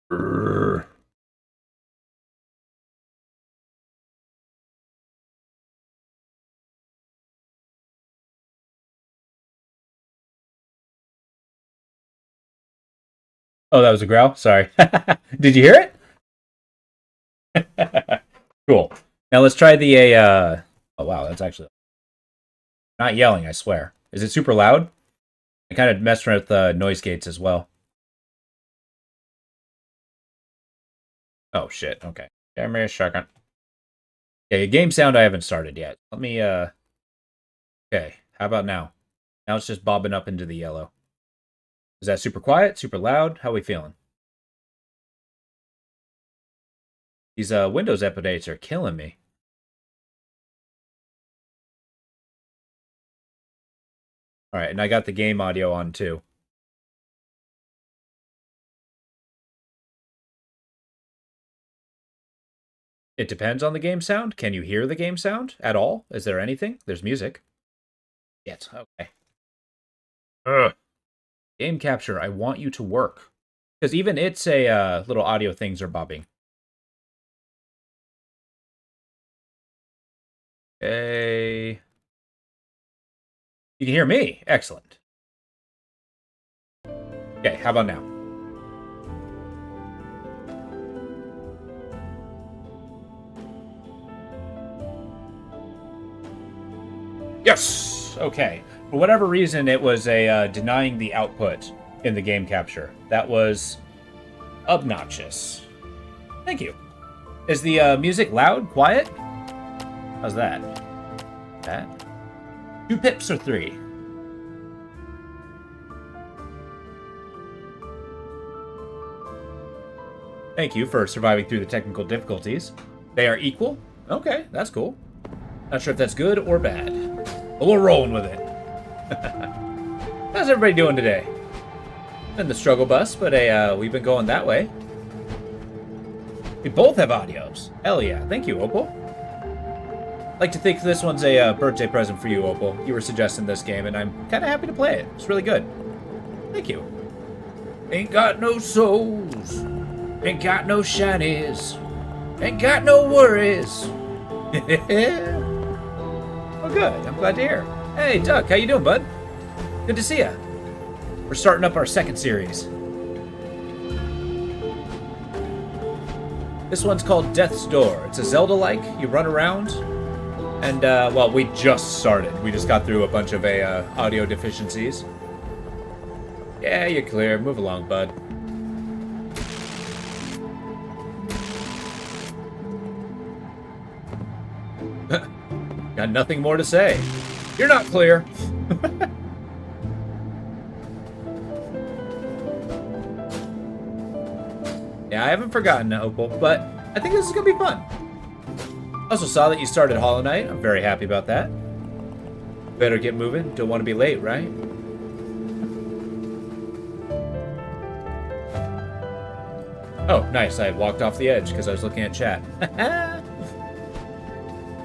Brr. Oh, that was a growl? Sorry. Did you hear it? Cool. Now let's try the Oh wow, that's actually not yelling, I swear. Is it super loud? I kind of messed around with the noise gates as well. Oh shit, okay. Give me a second. Okay, game sound I haven't started yet. Let me okay, how about now? Now it's just bobbing up into the yellow. Is that super quiet? Super loud? How we feeling? These Windows updates are killing me. Alright, and I got the game audio on too. It depends on the game sound. Can you hear the game sound at all? Is there anything? There's music. Yes, okay. Ugh. Game capture, I want you to work. Because even it's a little audio things are bobbing. Okay. You can hear me. Excellent. Okay, how about now? Yes! Okay. For whatever reason, it was a denying the output in the game capture. That was obnoxious. Thank you. Is the music loud? Quiet? How's that? That? 2 pips or 3? Thank you for surviving through the technical difficulties. They are equal? Okay, that's cool. Not sure if that's good or bad. But we're rolling with it. How's everybody doing today? In the struggle bus, but we've been going that way. We both have audios. Hell yeah. Thank you, Opal. I'd like to think this one's a birthday present for you, Opal. You were suggesting this game, and I'm kind of happy to play it. It's really good. Thank you. Ain't got no souls. Ain't got no shinies. Ain't got no worries. Oh, good. I'm glad to hear. Hey, Duck, how you doing, bud? Good to see ya. We're starting up our second series. This one's called Death's Door. It's a Zelda-like. You run around, and, well, we just started. We just got through a bunch of audio deficiencies. Yeah, you're clear. Move along, bud. Got nothing more to say. You're not clear. Yeah, I haven't forgotten, Opal, but I think this is gonna be fun. Also saw that you started Hollow Knight. I'm very happy about that. Better get moving. Don't want to be late, right? Oh, nice. I walked off the edge because I was looking at chat.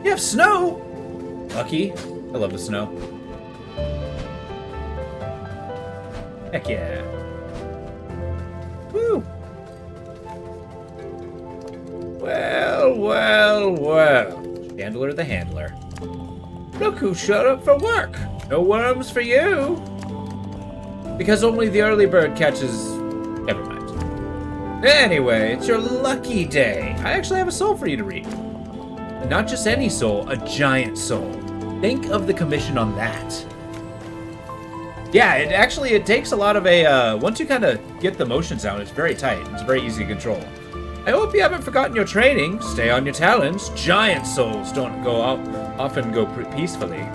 You have snow! Lucky. I love the snow. Heck yeah. Woo! Well, well, well. Chandler the Handler. Look who showed up for work. No worms for you. Because only the early bird catches... Never mind. Anyway, it's your lucky day. I actually have a soul for you to read. Not just any soul, a giant soul. Think of the commission on that. Yeah, it takes a lot of once you kind of get the motion sound, it's very tight. It's very easy to control. I hope you haven't forgotten your training. Stay on your talents. Giant souls don't go out, often go peacefully.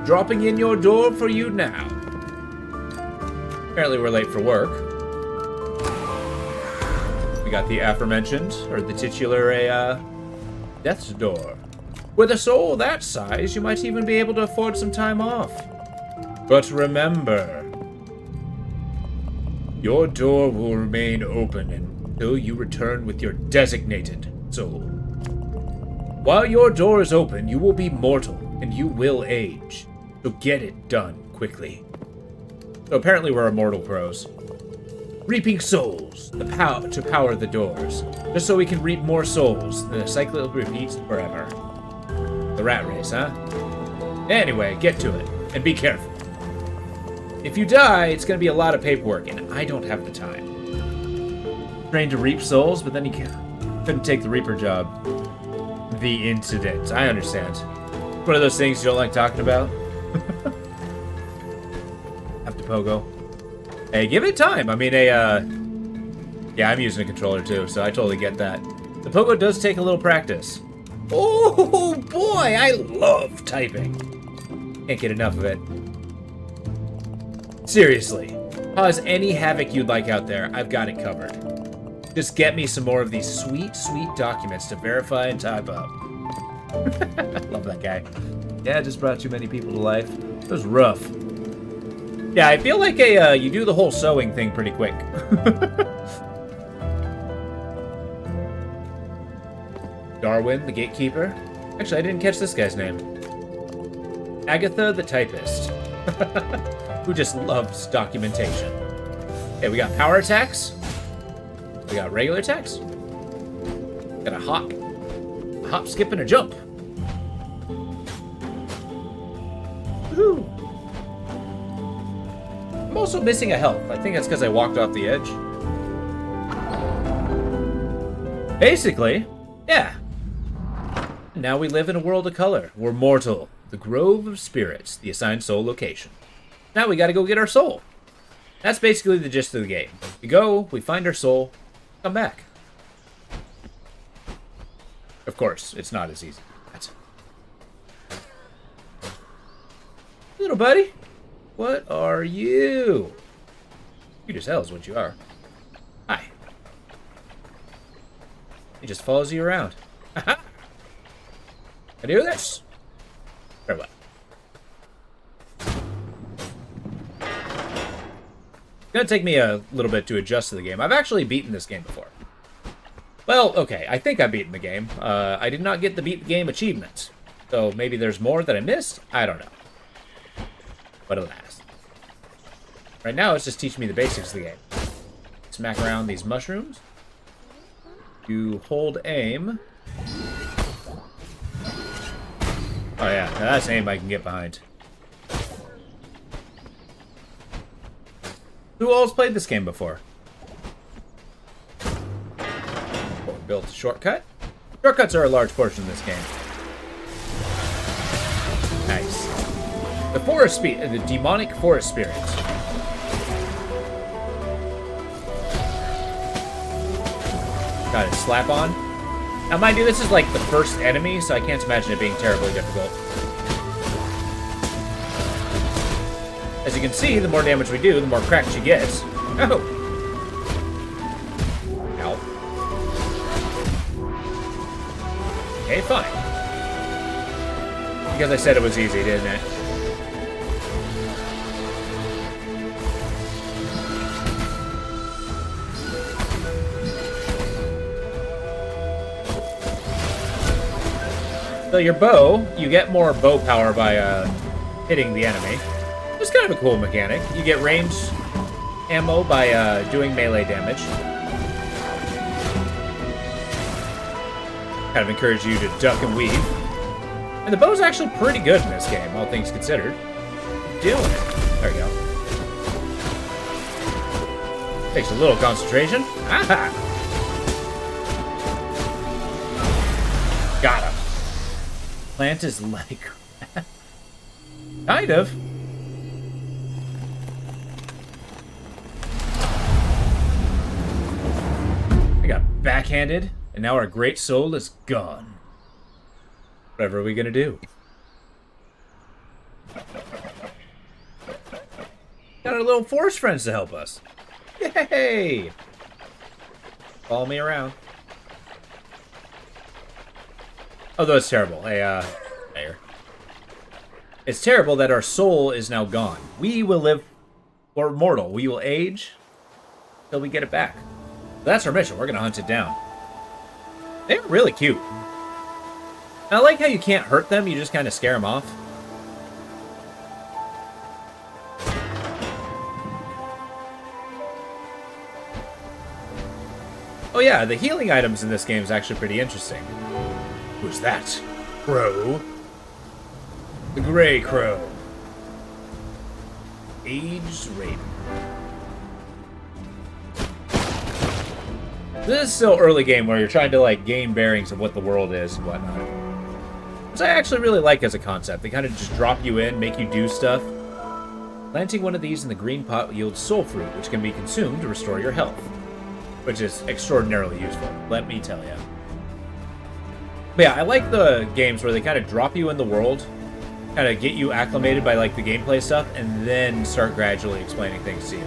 Dropping in your door for you now. Apparently we're late for work. We got the aforementioned, or the titular, Death's Door. With a soul that size, you might even be able to afford some time off. But remember, your door will remain open until you return with your designated soul. While your door is open, you will be mortal, and you will age. So get it done quickly. So apparently we're immortal pros. Reaping souls, the power to power the doors, just so we can reap more souls. The cycle repeats forever. The rat race, huh? Anyway, get to it, and be careful. If you die, it's gonna be a lot of paperwork, and I don't have the time. Trained to reap souls, but then he couldn't take the reaper job. The incident. I understand. One of those things you don't like talking about. Have to pogo. Hey, give it time. I mean, yeah, I'm using a controller too, so I totally get that. The pogo does take a little practice. Oh boy, I love typing. Can't get enough of it. Seriously, cause any havoc you'd like out there, I've got it covered. Just get me some more of these sweet, sweet documents to verify and type up. Love that guy. Yeah, just brought too many people to life. It was rough. Yeah, I feel like you do the whole sewing thing pretty quick. Darwin, the gatekeeper. Actually, I didn't catch this guy's name. Agatha, the typist. Who just loves documentation. Okay, we got power attacks. We got regular attacks. Got a hop, skip, and a jump. Woohoo! I'm also missing a health. I think that's because I walked off the edge. Basically, yeah. Now we live in a world of color. We're mortal. The Grove of Spirits, the assigned soul location. Now we gotta go get our soul. That's basically the gist of the game. We go, we find our soul, come back. Of course, it's not as easy. Little buddy, what are you? Cute as hell is what you are. Hi. He just follows you around. Haha. Can I do this? Very well. It's gonna take me a little bit to adjust to the game. I've actually beaten this game before. Well, okay, I think I've beaten the game. I did not get the beat the game achievement. So maybe there's more that I missed? I don't know. But alas. Right now, it's just teaching me the basics of the game. Smack around these mushrooms. You hold aim. Oh yeah, now that's aim I can get behind. Who all's played this game before? Built a shortcut. Shortcuts are a large portion of this game. Nice. The demonic forest spirit. Got it. Slap on. Now, mind you, this is like the first enemy, so I can't imagine it being terribly difficult. As you can see, the more damage we do, the more cracked she gets. Oh! Ow. Okay, fine. Because I said it was easy, didn't it? So your bow, you get more bow power by hitting the enemy. It's kind of a cool mechanic. You get range ammo by doing melee damage. Kind of encourage you to duck and weave. And the bow's actually pretty good in this game, all things considered. Doing it. There we go. Takes a little concentration. Aha! Got him. Plant is like that. Kind of. I got backhanded, and now our great soul is gone. Whatever are we gonna do? Got our little forest friends to help us. Yay! Follow me around. Although it's terrible. Hey, there. It's terrible that our soul is now gone. We will live, we're mortal. We will age till we get it back. That's our mission. We're gonna hunt it down. They're really cute. And I like how you can't hurt them. You just kind of scare them off. yeah, the healing items in this game is actually pretty interesting. Who's that? Crow? The Gray Crow. Aged Raven. This is still early game where you're trying to, like, gain bearings of what the world is and whatnot. Which I actually really like as a concept. They kind of just drop you in, make you do stuff. Planting one of these in the green pot yields soul fruit, which can be consumed to restore your health. Which is extraordinarily useful, let me tell you. But yeah, I like the games where they kind of drop you in the world, kind of get you acclimated by, like, the gameplay stuff, and then start gradually explaining things to you.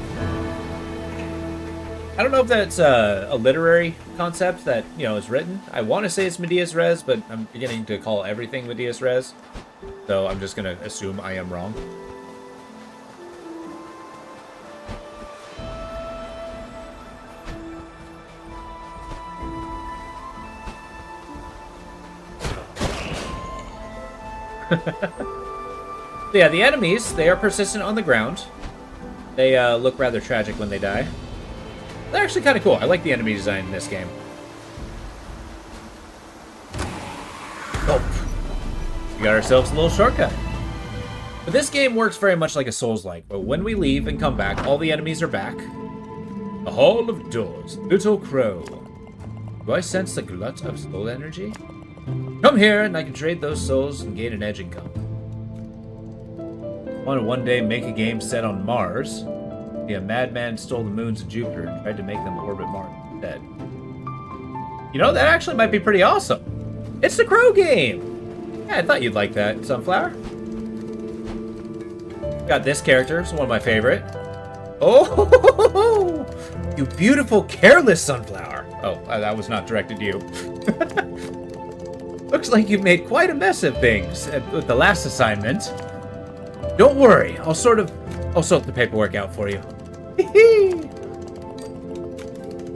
I don't know if that's a literary concept that, you know, is written. I want to say it's Medias Res, but I'm beginning to call everything Medias Res. So I'm just going to assume I am wrong. So yeah, the enemies, they are persistent on the ground. They look rather tragic when they die. They're actually kind of cool. I like the enemy design in this game. Oh, we got ourselves a little shortcut. But this game works very much like a Souls-like. But when we leave and come back, all the enemies are back. The Hall of Doors, Little Crow. Do I sense the glut of soul energy? Come here, and I can trade those souls and gain an edge income. Want to one day make a game set on Mars? A madman stole the moons of Jupiter and tried to make them orbit Mars instead. You know, that actually might be pretty awesome. It's the Crow game! Yeah, I thought you'd like that, Sunflower. Got this character, it's one of my favorite. Oh, you beautiful, careless Sunflower. Oh, that was not directed to you. Looks like you've made quite a mess of things with the last assignment. Don't worry, I'll sort the paperwork out for you.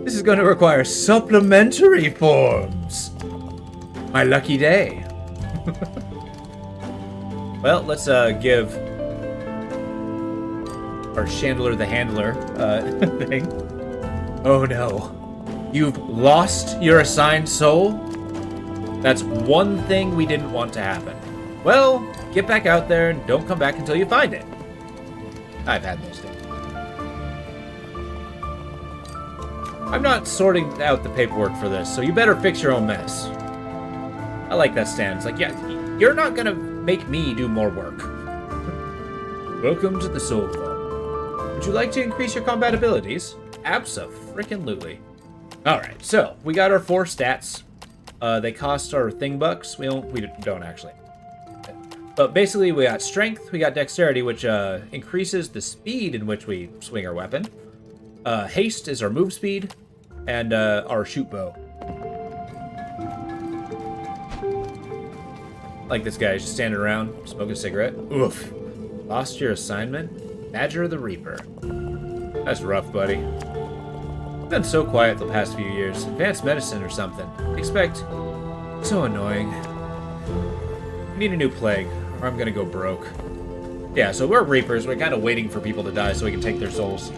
This is going to require supplementary forms. My lucky day. Well, let's give our Chandler the Handler thing. Oh no. You've lost your assigned soul? That's one thing we didn't want to happen. Well, get back out there and don't come back until you find it. I've had those days. I'm not sorting out the paperwork for this, so you better fix your own mess. I like that stand. It's like, yeah, you're not gonna make me do more work. Welcome to the Soul Vault. Would you like to increase your combat abilities? Abso-frickin-lutely. Alright, so we got our 4 stats. They cost our thing bucks. We don't actually. But basically, we got strength, we got dexterity, which increases the speed in which we swing our weapon. Haste is our move speed, and our shoot bow. Like this guy, just standing around, smoking a cigarette. Oof. Lost your assignment? Badger the Reaper. That's rough, buddy. Been so quiet the past few years. Advanced medicine or something. Expect. So annoying. Need a new plague, or I'm gonna go broke. Yeah, so we're Reapers. We're kind of waiting for people to die so we can take their souls.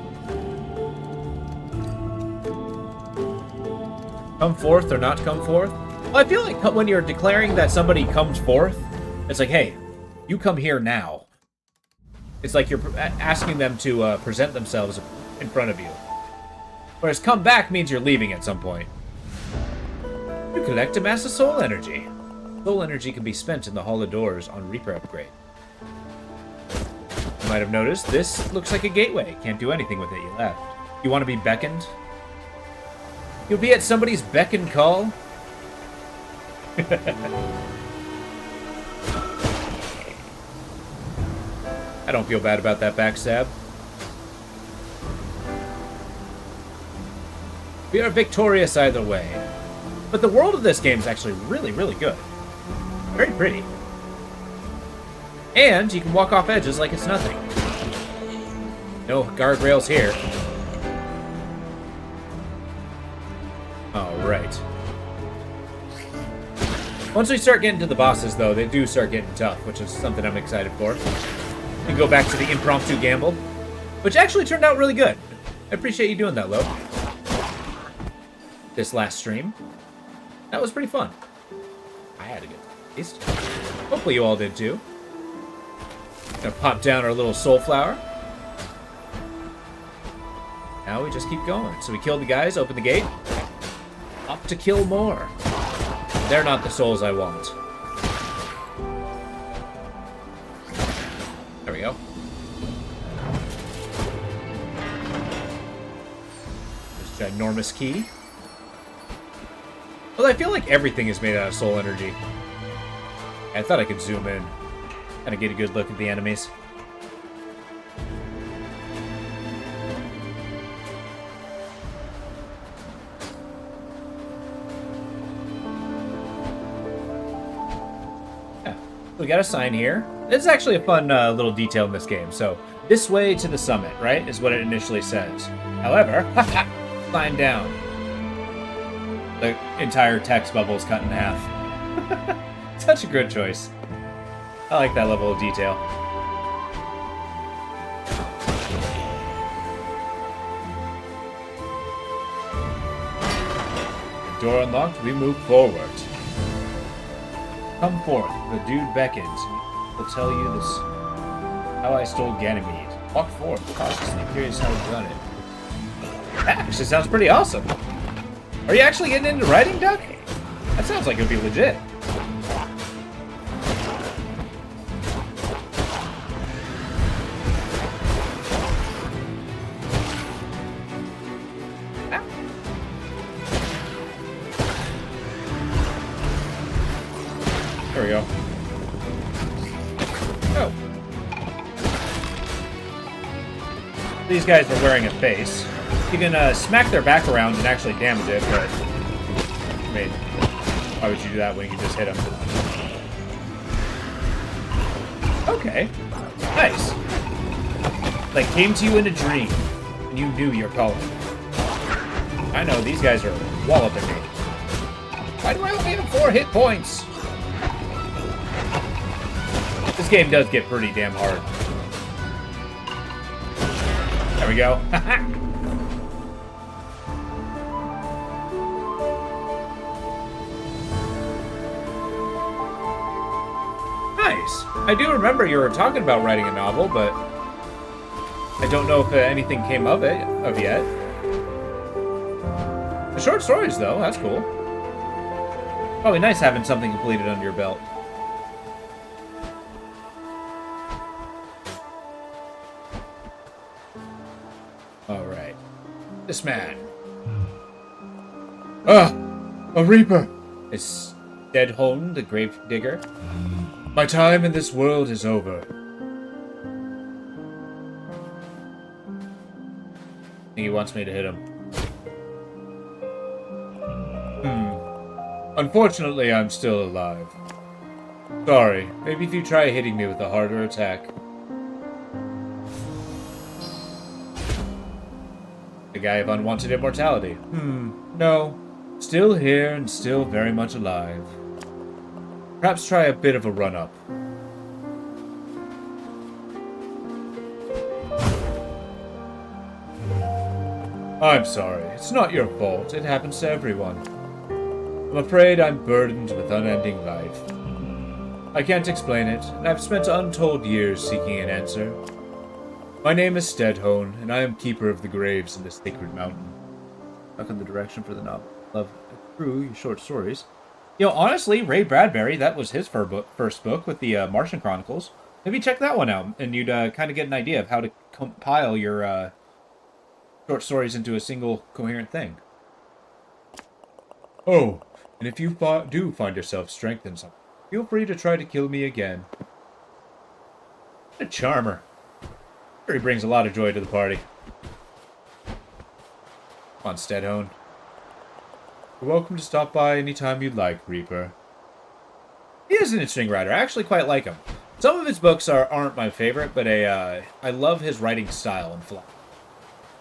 Come forth or not come forth? Well, I feel like when you're declaring that somebody comes forth, it's like, hey, you come here now. It's like you're asking them to present themselves in front of you. Whereas come back means you're leaving at some point. You collect a mass of soul energy. Soul energy can be spent in the Hall of Doors on Reaper upgrade. You might have noticed, this looks like a gateway. Can't do anything with it, you left. You want to be beckoned? You'll be at somebody's beck and call? I don't feel bad about that backstab. We are victorious either way. But the world of this game is actually really, really good. Very pretty. And you can walk off edges like it's nothing. No guardrails here. Alright. Once we start getting to the bosses, though, they do start getting tough, which is something I'm excited for. We can go back to the impromptu gamble, which actually turned out really good. I appreciate you doing that, Lo. this last stream. That was pretty fun. I had a good taste. Hopefully you all did too. Gonna pop down our little soul flower. Now we just keep going. So we killed the guys, open the gate. Up to kill more. They're not the souls I want. There we go. This ginormous key. Well, I feel like everything is made out of soul energy. I thought I could zoom in. Kind of get a good look at the enemies. Yeah, we got a sign here. It's actually a fun little detail in this game. So, this way to the summit, right, is what it initially says. However, sign down. The entire text bubble is cut in half. Such a good choice. I like that level of detail. The door unlocked, we move forward. Come forth, the dude beckons. He'll tell you this how I stole Ganymede. Walk forth, cautiously, curious how I've done it. That actually sounds pretty awesome. Are you actually getting into writing, Duck? That sounds like it would be legit. There we go. Oh. These guys are wearing a face. You can smack their back around and actually damage it, but I mean, why would you do that when you can just hit them? Okay. Nice. Like, came to you in a dream, and you knew your calling. I know, these guys are walloping me. Why do I only have 4 hit points? This game does get pretty damn hard. There we go. Nice. I do remember you were talking about writing a novel, but I don't know if anything came of it yet. The short stories, though, that's cool. Probably nice having something completed under your belt. Alright. This man. Ah! A reaper! Is Deadhone the grave digger? My time in this world is over. I think he wants me to hit him. Unfortunately, I'm still alive. Sorry. Maybe if you try hitting me with a harder attack. The guy of unwanted immortality. No. Still here and still very much alive. Perhaps try a bit of a run-up. I'm sorry. It's not your fault. It happens to everyone. I'm afraid I'm burdened with unending life. I can't explain it, and I've spent untold years seeking an answer. My name is Steadhone, and I am keeper of the graves in this sacred mountain. Stuck in the direction for the novel. Love through your short stories. You know, honestly, Ray Bradbury, that was his first book with the Martian Chronicles. Maybe check that one out, and you'd kind of get an idea of how to compile your short stories into a single coherent thing. Oh, and if you do find yourself strengthened something, feel free to try to kill me again. What a charmer. Sure, he brings a lot of joy to the party. Come on, Steadhone. You're welcome to stop by anytime you'd like, Reaper. He is an interesting writer. I actually quite like him. Some of his books aren't my favorite, but I love his writing style and flow.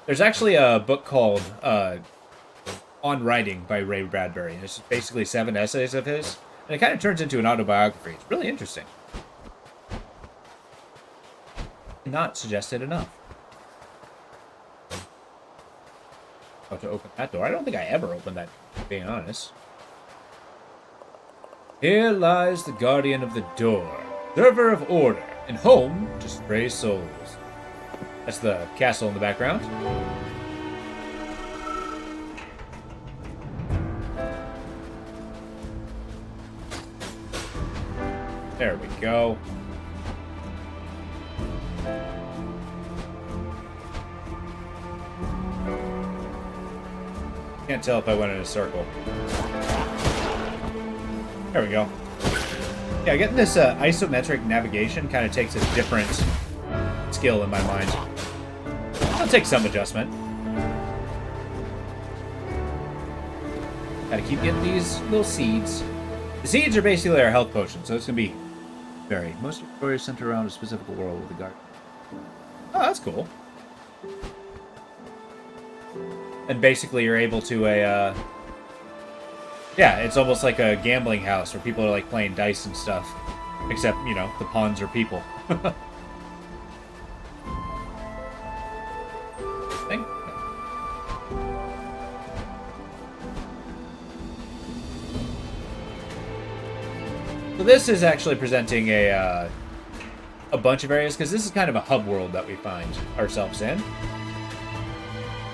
There's actually a book called On Writing by Ray Bradbury. It's basically 7 essays of his, and it kind of turns into an autobiography. It's really interesting. Not suggested enough. How to open that door? I don't think I ever opened that door. being honest. Here lies the guardian of the door, server of order, and home to stray souls. That's the castle in the background. There we go. Can't tell if I went in a circle. There we go. Yeah, getting this isometric navigation kind of takes a different skill in my mind. It'll take some adjustment. Gotta keep getting these little seeds. The seeds are basically our health potions, so it's gonna be varied. Most stories center around a specific world with the garden. Oh, that's cool. And basically you're able to yeah, it's almost like a gambling house where people are like playing dice and stuff. Except, you know, the pawns are people. Thing? So this is actually presenting a bunch of areas, because this is kind of a hub world that we find ourselves in.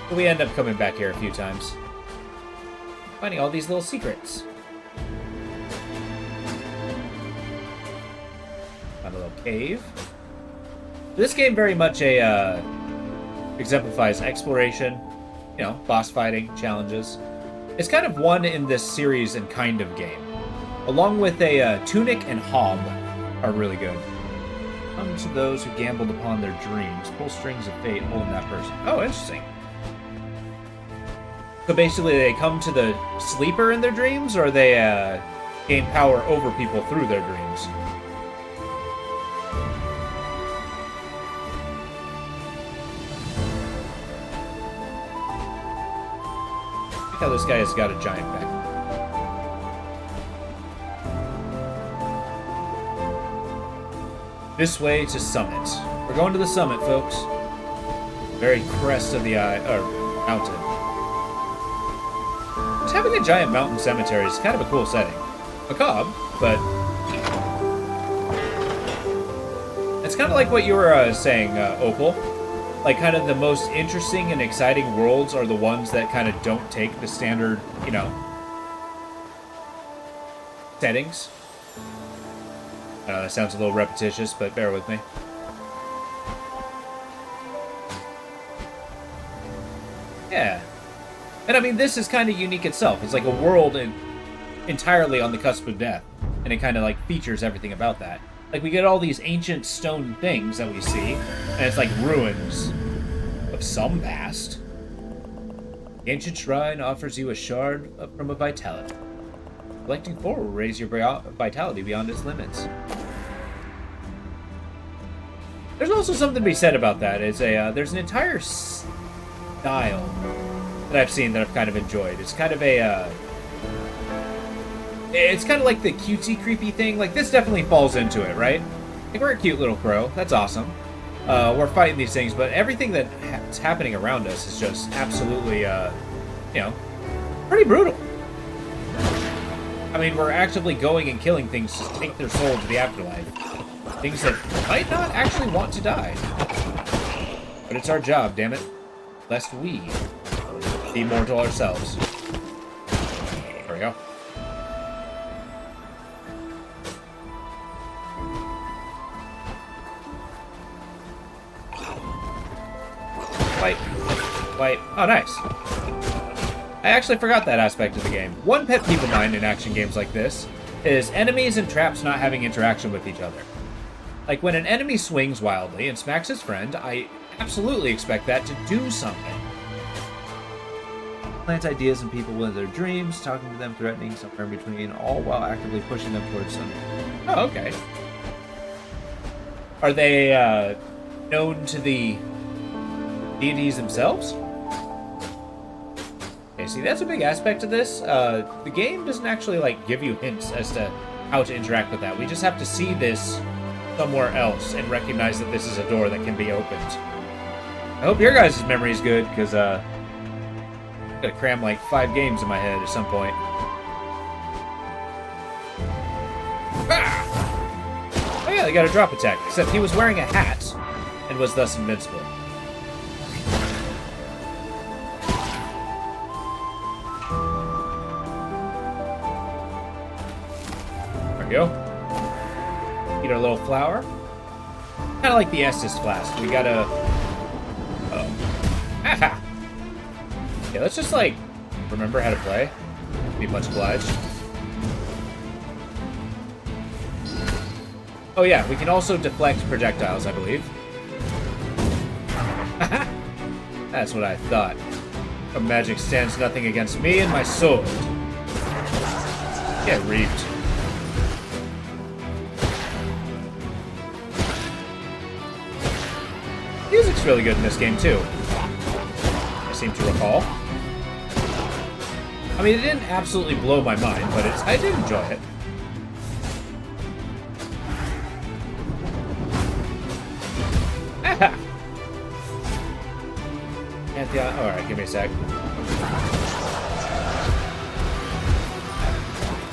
But we end up coming back here a few times. Finding all these little secrets. Found a little cave. This game very much exemplifies exploration, you know, boss fighting, challenges. It's kind of one in this series and kind of game. Along with a Tunic and Hob are really good. Come to those who gambled upon their dreams. Pull strings of fate holding that person. Oh, interesting. So basically they come to the sleeper in their dreams, or they gain power over people through their dreams? Look how this guy has got a giant back. This way to summit. We're going to the summit, folks. Very crest of the mountain. Just having a giant mountain cemetery is kind of a cool setting. Macabre, but it's kind of like what you were saying, Opal. Like, kind of the most interesting and exciting worlds are the ones that kind of don't take the standard, you know, settings. I know that sounds a little repetitious, but bear with me. Yeah. And I mean, this is kind of unique itself. It's like a world entirely on the cusp of death. And it kind of like features everything about that. Like, we get all these ancient stone things that we see, and it's like ruins of some past. The ancient shrine offers you a shard from a vitality. Collecting 4 will raise your vitality beyond its limits. There's also something to be said about that. There's an entire style that I've seen that I've kind of enjoyed. It's kind of it's kind of like the cutesy, creepy thing. Like, this definitely falls into it, right? Like, we're a cute little crow. That's awesome. We're fighting these things, but everything that's happening around us is just absolutely, you know, pretty brutal. I mean, we're actively going and killing things to take their soul to the afterlife. Things that might not actually want to die. But it's our job, damn it. Lest we be immortal ourselves. There we go. Wipe. Oh, nice. I actually forgot that aspect of the game. One pet peeve of mine in action games like this is enemies and traps not having interaction with each other. Like, when an enemy swings wildly and smacks his friend, I absolutely expect that to do something. Plant ideas in people with their dreams, talking to them, threatening, somewhere in between, all while actively pushing them towards something. Oh, okay. Are they known to the deities themselves? Okay, see, that's a big aspect of this. The game doesn't actually, like, give you hints as to how to interact with that. We just have to see this somewhere else and recognize that this is a door that can be opened. I hope your guys' memory is good, because, Gotta cram like 5 games in my head at some point. Ah! Oh yeah, they got a drop attack, except he was wearing a hat and was thus invincible. There we go. Eat our little flower. Kind of like the Estus flask. We gotta... Oh. Aha! Okay, let's just, like, remember how to play. Be much obliged. Oh yeah, we can also deflect projectiles, I believe. That's what I thought. A magic stands nothing against me and my sword. Get reaped. Music's really good in this game, too. I seem to recall. I mean, it didn't absolutely blow my mind, but I did enjoy it. Aha! Alright, give me a sec.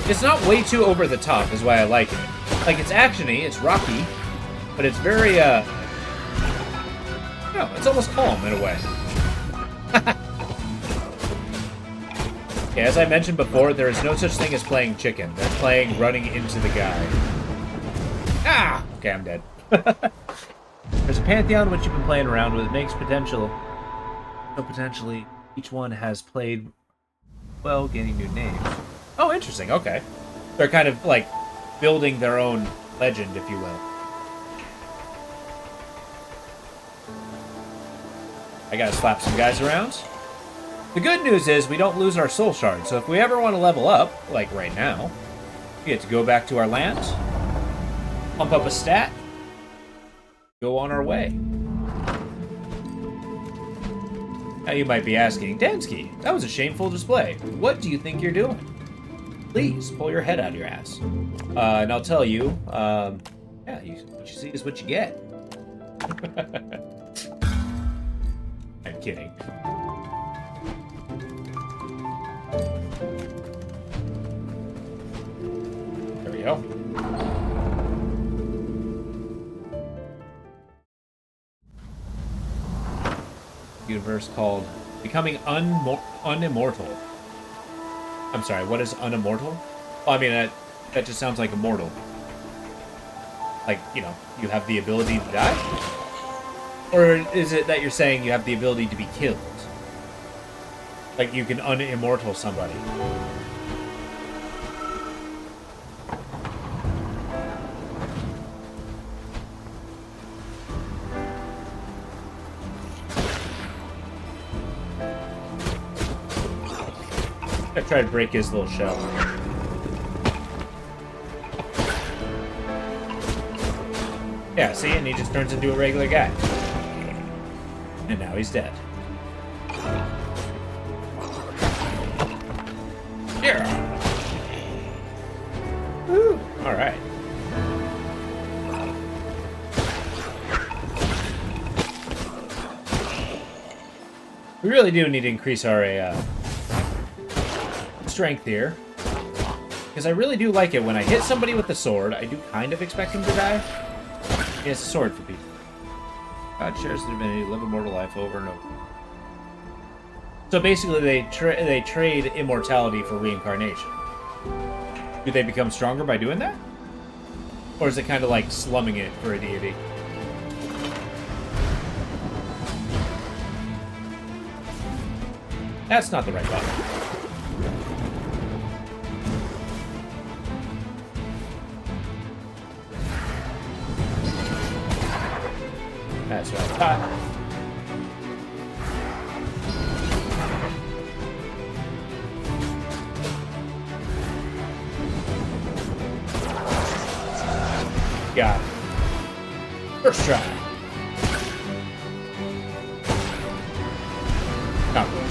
It's not way too over the top, is why I like it. Like, it's actiony, it's rocky, but it's very, no, it's almost calm in a way. Okay, as I mentioned before, there is no such thing as playing chicken. They're playing running into the guy. Ah! Okay, I'm dead. There's a pantheon which you've been playing around with. It makes potential. So potentially, each one has played well, gaining new names. Oh, interesting. Okay. They're kind of, like, building their own legend, if you will. I gotta slap some guys around. The good news is we don't lose our soul shards, so if we ever want to level up, like right now, we get to go back to our land, pump up a stat, go on our way. Now you might be asking, Dansky, that was a shameful display. What do you think you're doing? Please, pull your head out of your ass. And I'll tell you, yeah, what you see is what you get. I'm kidding. There we go. Universe called Becoming Unimmortal. I'm sorry, what is unimmortal? Well, I mean, that just sounds like immortal. Like, you know, you have the ability to die? Or is it that you're saying you have the ability to be killed? Like you can unimmortal somebody. I tried to break his little shell. Yeah, see? And he just turns into a regular guy. And now he's dead. Yeah. Woo. Alright. We really do need to increase our strength here. Because I really do like it. When I hit somebody with the sword, I do kind of expect him to die. He has a sword for people. God shares the divinity, live immortal life over and over. So basically, they trade immortality for reincarnation. Do they become stronger by doing that? Or is it kind of like slumming it for a deity? That's not the right button. That's what I thought. Got it. First try. Not good.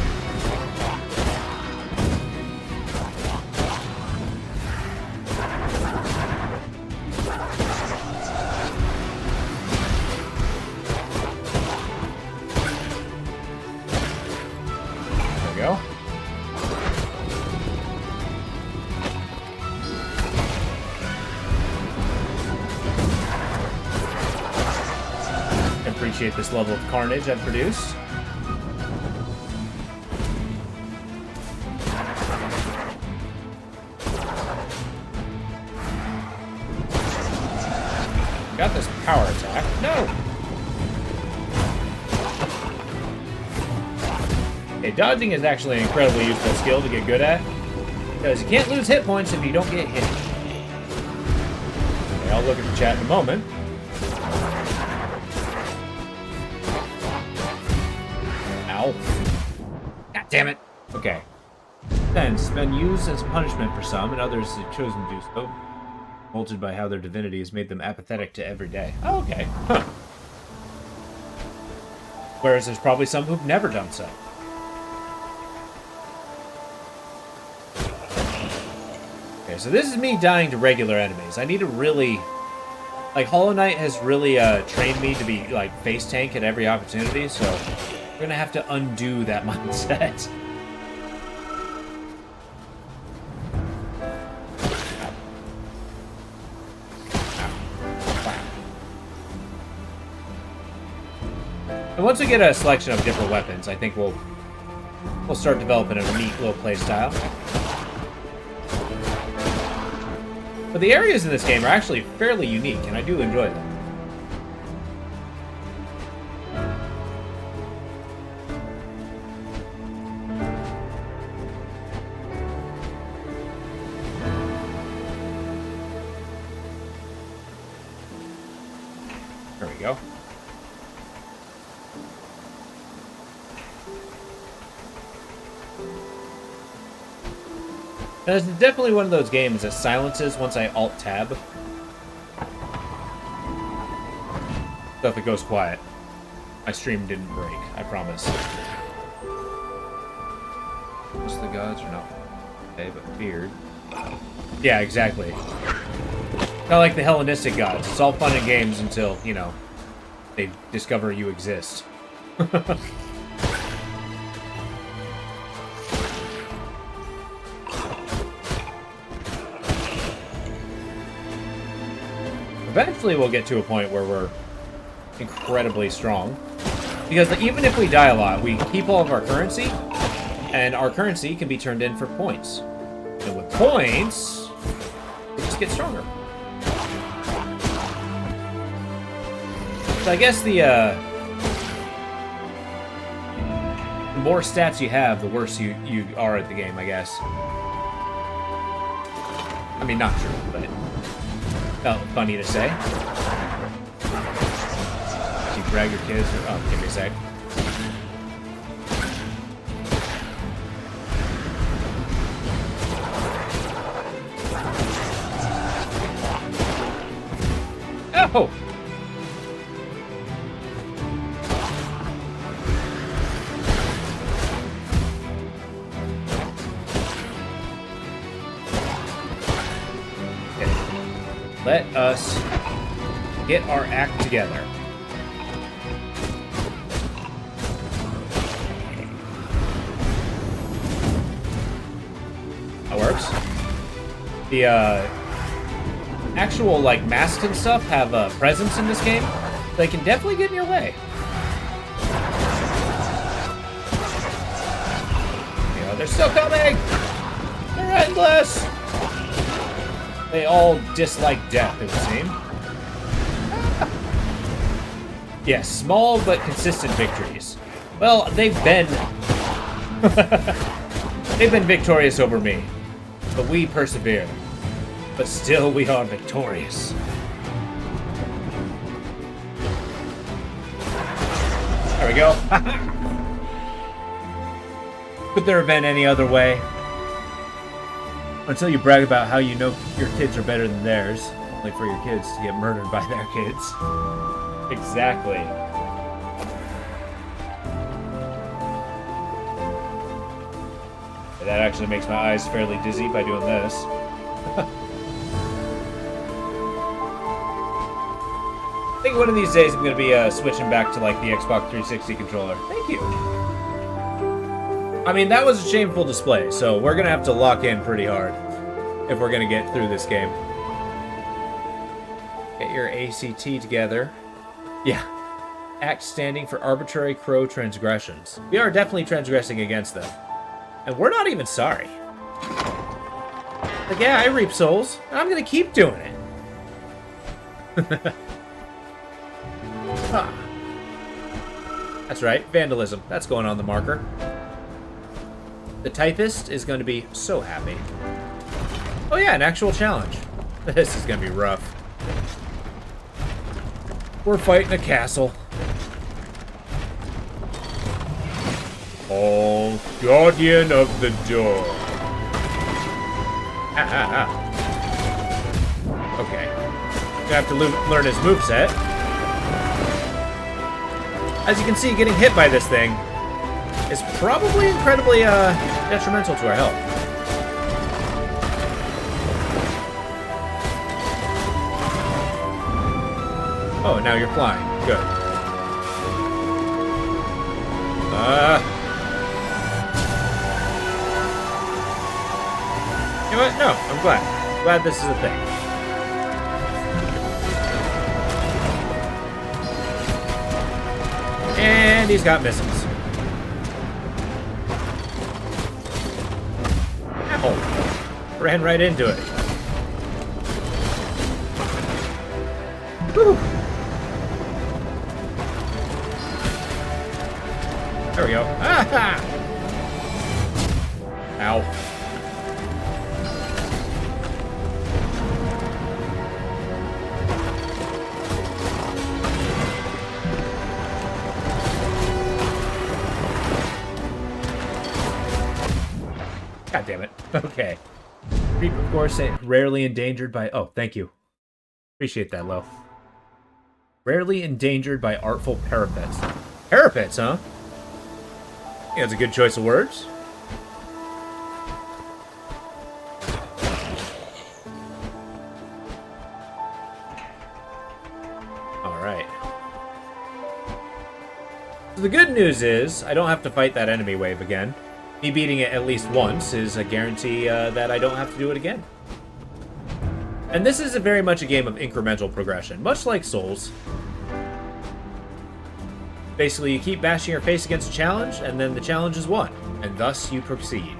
There we go. appreciate this level of carnage I've produced. Got this power attack. No! Okay, dodging is actually an incredibly useful skill to get good at. Because you can't lose hit points if you don't get hit. Okay, I'll look at the chat in a moment. Ow. God damn it. Okay. Then, been used as punishment for some, and others have chosen to do so. Molded by how their divinity has made them apathetic to every day. Oh, okay. Huh. Whereas there's probably some who've never done so. Okay, so this is me dying to regular enemies. I need to really... Like, Hollow Knight has really trained me to be, like, face tank at every opportunity, so we're gonna have to undo that mindset. And once we get a selection of different weapons, I think we'll start developing a neat little play style. But the areas in this game are actually fairly unique, and I do enjoy them. There we go. Now, it's definitely one of those games that silences once I Alt-Tab. So if it goes quiet, my stream didn't break, I promise. Most of the gods are not okay, but feared. Yeah, exactly. Kind of like the Hellenistic gods. It's all fun and games until, you know, they discover you exist. Eventually we'll get to a point where we're incredibly strong. Because even if we die a lot, we keep all of our currency, and our currency can be turned in for points. And with points, we just get stronger. So I guess the more stats you have, the worse you are at the game, I guess. I mean, not true, but... felt funny to say. You drag your kids. Oh, give me a sec. Oh! Let us get our act together. That works. The actual like masks and stuff have a presence in this game. They can definitely get in your way. You know, they're still coming. They're endless. They all dislike death, it would seem. Yes, small but consistent victories. Well, they've been... they've been victorious over me. But we persevere. But still we are victorious. There we go. Could there have been any other way? Until you brag about how you know your kids are better than theirs, only for your kids to get murdered by their kids. Exactly. That actually makes my eyes fairly dizzy by doing this. I think one of these days I'm going to be switching back to like the Xbox 360 controller. Thank you. I mean, that was a shameful display, so we're going to have to lock in pretty hard if we're going to get through this game. Get your ACT together. Yeah. act standing for arbitrary crow transgressions. We are definitely transgressing against them. And we're not even sorry. Like, yeah, I reap souls, and I'm gonna keep doing it. Huh. That's right, vandalism. That's going on the marker. The typist is going to be so happy. Oh yeah, an actual challenge. This is going to be rough. We're fighting a castle. Oh, guardian of the door. Okay. Gonna have to learn his moveset. As you can see, getting hit by this thing is probably incredibly detrimental to our health. Oh, now you're flying. Good. You know what? No, I'm glad. Glad this is a thing. And he's got missiles. Ow. Ran right into it. Whew. There we go. Ah-ha! Ow. God damn it. Okay. Reap, of course, rarely endangered by... Oh, thank you. Appreciate that, Lo. Rarely endangered by artful parapets. Parapets, huh? Yeah, that's a good choice of words. Alright. So the good news is, I don't have to fight that enemy wave again. Me beating it at least once is a guarantee that I don't have to do it again. And this is very much a game of incremental progression, much like Souls. Basically, you keep bashing your face against a challenge, and then the challenge is won, and thus you proceed.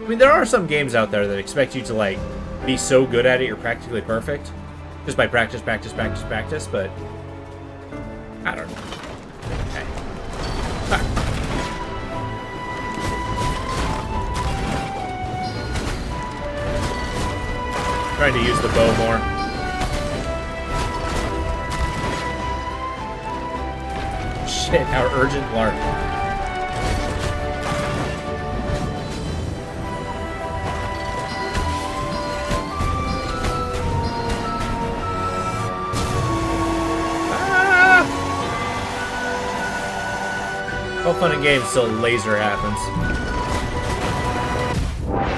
I mean, there are some games out there that expect you to, like, be so good at it you're practically perfect. Just by practice, practice, practice, practice, but... I don't know. Okay. Ah. Trying to use the bow more. Shit, our urgent lark. Ah! All fun and games till laser happens.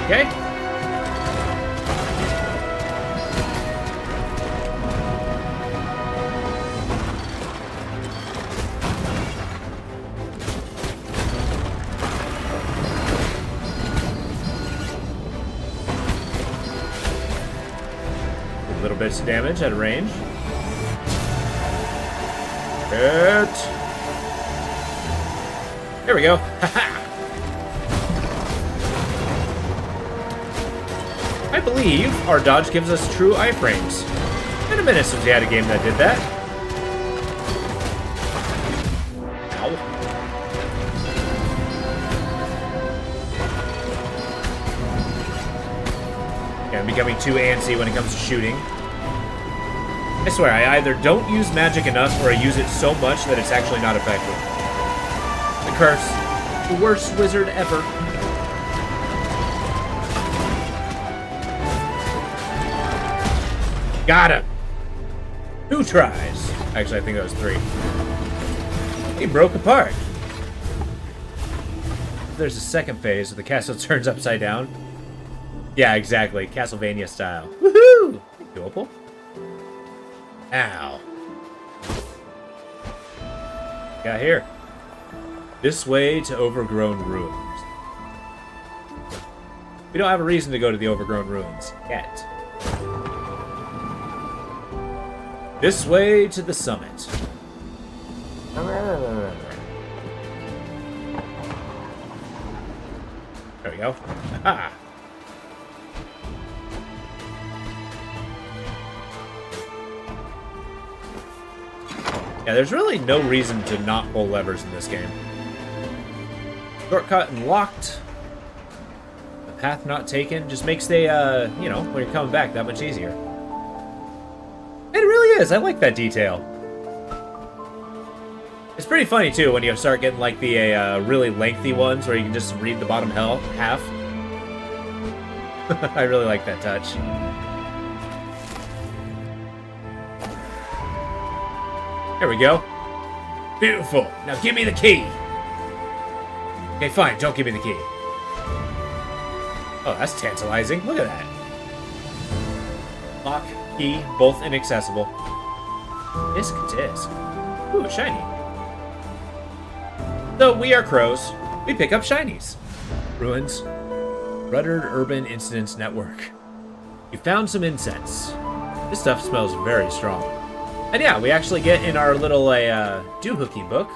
Okay. Little bits of damage at range. Hit. There we go. I believe our dodge gives us true iframes. Been a minute since we had a game that did that. Ow. Yeah, I'm becoming too antsy when it comes to shooting. I swear, I either don't use magic enough or I use it so much that it's actually not effective. The curse. The worst wizard ever. Got him. 2 tries. Actually, I think that was 3. He broke apart. There's a second phase where the castle turns upside down. Yeah, exactly. Castlevania style. Woohoo! Thank you, Opal. Ow. Got here. This way to overgrown ruins. We don't have a reason to go to the overgrown ruins yet. This way to the summit. There we go. Aha. Yeah, there's really no reason to not pull levers in this game. Shortcut unlocked. The path not taken just makes the, you know, when you're coming back that much easier. It really is. I like that detail. It's pretty funny, too, when you start getting, like, the really lengthy ones where you can just read the bottom half. I really like that touch. There we go. Beautiful. Now give me the key. Okay, fine. Don't give me the key. Oh, that's tantalizing. Look at that. Lock, key, both inaccessible. Disc, disc. Ooh, shiny. So we are crows. We pick up shinies. Ruins. Ruttered Urban Incidents Network. You found some incense. This stuff smells very strong. And yeah, we actually get in our little doohickey book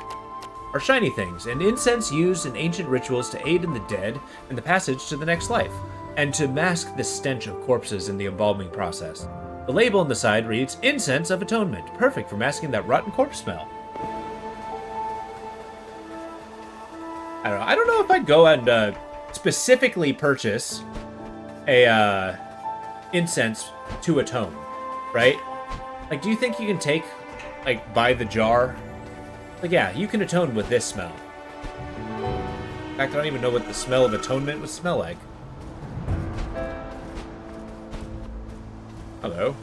our shiny things, and incense used in ancient rituals to aid in the dead and the passage to the next life, and to mask the stench of corpses in the embalming process. The label on the side reads, Incense of Atonement, perfect for masking that rotten corpse smell. I don't know if I'd go and specifically purchase a incense to atone, right? Like, do you think you can take, like, buy the jar? Like, yeah, you can atone with this smell. In fact, I don't even know what the smell of atonement would smell like. Hello?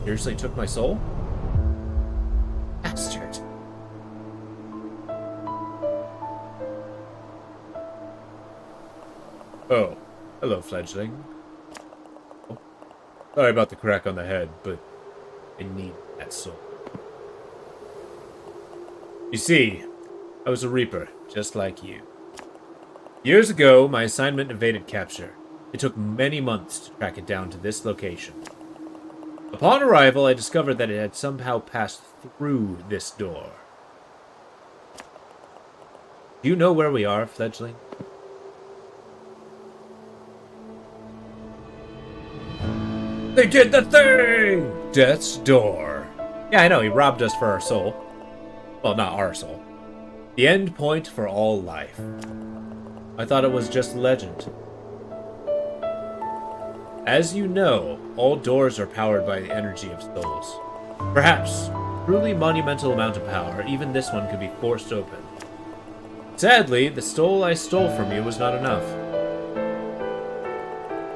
Seriously took my soul? Bastard. Oh, hello, fledgling. Oh. Sorry about the crack on the head, but I need that soul. You see, I was a Reaper, just like you. Years ago, my assignment evaded capture. It took many months to track it down to this location. Upon arrival, I discovered that it had somehow passed through this door. Do you know where we are, fledgling? They did the thing! Death's door. Yeah, I know, he robbed us for our soul. Well, not our soul. The end point for all life. I thought it was just legend. As you know, all doors are powered by the energy of souls. Perhaps, truly monumental amount of power, even this one could be forced open. Sadly, the soul I stole from you was not enough.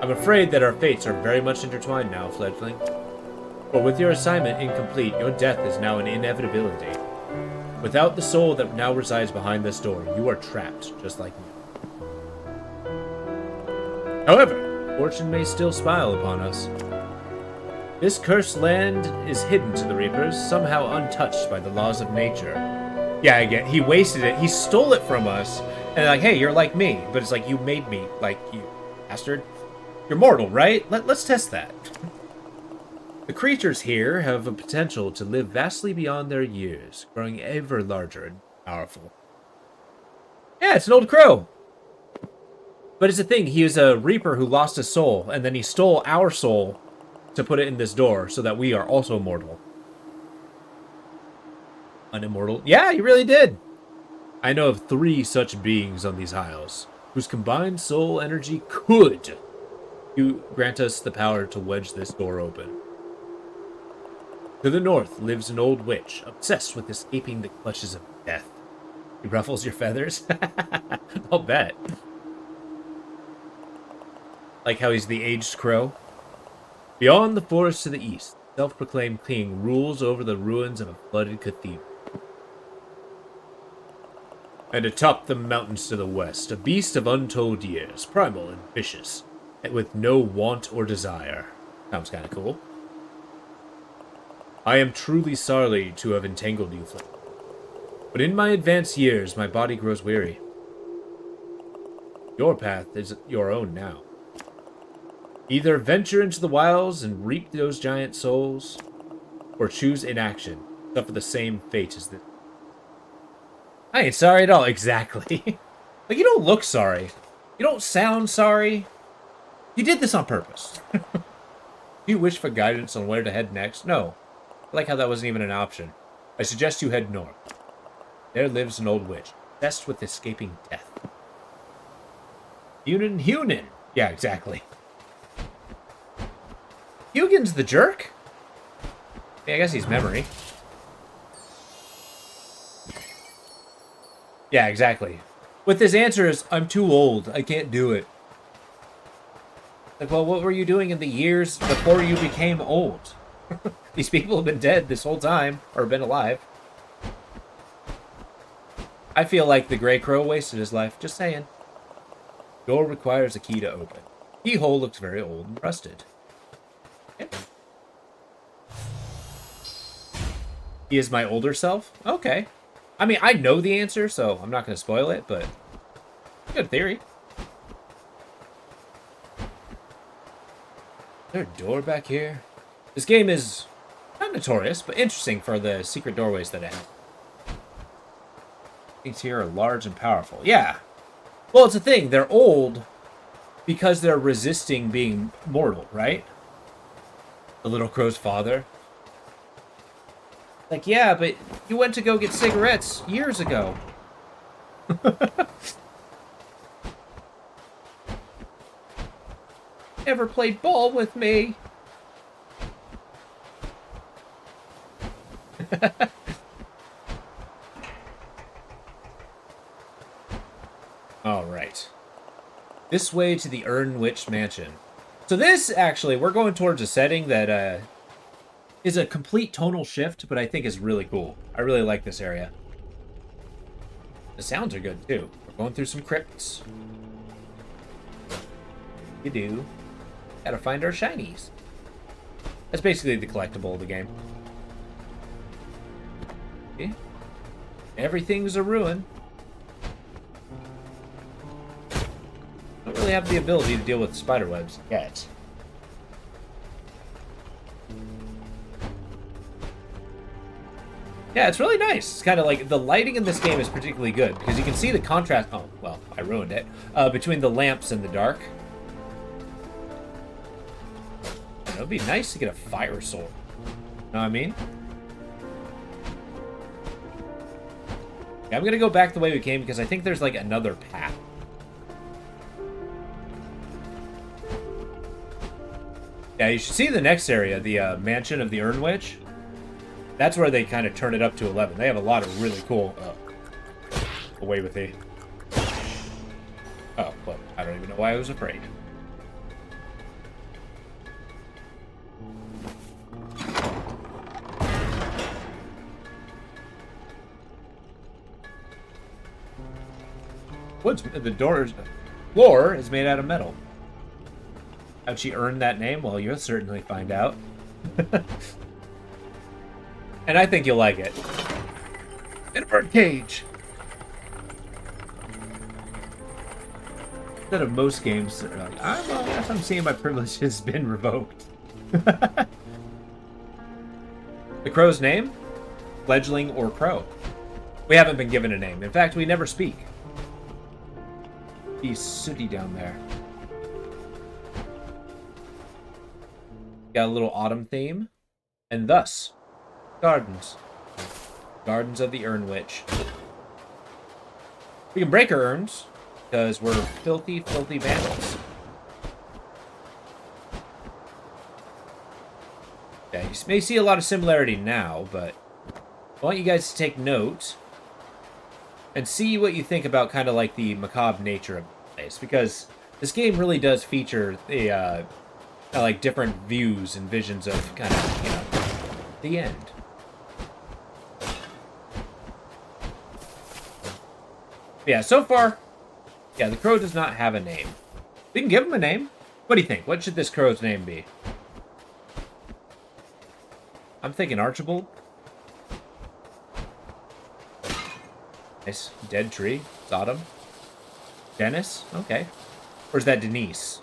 I'm afraid that our fates are very much intertwined now, fledgling. But with your assignment incomplete, your death is now an inevitability. Without the soul that now resides behind this door, you are trapped, just like me. However, fortune may still smile upon us. This cursed land is hidden to the Reapers, somehow untouched by the laws of nature. Yeah, again, he wasted it. He stole it from us. And like, hey, you're like me. But it's like, you made me like you, bastard. You're mortal, right? Let's test that. The creatures here have a potential to live vastly beyond their years, growing ever larger and powerful. Yeah, it's an old crow. But it's a thing, he is a Reaper who lost his soul, and then he stole our soul to put it in this door so that we are also mortal. Unimmortal? Yeah, he really did. I know of 3 such beings on these isles, whose combined soul energy could grant us the power to wedge this door open. To the north lives an old witch, obsessed with escaping the clutches of death. He ruffles your feathers? I'll bet. Like how he's the aged crow. Beyond the forest to the east, self-proclaimed king rules over the ruins of a flooded cathedral. And atop the mountains to the west, a beast of untold years, primal and vicious, and with no want or desire. Sounds kind of cool. I am truly sorry to have entangled you, Flint. But in my advanced years, my body grows weary. Your path is your own now. Either venture into the wilds and reap those giant souls, or choose inaction, suffer the same fate as this. I ain't sorry at all. Exactly. Like, you don't look sorry. You don't sound sorry. You did this on purpose. Do you wish for guidance on where to head next? No. I like how that wasn't even an option. I suggest you head north. There lives an old witch, obsessed with escaping death. Hunan. Yeah, exactly. Hugin's the jerk? Yeah, I guess he's memory. Yeah, exactly. With his answer is, I'm too old. I can't do it. Like, well, what were you doing in the years before you became old? These people have been dead this whole time, or been alive. I feel like the Grey Crow wasted his life, just saying. Door requires a key to open. Keyhole looks very old and rusted. Okay. He is my older self? Okay. I mean, I know the answer, so I'm not going to spoil it, but good theory. Is there a door back here? This game is not notorious, but interesting for the secret doorways that it has. Things here are large and powerful. Yeah. Well, it's a thing. They're old because they're resisting being mortal, right? The little crow's father. Like, yeah, but you went to go get cigarettes years ago. Never played ball with me. All right. This way to the Urn Witch Mansion. So this, actually, we're going towards a setting that is a complete tonal shift, but I think is really cool. I really like this area. The sounds are good, too. We're going through some crypts. You do. Gotta find our shinies. That's basically the collectible of the game. Okay. Everything's a ruin. Don't really have the ability to deal with spiderwebs yet. Yeah, it's really nice. It's kind of like, the lighting in this game is particularly good, because you can see the contrast, oh, well, I ruined it, between the lamps and the dark. It would be nice to get a fire sword. Know what I mean? Yeah, I'm going to go back the way we came, because I think there's, like, another path. Yeah, you should see the next area, the Mansion of the Urn Witch. That's where they kind of turn it up to 11. They have a lot of really cool... away with the... Oh, well, I don't even know why I was afraid. The door's floor is made out of metal. How'd she earn that name? Well, you'll certainly find out. And I think you'll like it. In a bird cage. Instead of most games that are like, well, I guess I'm seeing my privilege has been revoked. The crow's name? Fledgling or crow? We haven't been given a name. In fact, we never speak. He's sooty down there. Got a little autumn theme. And thus, gardens. Gardens of the Urn Witch. We can break our urns, because we're filthy, filthy vandals. Yeah, you may see a lot of similarity now, but I want you guys to take note and see what you think about kind of like the macabre nature of the place, because this game really does feature the like different views and visions of kind of, you know, the end. Yeah, so far, yeah, the crow does not have a name. We can give him a name. What do you think? What should this crow's name be? I'm thinking Archibald. Nice. Dead tree. Sodom. Dennis. Okay. Or is that Denise?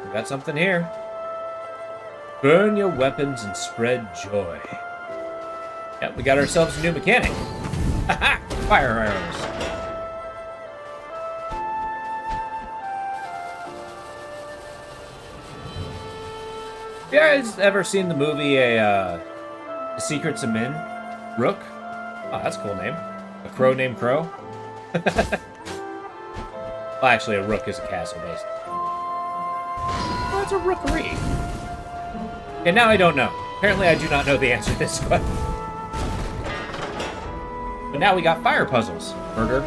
We got something here. Burn your weapons and spread joy. Yep, we got ourselves a new mechanic. Haha! Fire arrows. You guys ever seen the movie The Secrets of Men? Rook? Oh, that's a cool name. A crow named Crow? Well, actually, a rook is a castle, basically. Oh, it's a rookery. And now I don't know. Apparently, I do not know the answer to this question. But now we got fire puzzles. Murder.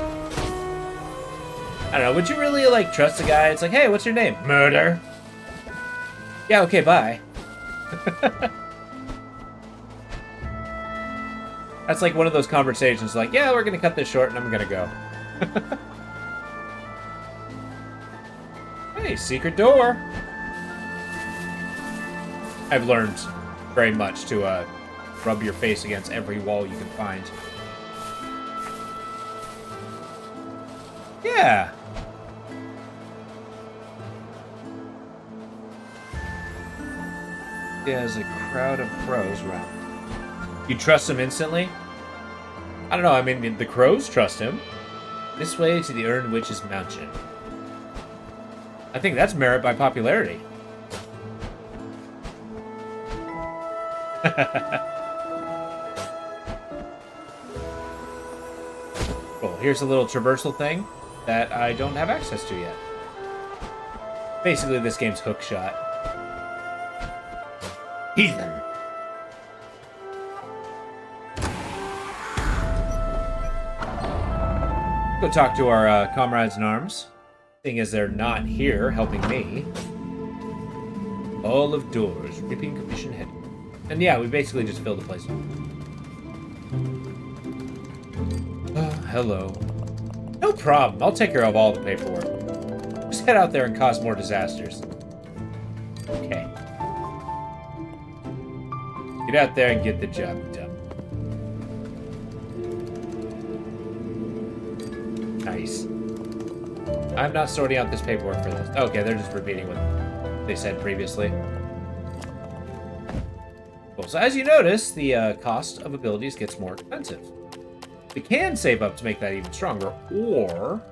I don't know. Would you really, like, trust a guy? It's like, hey, what's your name? Murder. Yeah, okay, bye. That's like one of those conversations like, yeah, we're going to cut this short and I'm going to go. Hey, secret door. I've learned very much to rub your face against every wall you can find. Yeah. There's a crowd of crows around. You trust him instantly? I don't know, I mean, the crows trust him. This way to the Earn Witch's Mansion. I think that's merit by popularity. Well, here's a little traversal thing that I don't have access to yet. Basically, this game's hookshot. Heathen. Go talk to our comrades in arms, seeing as they're not here helping me. All of doors, ripping commission head. And yeah, we basically just filled the place up. Hello. No problem, I'll take care of all the paperwork. Just head out there and cause more disasters. Okay. Get out there and get the job done. Nice. I'm not sorting out this paperwork for this. Okay, they're just repeating what they said previously. Cool. So as you notice, the cost of abilities gets more expensive. We can save up to make that even stronger, or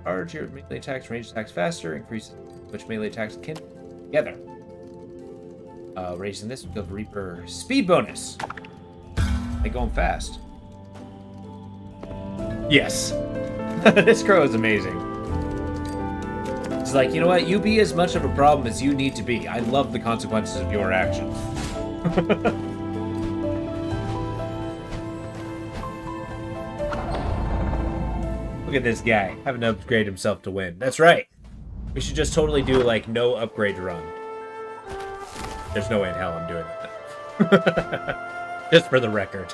charge your melee attacks, range attacks faster, increase which melee attacks can together. Raising this with the Reaper speed bonus. They going fast. Yes. This crow is amazing. It's like, you know what? You be as much of a problem as you need to be. I love the consequences of your actions. Look at this guy having to upgrade himself to win. That's right. We should just totally do, like, no upgrade run. There's no way in hell I'm doing that. Just for the record.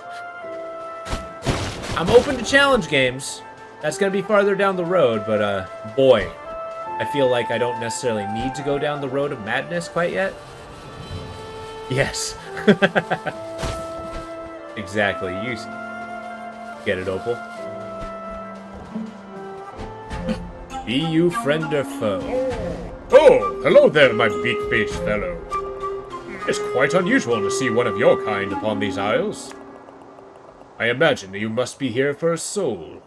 I'm open to challenge games. That's going to be farther down the road, but, boy, I feel like I don't necessarily need to go down the road of madness quite yet. Yes. Exactly. You get it, Opal. Be you friend or foe? Oh, hello there, my beak-faced fellow. It's quite unusual to see one of your kind upon these isles. I imagine that you must be here for a soul.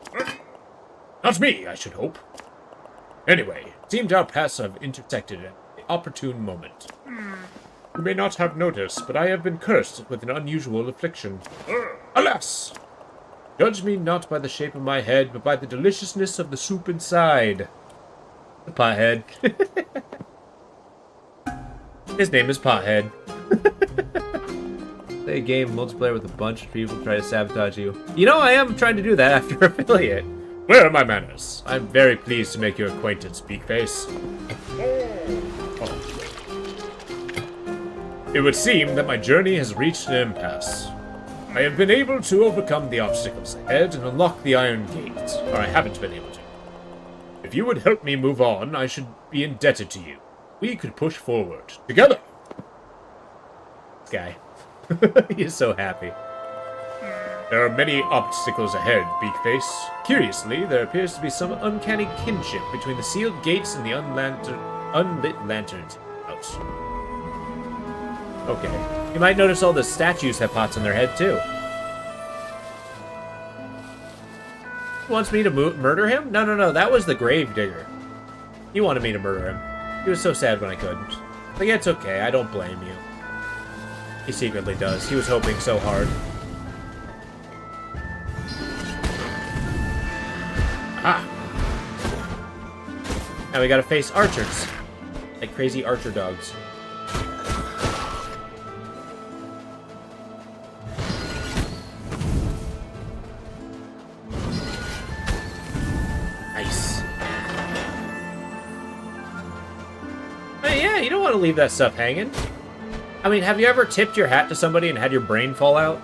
Not me, I should hope. Anyway, it seemed our paths have intersected at the opportune moment. You may not have noticed, but I have been cursed with an unusual affliction. Alas! Judge me not by the shape of my head, but by the deliciousness of the soup inside. The pothead. His name is Pothead. Play a game multiplayer with a bunch of people try to sabotage you. You know, I am trying to do that after Affiliate. Where are my manners? I'm very pleased to make your acquaintance, Beakface. Oh. It would seem that my journey has reached an impasse. I have been able to overcome the obstacles ahead and unlock the Iron Gate, or I haven't been able to. If you would help me move on, I should be indebted to you. We could push forward together. This guy. He's so happy. There are many obstacles ahead, Beakface. Curiously, there appears to be some uncanny kinship between the sealed gates and the unlit lanterns. Ouch. Okay. You might notice all the statues have pots on their head, too. Wants me to murder him? No. That was the gravedigger. He wanted me to murder him. He was so sad when I couldn't. But yeah, it's okay. I don't blame you. He secretly does. He was hoping so hard. Ah! Now we gotta face archers. Like crazy archer dogs. Nice. Hey, yeah, you don't want to leave that stuff hanging. I mean, have you ever tipped your hat to somebody and had your brain fall out?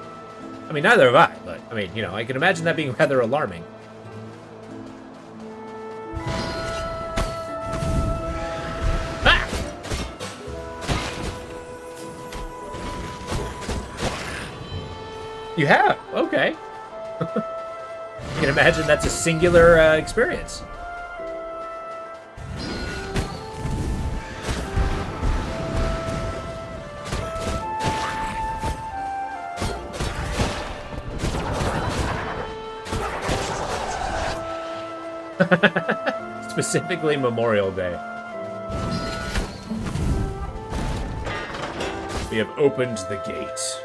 I mean, neither have I, but, I mean, you know, I can imagine that being rather alarming. Ah! You have? Okay. You can imagine that's a singular experience. Specifically Memorial Day. We have opened the gate.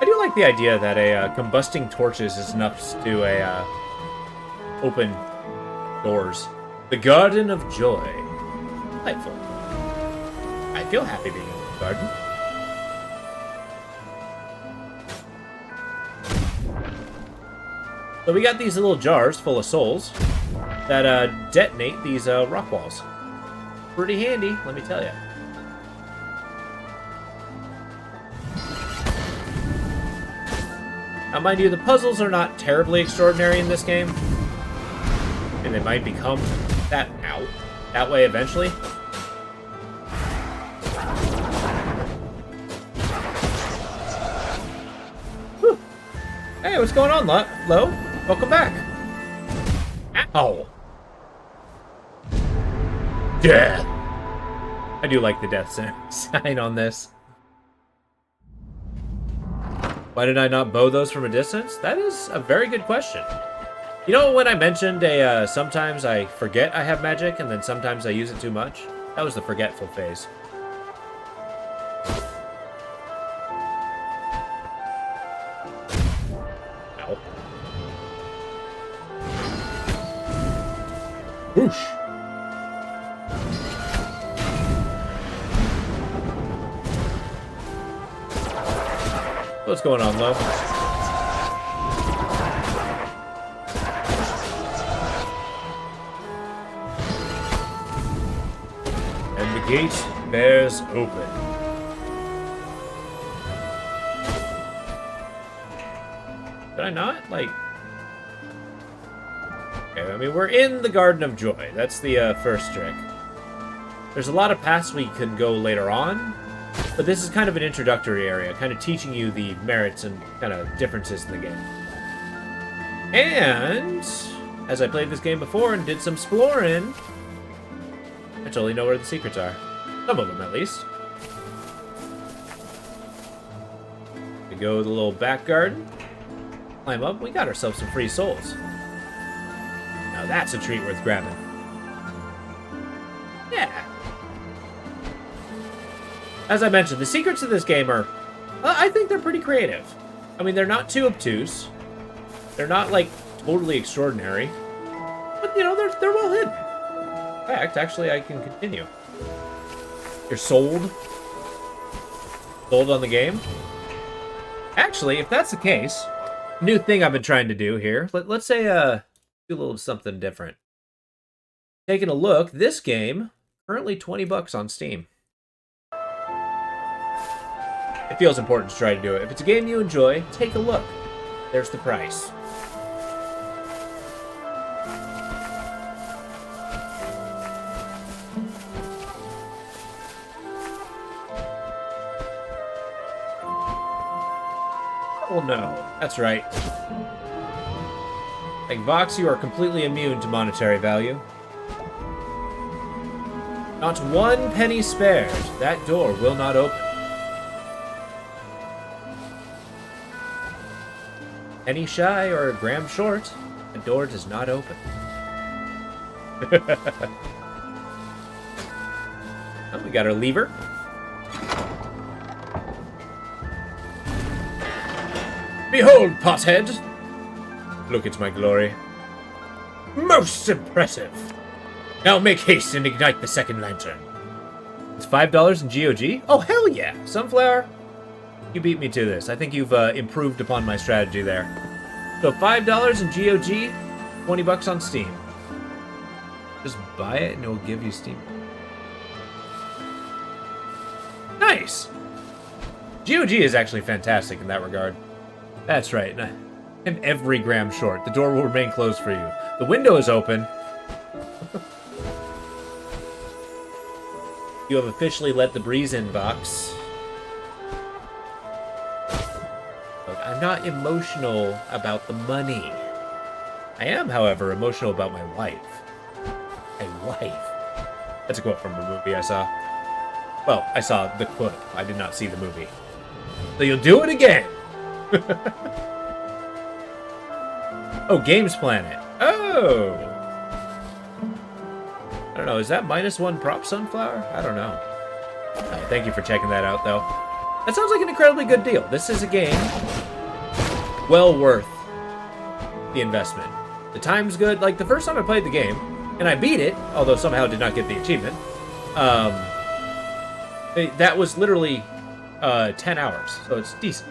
I do like the idea that a combusting torches is enough to open doors. The Garden of Joy. Delightful. I feel happy being in the garden. So we got these little jars full of souls that detonate these rock walls. Pretty handy, let me tell you. Now, mind you, the puzzles are not terribly extraordinary in this game. And they might become that way eventually. Whew. Hey, what's going on, Lo? Welcome back. Ow. Death. I do like the death sign on this. Why did I not bow those from a distance? That is a very good question. You know, when I mentioned sometimes I forget I have magic and then sometimes I use it too much? That was the forgetful phase. Ow. Whoosh. What's going on, Lo? And the gate bears open. Did I not? Like... Okay, I mean, we're in the Garden of Joy. That's the first trick. There's a lot of paths we can go later on. But this is kind of an introductory area, kind of teaching you the merits and kind of differences in the game. And, as I played this game before and did some exploring, I totally know where the secrets are. Some of them, at least. We go to the little back garden, climb up, we got ourselves some free souls. Now that's a treat worth grabbing. Yeah. As I mentioned, the secrets of this game are, I think they're pretty creative. I mean, they're not too obtuse. They're not, like, totally extraordinary. But, you know, they're well hidden. In fact, actually, I can continue. You're sold? Sold on the game? Actually, if that's the case, new thing I've been trying to do here. Let's say, do a little something different. Taking a look, this game, currently $20 on Steam. It feels important to try to do it. If it's a game you enjoy, take a look. There's the price. Well, no. That's right. Like Vox, you are completely immune to monetary value. Not one penny spared. That door will not open. Penny shy or a gram short, the door does not open. Oh, we got our lever. Behold, pothead! Look at my glory. Most impressive! Now make haste and ignite the second lantern. It's $5 in GOG? Oh, hell yeah! Sunflower, you beat me to this. I think you've improved upon my strategy there. So $5 in GOG, 20 bucks on Steam. Just buy it and it will give you Steam. Nice! GOG is actually fantastic in that regard. That's right. And every gram short. The door will remain closed for you. The window is open. You have officially let the breeze in, Vox. Look, I'm not emotional about the money. I am, however, emotional about my wife. My wife. That's a quote from a movie I saw. Well, I saw the quote. I did not see the movie. So you'll do it again! Oh, Games Planet. Oh! I don't know, is that -1 prop sunflower? I don't know. Thank you for checking that out, though. That sounds like an incredibly good deal. This is a game well worth the investment. The time's good. Like, the first time I played the game, and I beat it, although somehow did not get the achievement, that was literally 10 hours, so it's decent.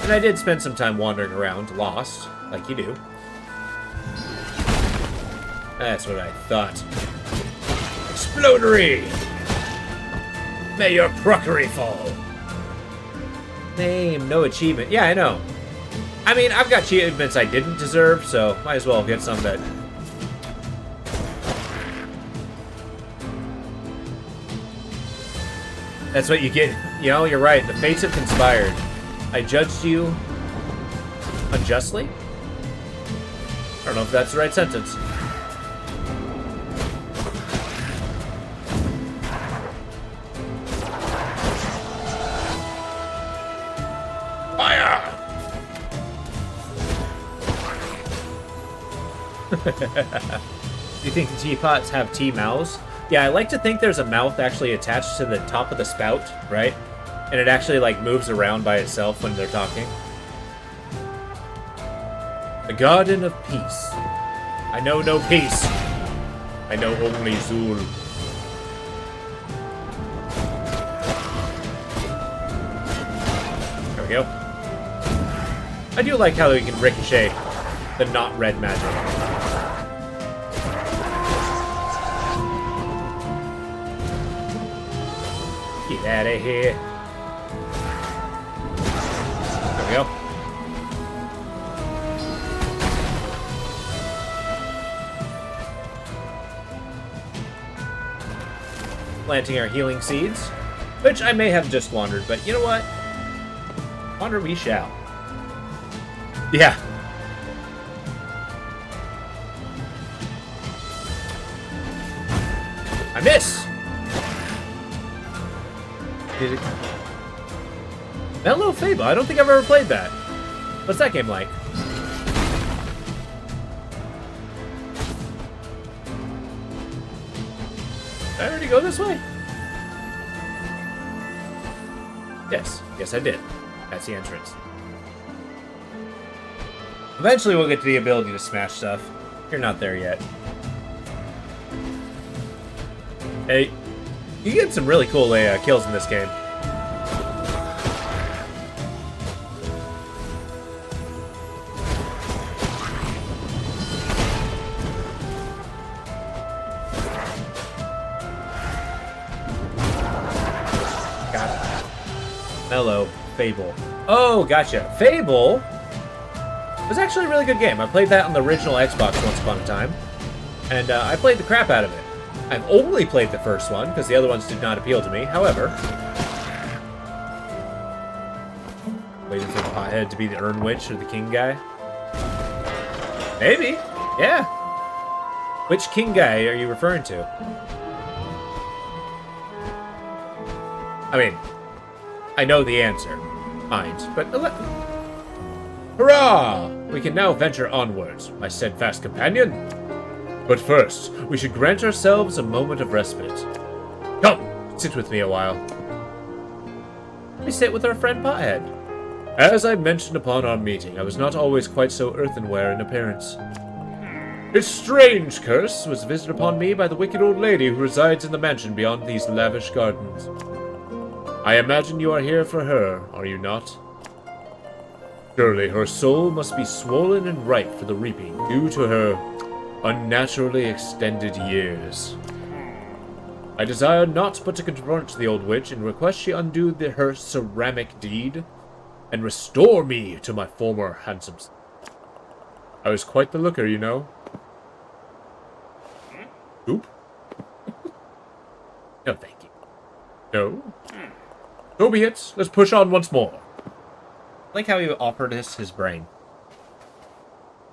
And I did spend some time wandering around, lost, like you do. That's what I thought. Explodery! May your crockery fall. Name, no achievement. Yeah, I know. I mean, I've got achievements I didn't deserve, so might as well get some that... That's what you get. You know, you're right. The fates have conspired. I judged you unjustly? I don't know if that's the right sentence. Fire! Do you think the teapots have tea mouths? Yeah, I like to think there's a mouth actually attached to the top of the spout, right? And it actually, like, moves around by itself when they're talking. The Garden of Peace. I know no peace. I know only Zul. There we go. I do like how we can ricochet the not red magic. Get out of here. There we go. Planting our healing seeds, which I may have just wandered, but you know what? Wander we shall. Yeah. I miss! Did it... Mellow Fable. I don't think I've ever played that. What's that game like? Did I already go this way? Yes. Yes, I did. That's the entrance. Eventually we'll get to the ability to smash stuff. You're not there yet. Hey, you get some really cool kills in this game. Got it. Mellow Fable. Oh, gotcha. Fable was actually a really good game. I played that on the original Xbox once upon a time, and I played the crap out of it. I've only played the first one, because the other ones did not appeal to me. However, Waiting for the pothead to be the Urn Witch or the King guy? Maybe. Yeah. Which King guy are you referring to? I mean, I know the answer. Mind, but... Hurrah! We can now venture onwards, my steadfast companion. But first, we should grant ourselves a moment of respite. Come, sit with me a while. We sit with our friend Pothead. As I mentioned upon our meeting, I was not always quite so earthenware in appearance. A strange curse was visited upon me by the wicked old lady who resides in the mansion beyond these lavish gardens. I imagine you are here for her, are you not? Surely her soul must be swollen and ripe for the reaping due to her unnaturally extended years. I desire naught but to confront the old witch and request she undo her ceramic deed and restore me to my former handsome self. I was quite the looker, you know. Oop. No, thank you. No. So be it. Let's push on once more. I like how he offered us his brain.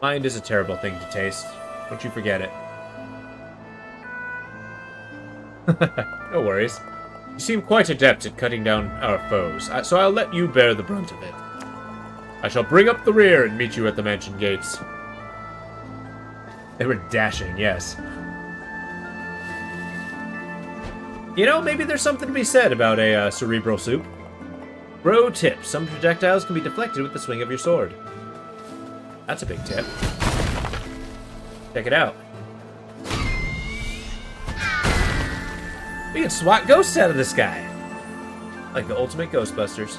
Mind is a terrible thing to taste. Don't you forget it. No worries. You seem quite adept at cutting down our foes, so I'll let you bear the brunt of it. I shall bring up the rear and meet you at the mansion gates. They were dashing, yes. You know, maybe there's something to be said about a cerebral soup. Pro tip, some projectiles can be deflected with the swing of your sword. That's a big tip. Check it out. We can swat ghosts out of the sky. Like the ultimate Ghostbusters.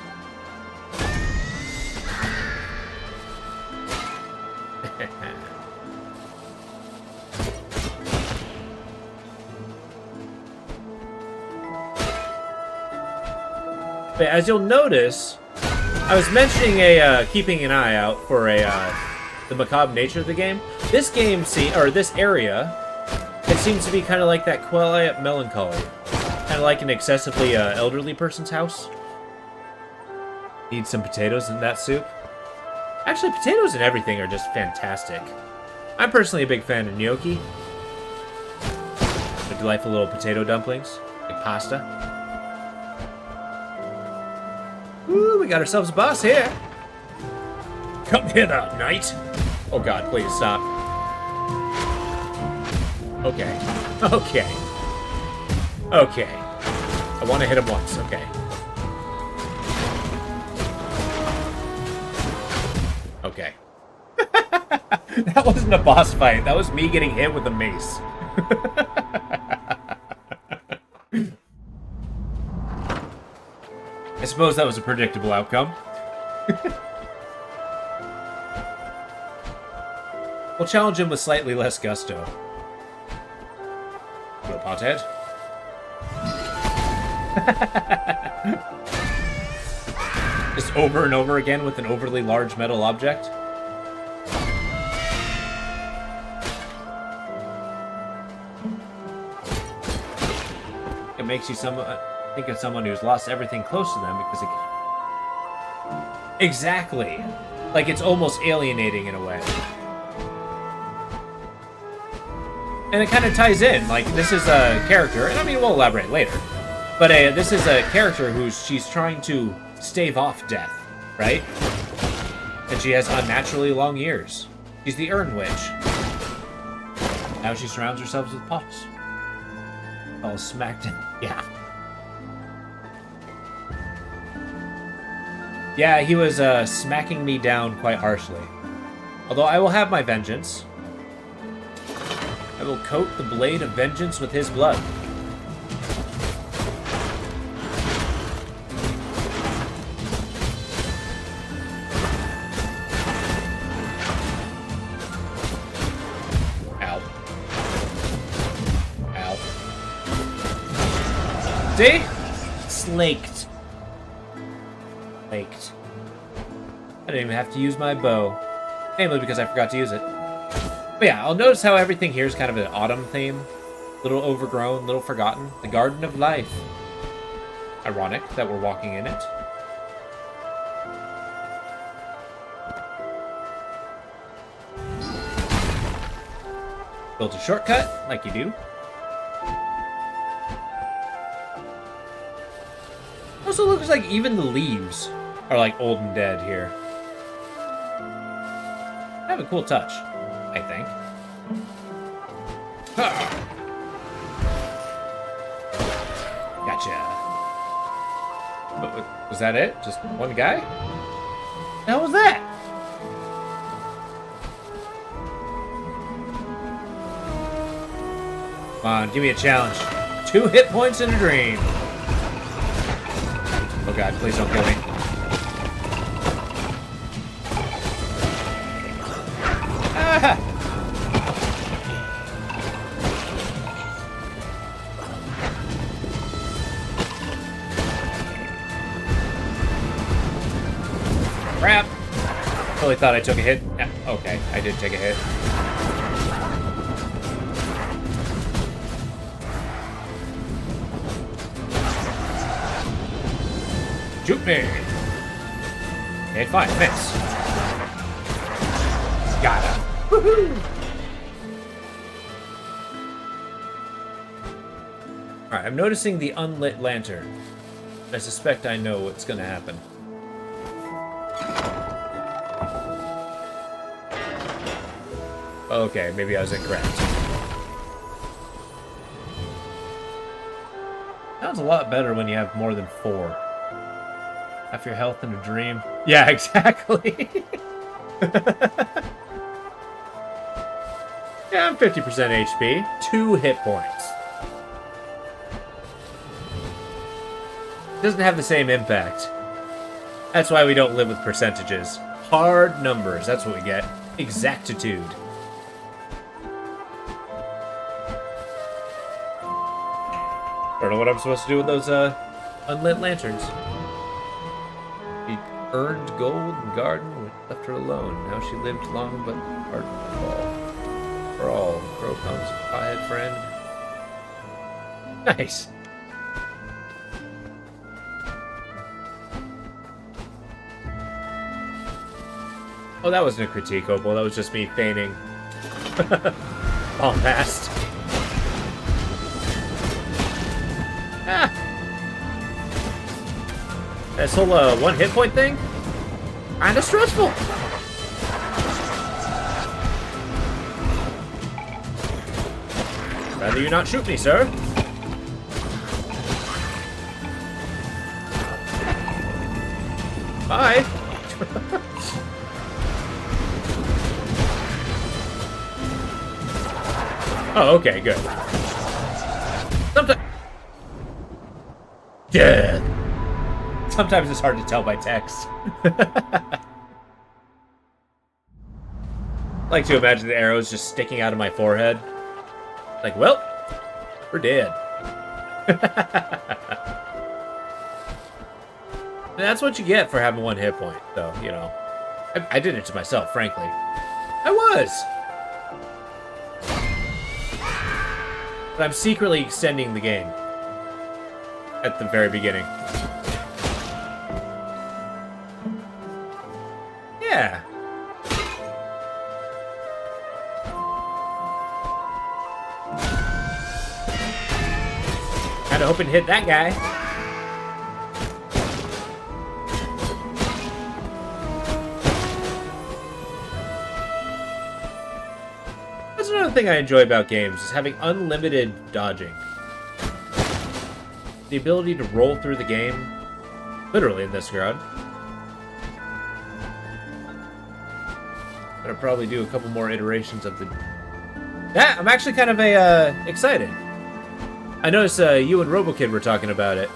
But as you'll notice, I was mentioning keeping an eye out for the macabre nature of the game. This game this area, it seems to be kind of like that quiet melancholy. Kind of like an excessively elderly person's house. Need some potatoes in that soup. Actually, potatoes and everything are just fantastic. I'm personally a big fan of gnocchi. The delightful little potato dumplings, like pasta. Ooh, we got ourselves a boss here. Come hither, knight. Oh god, please stop. Okay. Okay. Okay. I want to hit him once. Okay. Okay. That wasn't a boss fight. That was me getting hit with a mace. I suppose that was a predictable outcome. We'll challenge him with slightly less gusto. Little pothead. Just over and over again with an overly large metal object. It makes you think of someone who's lost everything close to them because it... Exactly. Like it's almost alienating in a way. And it kind of ties in. Like, this is a character, and I mean, we'll elaborate later. But this is a character she's trying to stave off death, right? And she has unnaturally long years. She's the Urn Witch. Now she surrounds herself with pots. All smacked in. Yeah. Yeah, he was smacking me down quite harshly. Although I will have my vengeance. I will coat the blade of vengeance with his blood. Ow. Ow. See? Slaked. Slaked. I didn't even have to use my bow. Mainly because I forgot to use it. But yeah, I'll notice how everything here is kind of an autumn theme. Little overgrown, little forgotten. The Garden of Life. Ironic that we're walking in it. Built a shortcut, like you do. Also looks like even the leaves are like old and dead here. Have a cool touch, I think. Ha! Gotcha. Was that it? Just one guy? The hell was that? Come on, give me a challenge. 2 hit points in a dream. Oh god, please don't kill me. Ah! Crap! Totally thought I took a hit. Yeah, okay, I did take a hit. Shoot me! Okay, fine, miss. Got him. Woohoo! Alright, I'm noticing the unlit lantern. I suspect I know what's gonna happen. Okay, maybe I was incorrect. Sounds a lot better when you have more than 4. Half your health in a dream. Yeah, exactly. Yeah, I'm 50% HP. 2 hit points. Doesn't have the same impact. That's why we don't live with percentages. Hard numbers, that's what we get. Exactitude. I don't know what I'm supposed to do with those unlit lanterns. She earned gold in the garden and left her alone. Now she lived long but hard to fall. For all, crow comes, pothead friend. Nice. Oh, that wasn't a critique, Opal. That was just me feigning. All past. Ah! This whole 1 hit point thing? Kinda stressful. Rather you not shoot me, sir. Bye. Oh, okay, good. Death. Sometimes it's hard to tell by text. I like to imagine the arrows just sticking out of my forehead. Like, well, we're dead. That's what you get for having 1 hit point, though, you know. I did it to myself, frankly. I was! But I'm secretly extending the game. At the very beginning. Yeah. Kinda hoping to hit that guy. That's another thing I enjoy about games, is having unlimited dodging. The ability to roll through the game, literally in this regard. Gonna probably do a couple more iterations of the... Yeah, I'm actually kind of excited. I noticed you and RoboKid were talking about it.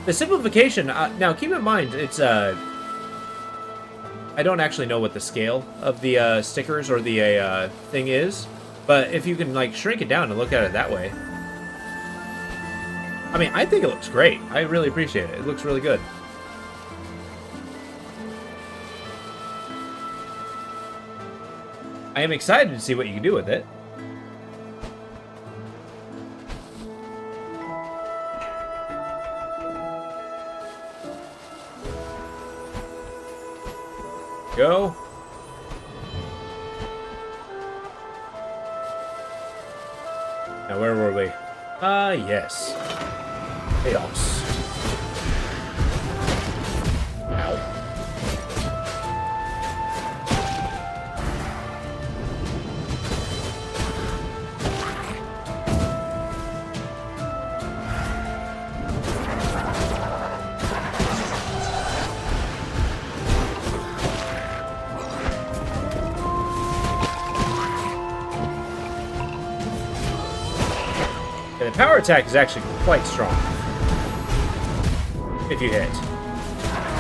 The simplification, now keep in mind, it's... I don't actually know what the scale of the stickers or the thing is, but if you can like shrink it down and look at it that way, I mean, I think it looks great. I really appreciate it. It looks really good. I am excited to see what you can do with it. Go. Now, where were we? Yes. Chaos. Ow. And the power attack is actually quite strong. If you hit.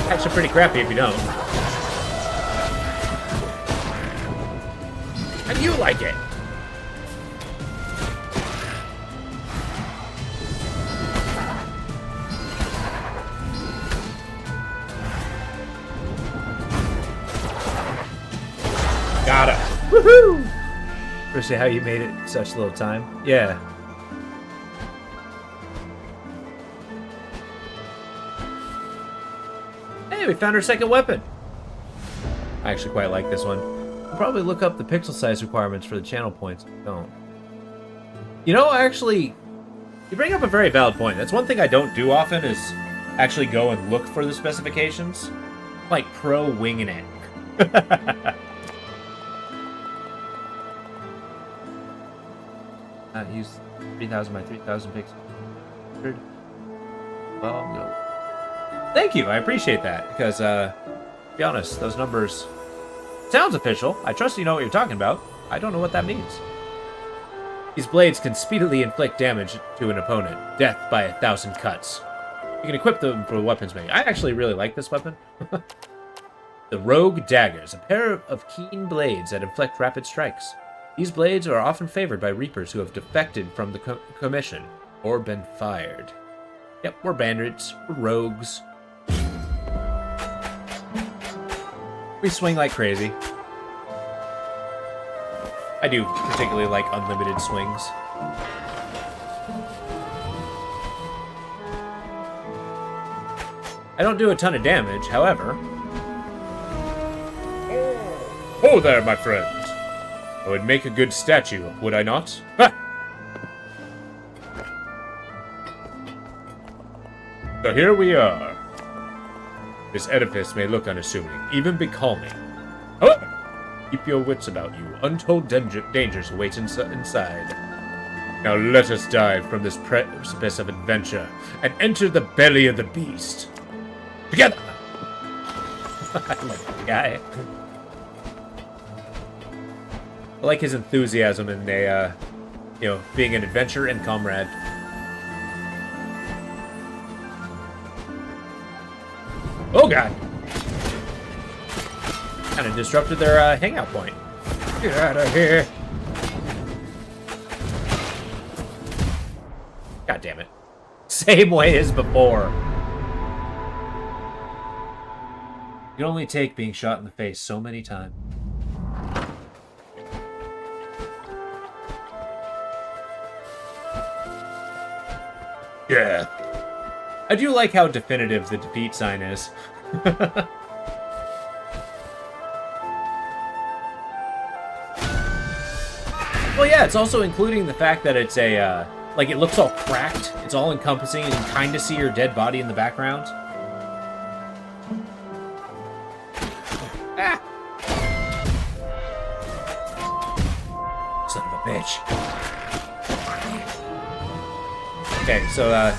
Actually pretty crappy if you don't. How do you like it? Got it. Woohoo! Appreciate how you made it in such little time. Yeah. Hey, we found our second weapon. I actually quite like this one. I'll probably look up the pixel size requirements for the channel points. Don't. You know, actually, you bring up a very valid point. That's one thing I don't do often is actually go and look for the specifications. I'm like pro winging it. Not use 3000 by 3000 pixels. Well, I'm gonna... Thank you, I appreciate that, because, to be honest, those numbers... Sounds official. I trust you know what you're talking about. I don't know what that means. These blades can speedily inflict damage to an opponent. Death by 1,000 cuts. You can equip them for weapons menu. I actually really like this weapon. The Rogue Daggers, a pair of keen blades that inflict rapid strikes. These blades are often favored by Reapers who have defected from the commission or been fired. Yep, we're bandits, we're rogues. We swing like crazy. I do particularly like unlimited swings. I don't do a ton of damage, however. Oh there, my friend. I would make a good statue, would I not? Ha! So here we are. This edifice may look unassuming, even becalming. Oh! Keep your wits about you. Untold dangers await inside. Now let us dive from this precipice of adventure and enter the belly of the beast. Together! I love the guy. I like his enthusiasm and being an adventurer and comrade. Oh god! Kind of disrupted their hangout point. Get out of here! God damn it. Same way as before. You can only take being shot in the face so many times. Yeah. I do like how definitive the defeat sign is. Well, yeah, it's also including the fact that it's a, like, it looks all cracked. It's all encompassing, and you kind of see your dead body in the background. Ah! Son of a bitch. Okay, so,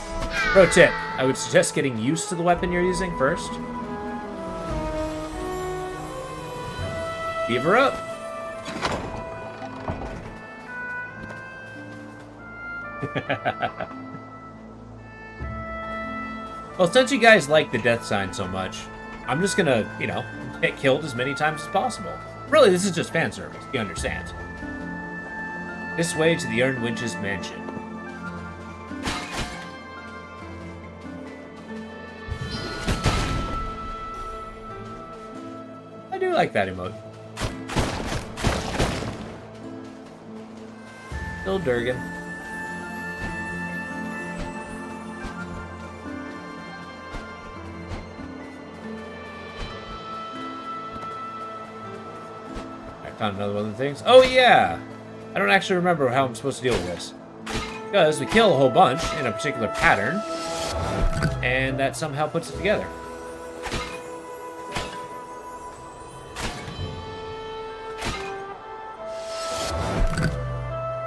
pro tip. I would suggest getting used to the weapon you're using first. Beaver up. Well, since you guys like the death sign so much, I'm just gonna, get killed as many times as possible. Really, this is just fan service, you understand. This way to the Earned Winch's mansion. I do like that emote. Still Durgan. I found another one of the things. Oh yeah! I don't actually remember how I'm supposed to deal with this. Because we kill a whole bunch in a particular pattern, and that somehow puts it together.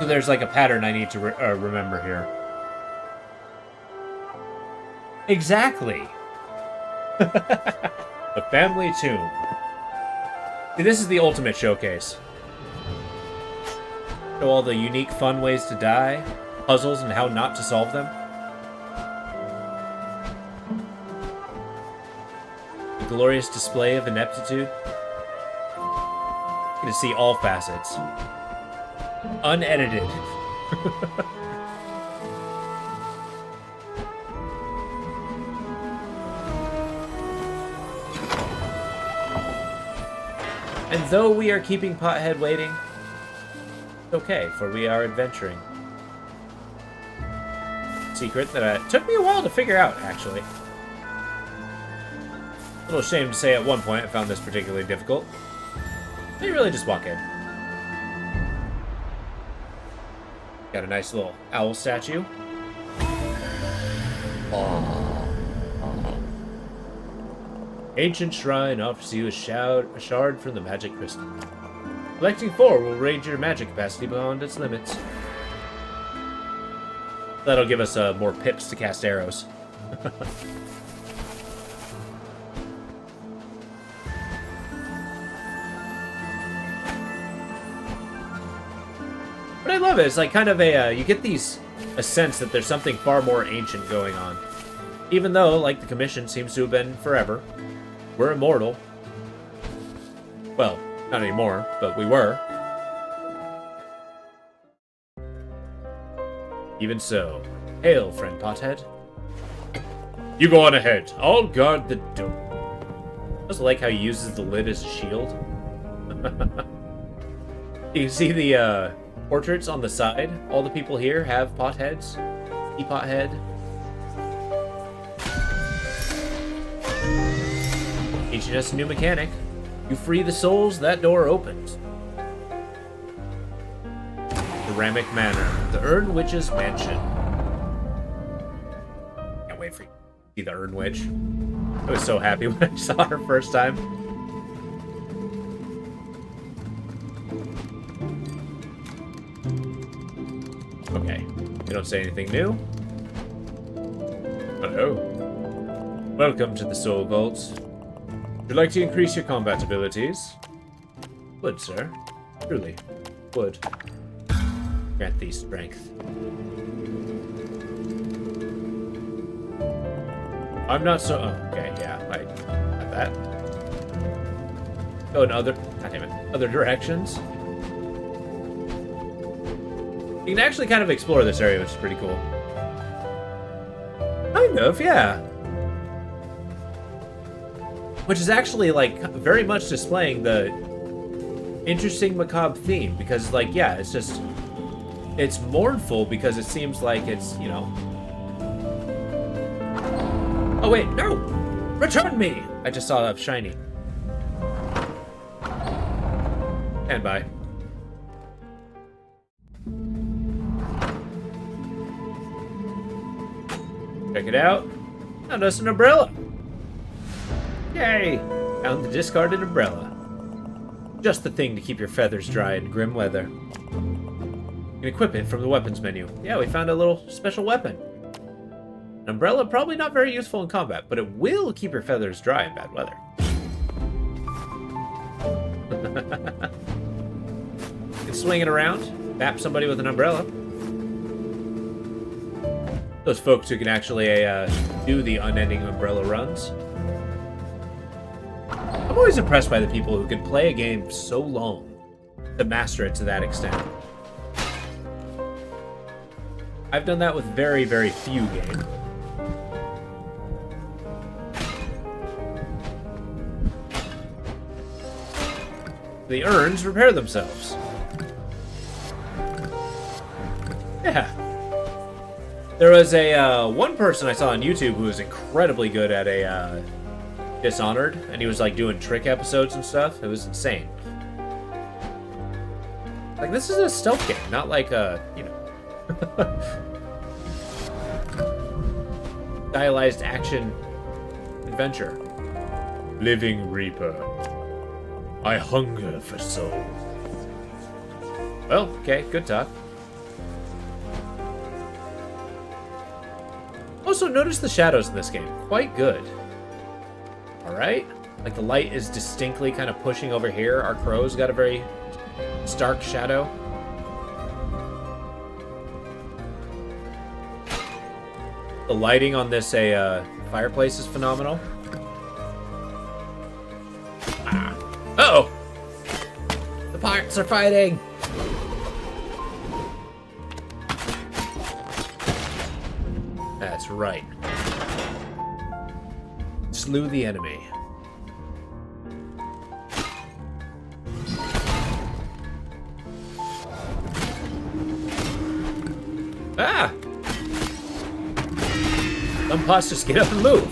So there's like a pattern I need to remember here. Exactly. The family tomb. See, this is the ultimate showcase. Show all the unique, fun ways to die, puzzles, and how not to solve them. The glorious display of ineptitude. You're gonna see all facets. Unedited. And though we are keeping Pothead waiting, it's okay, for we are adventuring. Secret that took me a while to figure out, actually. A little ashamed to say at one point I found this particularly difficult. But you really just walk in. Got a nice little owl statue. Ancient shrine offers you a shard from the magic crystal. Collecting 4 will raise your magic capacity beyond its limits. That'll give us more pips to cast arrows. What I love is like kind of a you get a sense that there's something far more ancient going on. Even though, like, the commission seems to have been forever. We're immortal. Well, not anymore, but we were. Even so. Hail, friend Pothead. You go on ahead. I'll guard the door. I also like how he uses the lid as a shield. You see the portraits on the side? All the people here have potheads. Teapot head. Teaching us a new mechanic. You free the souls, that door opens. Ceramic Manor, the Urn Witch's mansion. Can't wait for you to see the Urn Witch. I was so happy when I saw her first time. Okay, we don't say anything new. Hello. Welcome to the Soul Vaults. Would you like to increase your combat abilities? Would, sir. Truly. Would. Grant thee strength. I'm not so... Oh, okay, yeah. I got that. Go in other... God damn it. Other directions. You can actually kind of explore this area, which is pretty cool. Kind of, yeah. Which is actually, like, very much displaying the interesting macabre theme. Because, like, yeah, it's just... It's mournful because it seems like it's, you know... Oh, wait, no! Return me! I just saw a shiny. Stand by. Check it out. Found us an umbrella. Yay! Found the discarded umbrella. Just the thing to keep your feathers dry in grim weather. You can equip it from the weapons menu. Yeah, we found a little special weapon. An umbrella, probably not very useful in combat, but it will keep your feathers dry in bad weather. You can swing it around, map somebody with an umbrella. Those folks who can actually do the unending umbrella runs. I'm always impressed by the people who can play a game so long to master it to that extent. I've done that with very, very few games. The urns repair themselves. Yeah. There was a one person I saw on YouTube who was incredibly good at a Dishonored, and he was like doing trick episodes and stuff. It was insane. Like, this is a stealth game, not like a, you know. stylized action adventure. Living Reaper. I hunger for souls. Well, okay, good talk. Also, notice the shadows in this game. Quite good. Alright. Like, the light is distinctly kind of pushing over here. Our crow's got a very stark shadow. The lighting on this fireplace is phenomenal. Uh-oh! The pirates are fighting! That's right. Slew the enemy. Ah! Some pots just get up and move.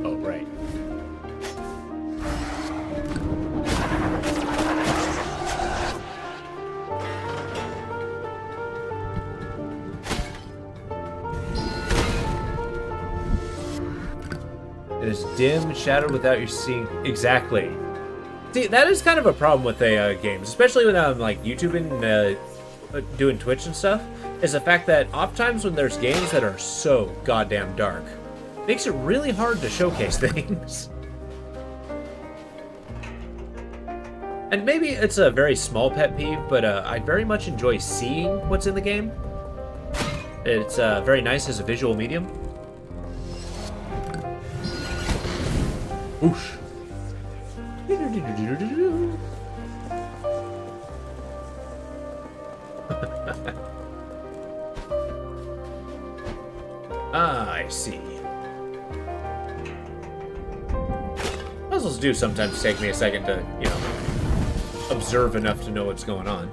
Oh, right. It is dim, shadowed without you seeing exactly. See, that is kind of a problem with games, especially when I'm like YouTubing, doing Twitch and stuff. Is the fact that oftentimes when there's games that are so goddamn dark, it makes it really hard to showcase things. And maybe it's a very small pet peeve, but I very much enjoy seeing what's in the game. It's very nice as a visual medium. Whoosh. Ah, I see. Puzzles do sometimes take me a second to, you know, observe enough to know what's going on.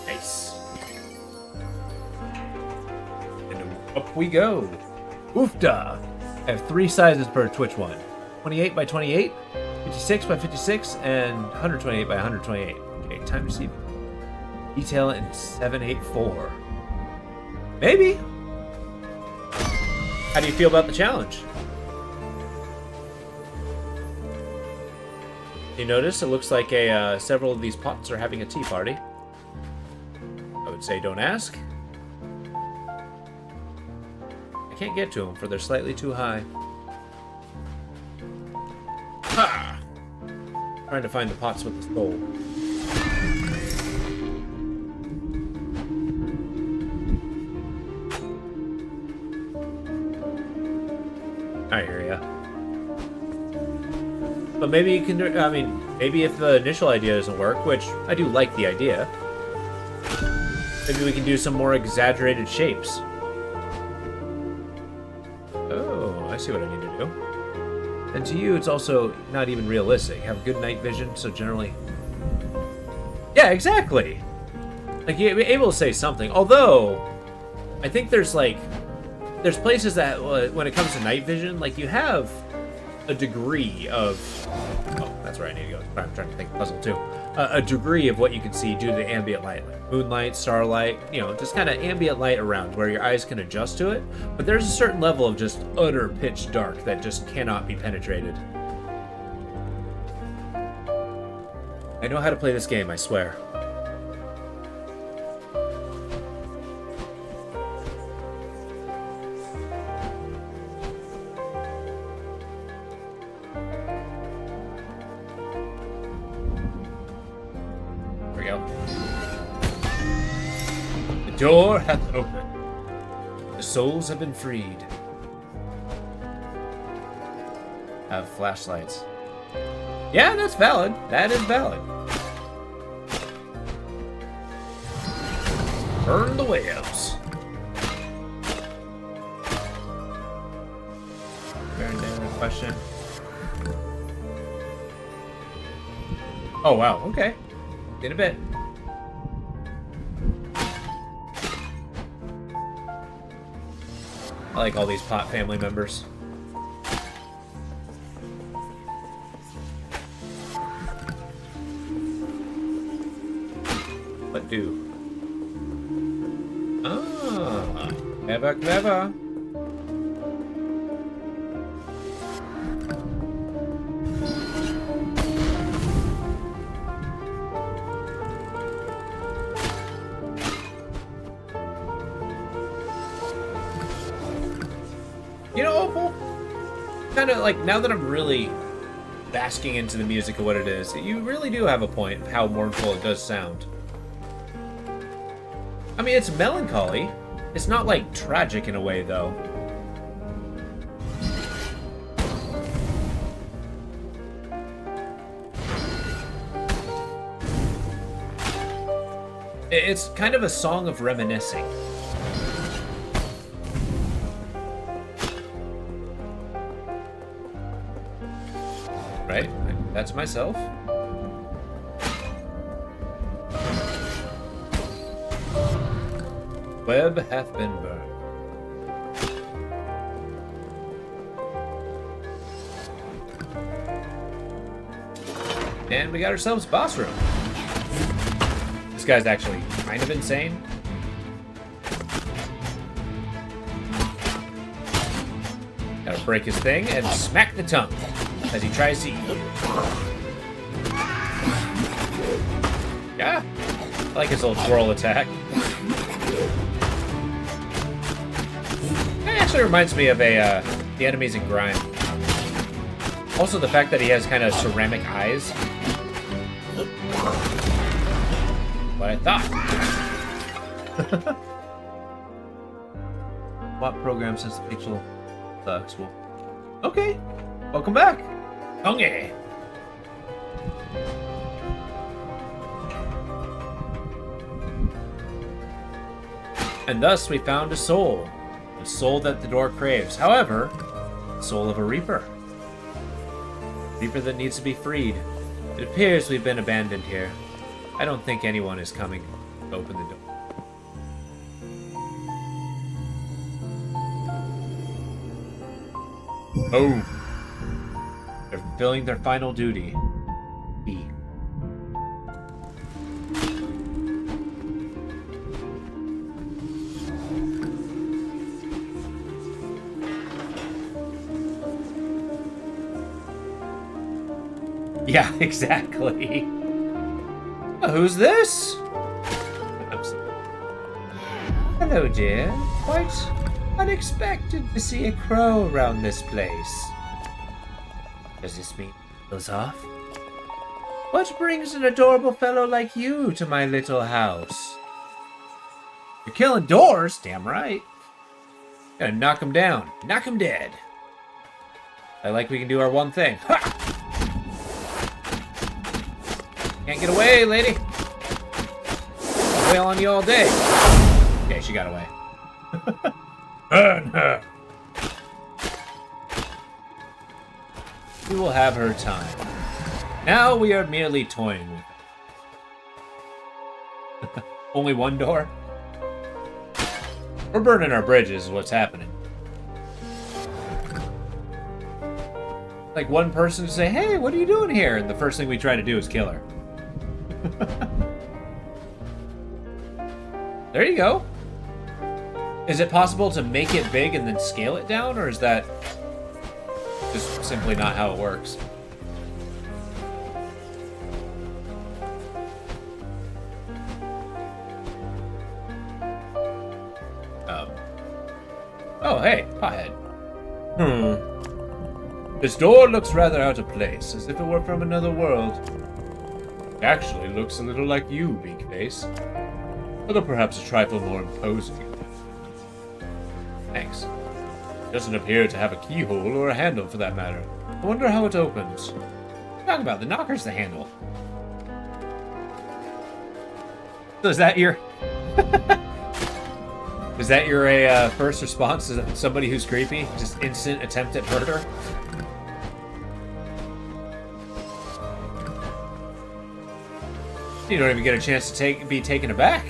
Nice. And up we go. Oofda! I have 3 sizes per Twitch one. 28 by 28, 56 by 56, and 128 by 128. Okay, time to see. Detail in 784. Maybe. How do you feel about the challenge? You notice it looks like several of these pots are having a tea party. I would say don't ask. I can't get to them for they're slightly too high. Ha! Trying to find the pots with the soul. I hear ya. But maybe you can, I mean, maybe if the initial idea doesn't work, which I do like the idea, maybe we can do some more exaggerated shapes. Oh, I see what I need to do. And to you, it's also not even realistic. You have good night vision, so generally... Yeah, exactly! Like, you're able to say something. Although, I think there's, like... There's places that, when it comes to night vision, like, you have a degree of... Oh, that's where I need to go. I'm trying to think puzzle, too. A degree of what you can see due to ambient light. Like moonlight, starlight, you know, just kind of ambient light around where your eyes can adjust to it. But there's a certain level of just utter pitch dark that just cannot be penetrated. I know how to play this game, I swear. The door hath opened. The souls have been freed. Have flashlights. Yeah, that's valid. That is valid. Burn the whales. Very damn question. Oh wow, okay. In a bit. I like all these pot family members. What do? Clever, clever. You know, Opal, kind of like, now that I'm really basking into the music of what it is, you really do have a point of how mournful it does sound. I mean, it's melancholy. It's not, like, tragic in a way, though. It's kind of a song of reminiscing. Right? That's myself. Web hath been burned. And we got ourselves boss room. This guy's actually kind of insane. Gotta break his thing and smack the tongue as he tries to eat. Yeah, I like his little twirl attack. It actually reminds me of the enemies in Grime. Also, the fact that he has kind of ceramic eyes. What I thought. What program since the pixel sucks? Well, okay, welcome back. Okay. And thus we found a soul that the door craves. However, the soul of a reaper. Reaper that needs to be freed. It appears we've been abandoned here. I don't think anyone is coming to open the door. Oh. They're fulfilling their final duty. E. Yeah, exactly. Who's this? Hello, dear. Quite unexpected to see a crow around this place. Does this mean it goes off? What brings an adorable fellow like you to my little house? You're killing doors? Damn right. Gotta knock him down. Knock him dead. I like we can do our one thing. Ha! Can't get away, lady. I'll wail on you all day. Okay, she got away. Burn her. We will have her time. Now we are merely toying with it. Only one door? We're burning our bridges is what's happening. Like one person to say, hey, what are you doing here? And the first thing we try to do is kill her. There you go. Is it possible to make it big and then scale it down, or is that just simply not how it works? Oh, hey, pothead. This door looks rather out of place, as if it were from another world. It actually looks a little like you, Beakface. Although perhaps a trifle more imposing. Thanks. It doesn't appear to have a keyhole or a handle for that matter. I wonder how it opens. Talk about the knocker's the handle. So is that your... Is that your first response to somebody who's creepy? Just instant attempt at murder? You don't even get a chance to be taken aback.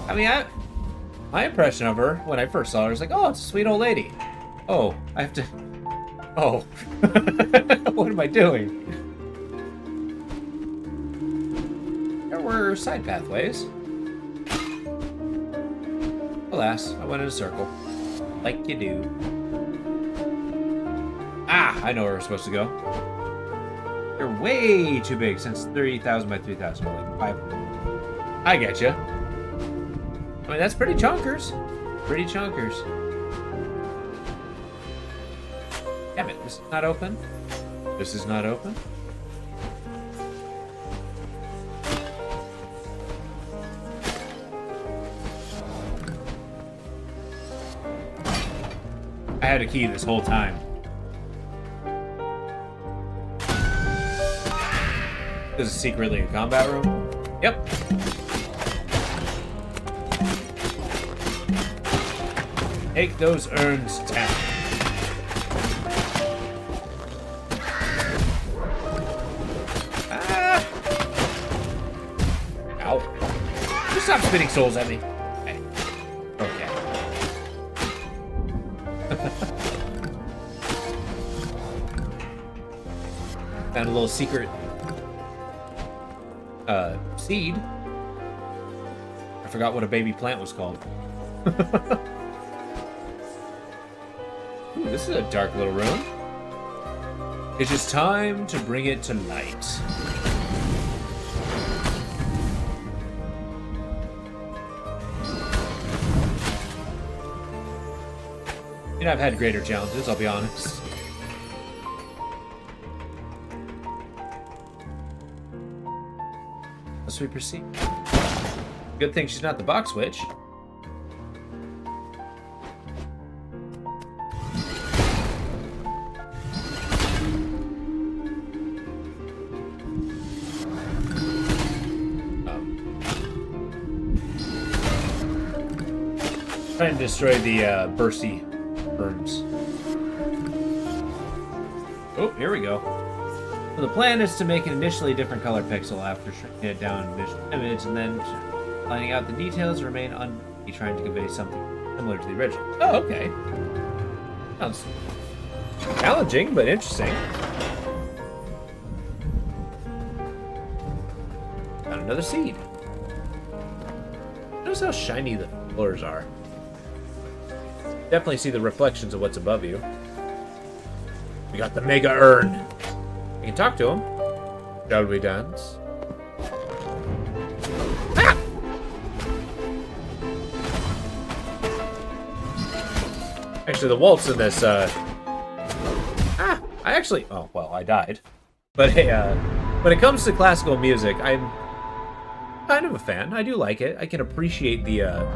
I mean, my impression of her when I first saw her was like, oh, it's a sweet old lady. Oh, I have to Oh. What am I doing? There were side pathways. Alas, I went in a circle. Like you do. Ah, I know where we're supposed to go. They're way too big since 30,000 by 3,000. Like 5. I get you. I mean, that's pretty chonkers. Pretty chonkers. Damn it, this is not open. This is not open. I had a key this whole time. This is secretly a combat room? Yep. Take those urns down. Ah! Ow. Just stop spitting souls at me. Okay. Okay. Found a little secret seed. I forgot what a baby plant was called. Ooh, this is a dark little room. It is time to bring it to light. You know, I've had greater challenges, I'll be honest. Let's we proceed. Good thing she's not the box witch. Trying to destroy the bursty burns. Oh, here we go. So the plan is to make an initially different color pixel after shrinking it down in initial image, and then finding out the details remain trying to convey something similar to the original. Oh, okay. Sounds challenging, but interesting. Found another seed. Notice how shiny the floors are. Definitely see the reflections of what's above you. We got the mega urn. We can talk to him. Shall we dance? Ah! Actually, the waltz in this, oh, well, I died. But hey, when it comes to classical music, I'm kind of a fan. I do like it. I can appreciate the,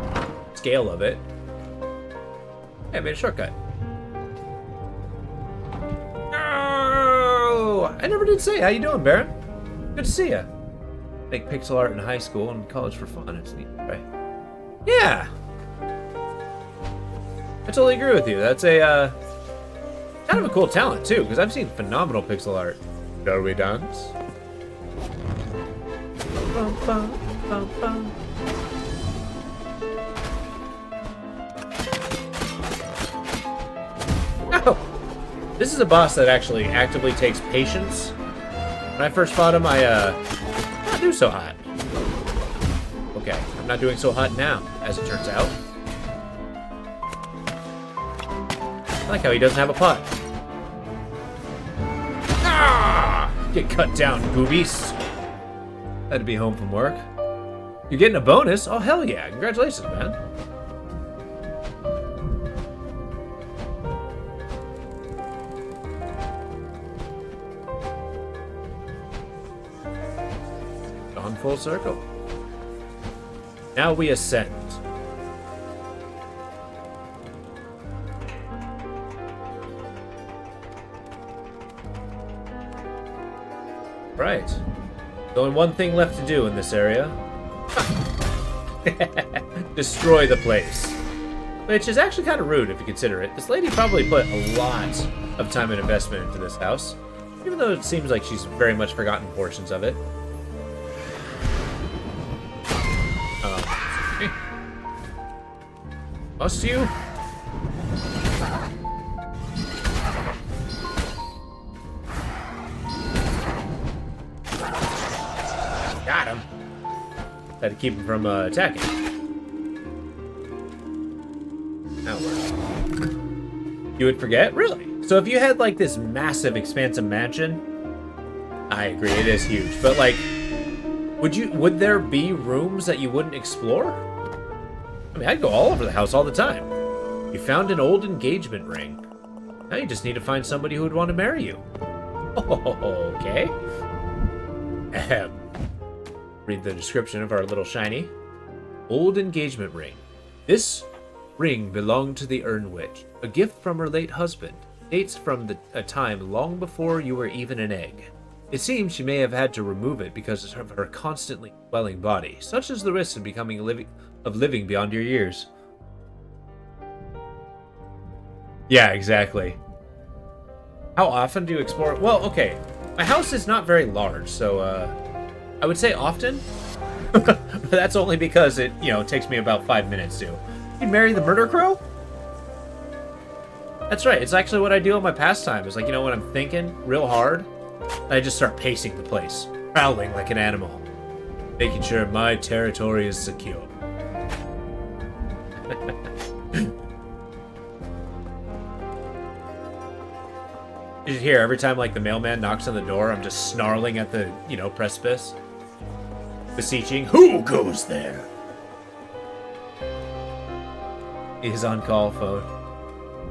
scale of it. Hey, I made a shortcut. Oh, I never did say. How you doing, Baron? Good to see ya. Make pixel art in high school and college for fun. It's neat, right? Yeah. I totally agree with you. That's a kind of a cool talent too, because I've seen phenomenal pixel art. Shall we dance? Bum, bum, bum, bum. Oh, this is a boss that actually actively takes patience. When I first fought him, I not do so hot. Okay, I'm not doing so hot now, as it turns out. I like how he doesn't have a pot. Ah! Get cut down, boobies. Had to be home from work. You're getting a bonus? Oh, hell yeah. Congratulations, man. Gone full circle. Now we ascend. Right. There's only one thing left to do in this area. Destroy the place. Which is actually kind of rude if you consider it. This lady probably put a lot of time and investment into this house. Even though it seems like she's very much forgotten portions of it. Must you? Got him. Had to keep him from attacking. Now you would forget? Really? So if you had like this massive, expansive mansion, I agree, it is huge. But like, would there be rooms that you wouldn't explore? I mean, I'd go all over the house all the time. You found an old engagement ring. Now you just need to find somebody who would want to marry you. Oh, okay. Read the description of our little shiny. Old engagement ring. This ring belonged to the Urn Witch, a gift from her late husband. Dates from a time long before you were even an egg. It seems she may have had to remove it because of her constantly swelling body. Such is the risk of living beyond your years. Yeah, exactly. How often do you explore? Well, okay. My house is not very large, so I would say often. But that's only because it, takes me about 5 minutes to. You marry the murder crow? That's right. It's actually what I do on my pastime. Is like, when I'm thinking real hard, I just start pacing the place, prowling like an animal, making sure my territory is secure. You should hear every time like the mailman knocks on the door, I'm just snarling at the, precipice. Beseeching, who goes there? His on-call phone.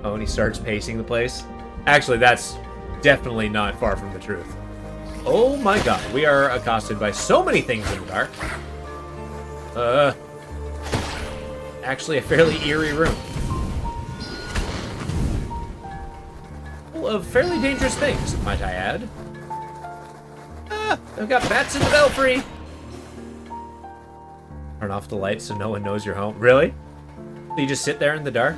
Oh, and he starts pacing the place. Actually, that's definitely not far from the truth. Oh my god, we are accosted by so many things in the dark. Actually a fairly eerie room. Full of fairly dangerous things, might I add. I've got bats in the belfry! Turn off the lights so no one knows you're home. Really? So you just sit there in the dark?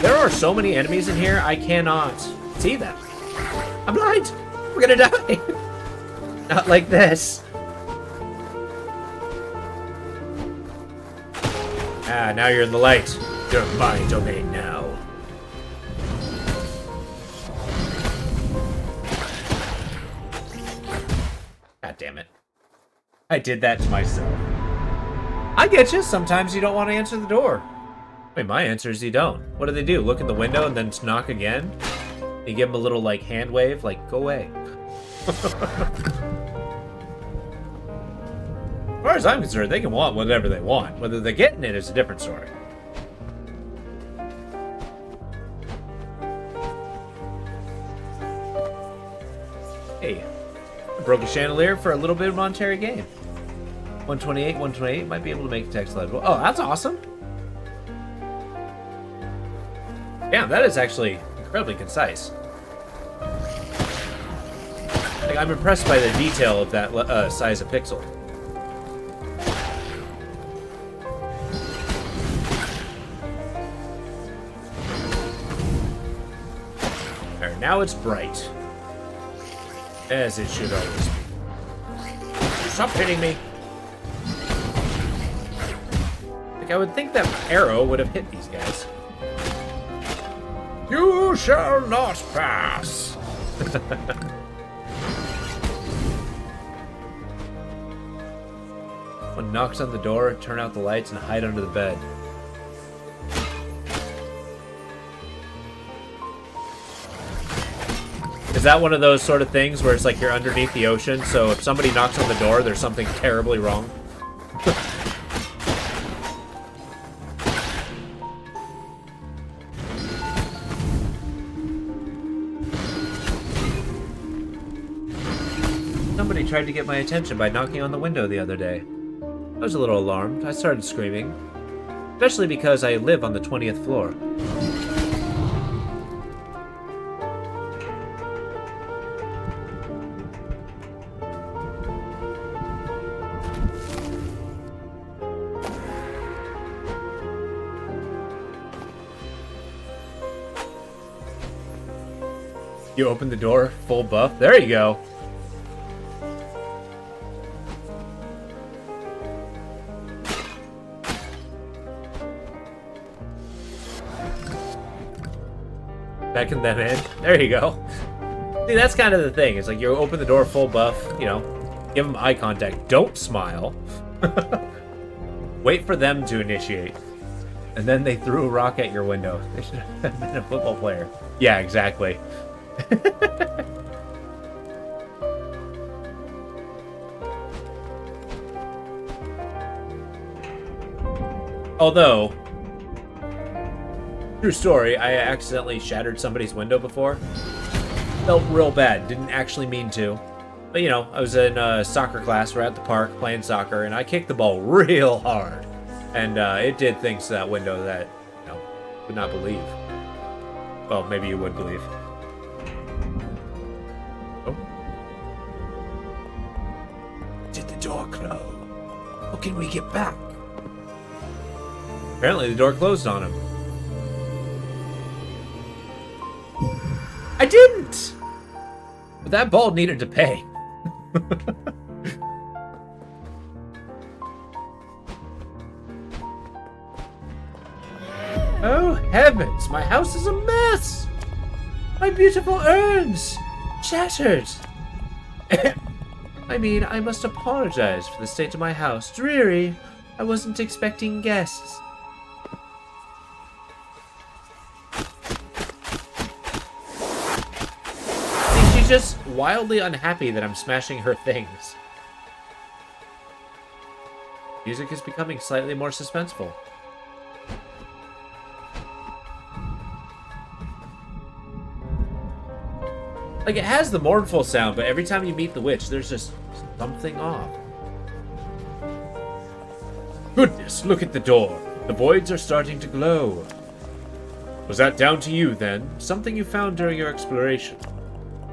There are so many enemies in here, I cannot see them. I'm blind! We're gonna die! Not like this. Ah, now you're in the light. You're my domain now. God damn it. I did that to myself. I get you. Sometimes you don't want to answer the door. Wait, my answer is you don't. What do? Look in the window and then knock again? You give them a little, like, hand wave, like, go away. As far as I'm concerned, they can want whatever they want. Whether they're getting it is a different story. Hey, I broke a chandelier for a little bit of monetary gain. 128 might be able to make text legible. Oh, that's awesome. Damn, that is actually incredibly concise. Like, I'm impressed by the detail of that size of pixel. There, now it's bright. As it should always be. Stop hitting me! Like, I would think that arrow would have hit these guys. You shall not pass! One knocks on the door, turn out the lights, and hide under the bed. Is that one of those sort of things where it's like you're underneath the ocean, so if somebody knocks on the door, there's something terribly wrong? Somebody tried to get my attention by knocking on the window the other day. I was a little alarmed. I started screaming. Especially because I live on the 20th floor. You open the door, full buff. There you go. Beckon them in. There you go. See, that's kind of the thing. It's like you open the door full buff, you know, give them eye contact. Don't smile. Wait for them to initiate. And then they threw a rock at your window. They should have been a football player. Yeah, exactly. Although, true story, I accidentally shattered somebody's window before. Felt real bad. Didn't actually mean to. But, you know, I was in a soccer class. We're at the park playing soccer, and I kicked the ball real hard. And it did things to that window that, you know, would not believe. Well, maybe you would believe. Oh. Did the door close? How can we get back? Apparently the door closed on him. I didn't! But that ball needed to pay. Oh heavens, my house is a mess! My beautiful urns! Shattered! I mean, I must apologize for the state of my house. Dreary. I wasn't expecting guests. See, she's just wildly unhappy that I'm smashing her things. Music is becoming slightly more suspenseful. Like, it has the mournful sound, but every time you meet the witch, there's just something off. Goodness, look at the door. The voids are starting to glow. Was that down to you, then? Something you found during your exploration?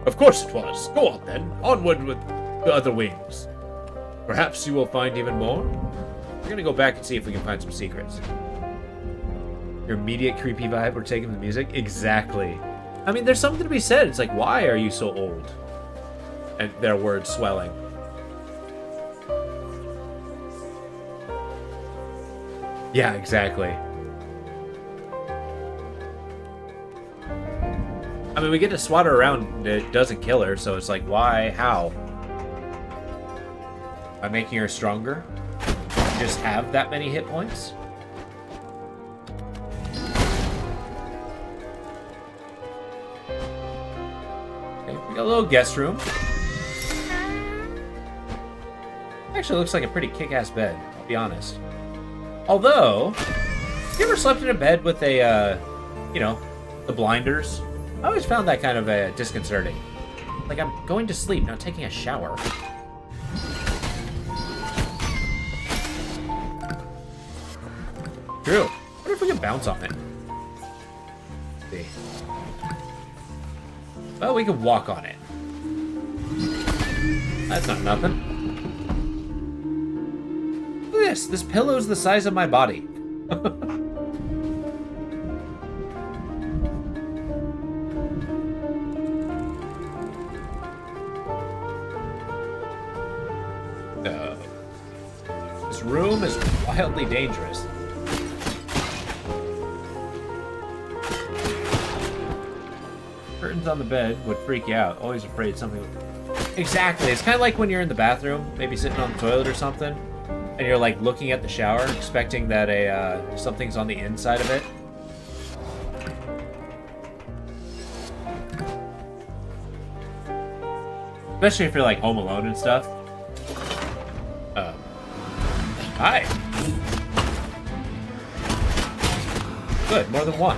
Of course it was. Go on, then. Onward with the other wings. Perhaps you will find even more? We're gonna go back and see if we can find some secrets. Your immediate creepy vibe, we're taking the music? Exactly. I mean, there's something to be said. It's like, why are you so old? And their words swelling. Yeah, exactly. I mean, we get to swat her around and it doesn't kill her, so it's like, why? How? By making her stronger? Just have that many hit points? We got a little guest room. Actually looks like a pretty kick-ass bed, I'll be honest. Although, you ever slept in a bed with a, you know, the blinders? I always found that kind of disconcerting. Like, I'm going to sleep, not taking a shower. True. I wonder if we can bounce on it. Let's see. Well, we can walk on it. That's not nothing. Look at this. This pillow's the size of my body. This room is wildly dangerous. Curtains on the bed would freak you out. Always afraid something would... Exactly. It's kind of like when you're in the bathroom, maybe sitting on the toilet or something, and you're like looking at the shower, expecting that something's on the inside of it. Especially if you're like home alone and stuff. Hi. Good, more than one.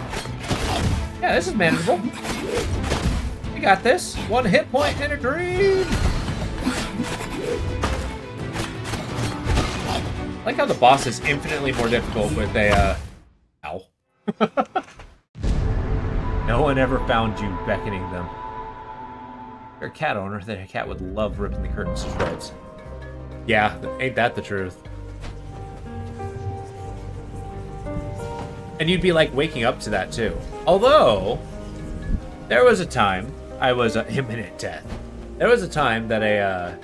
Yeah, this is manageable. We got this. One hit point and a dream. I like how the boss is infinitely more difficult with a, ow. No one ever found you beckoning them. You're a cat owner, then a cat would love ripping the curtains to shreds. Yeah, ain't that the truth? And you'd be like waking up to that too. Although, there was a time I was imminent death. There was a time that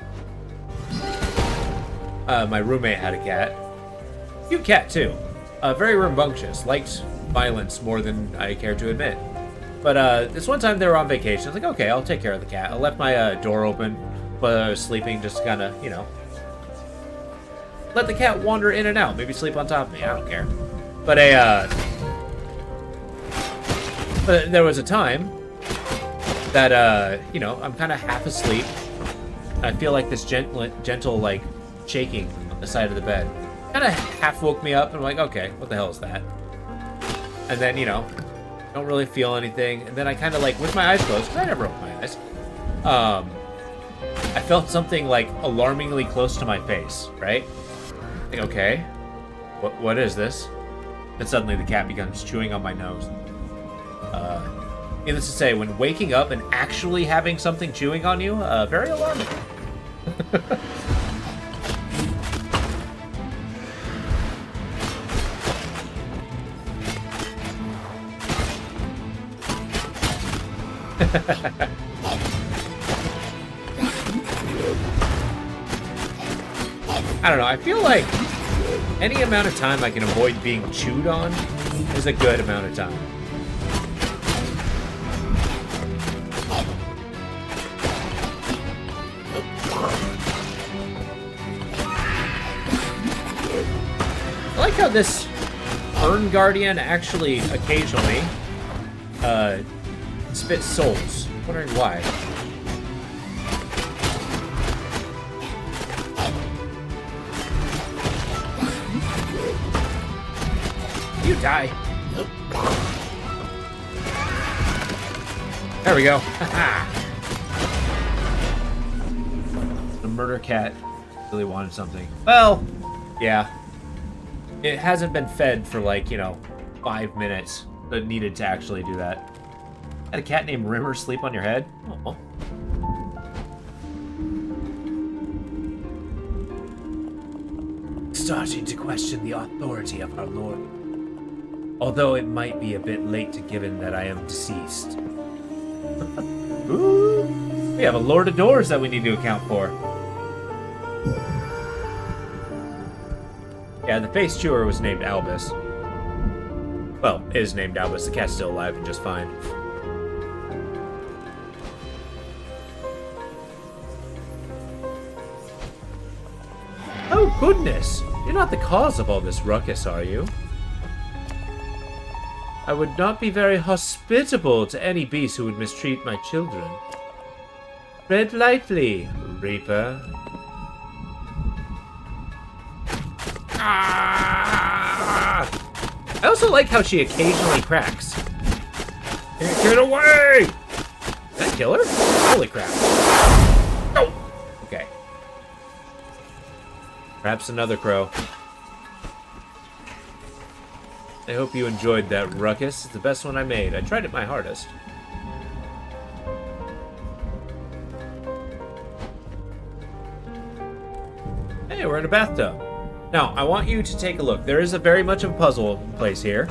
my roommate had a cat. Cute cat too. Very rambunctious. Liked violence more than I care to admit. But this one time they were on vacation. I was like, okay, I'll take care of the cat. I left my door open while I was sleeping, just to kind of, you know, let the cat wander in and out. Maybe sleep on top of me. I don't care. But there was a time that, you know, I'm kind of half asleep. I feel like this gentle, like, shaking on the side of the bed. Kind of half woke me up, and I'm like, okay, what the hell is that? And then, you know, don't really feel anything. And then I kind of, like, with my eyes closed, because I never open my eyes, I felt something, like, alarmingly close to my face, right? Like, okay, what is this? And suddenly the cat becomes chewing on my nose. Needless to say, when waking up and actually having something chewing on you, very alarming. I don't know, I feel like any amount of time I can avoid being chewed on is a good amount of time. I like how this Urn Guardian actually occasionally spits souls. I'm wondering why. You die. There we go. The murder cat really wanted something. Well, yeah. It hasn't been fed for like, you know, 5 minutes. It needed to actually do that. Had a cat named Rimmer sleep on your head? Oh. Starting to question the authority of our Lord. Although it might be a bit late to given that I am deceased. Ooh, we have a Lord of Doors that we need to account for. Yeah, the face chewer was named Albus. Well, is named Albus. The cat's still alive and just fine. Oh, goodness! You're not the cause of all this ruckus, are you? I would not be very hospitable to any beast who would mistreat my children. Tread lightly, Reaper. Ah! I also like how she occasionally cracks. Get away! Did I kill her? Holy crap. Oh! Okay. Perhaps another crow. I hope you enjoyed that ruckus. It's the best one I made. I tried it my hardest. Hey, we're in a bathtub. Now, I want you to take a look. There is a very much of a puzzle in place here.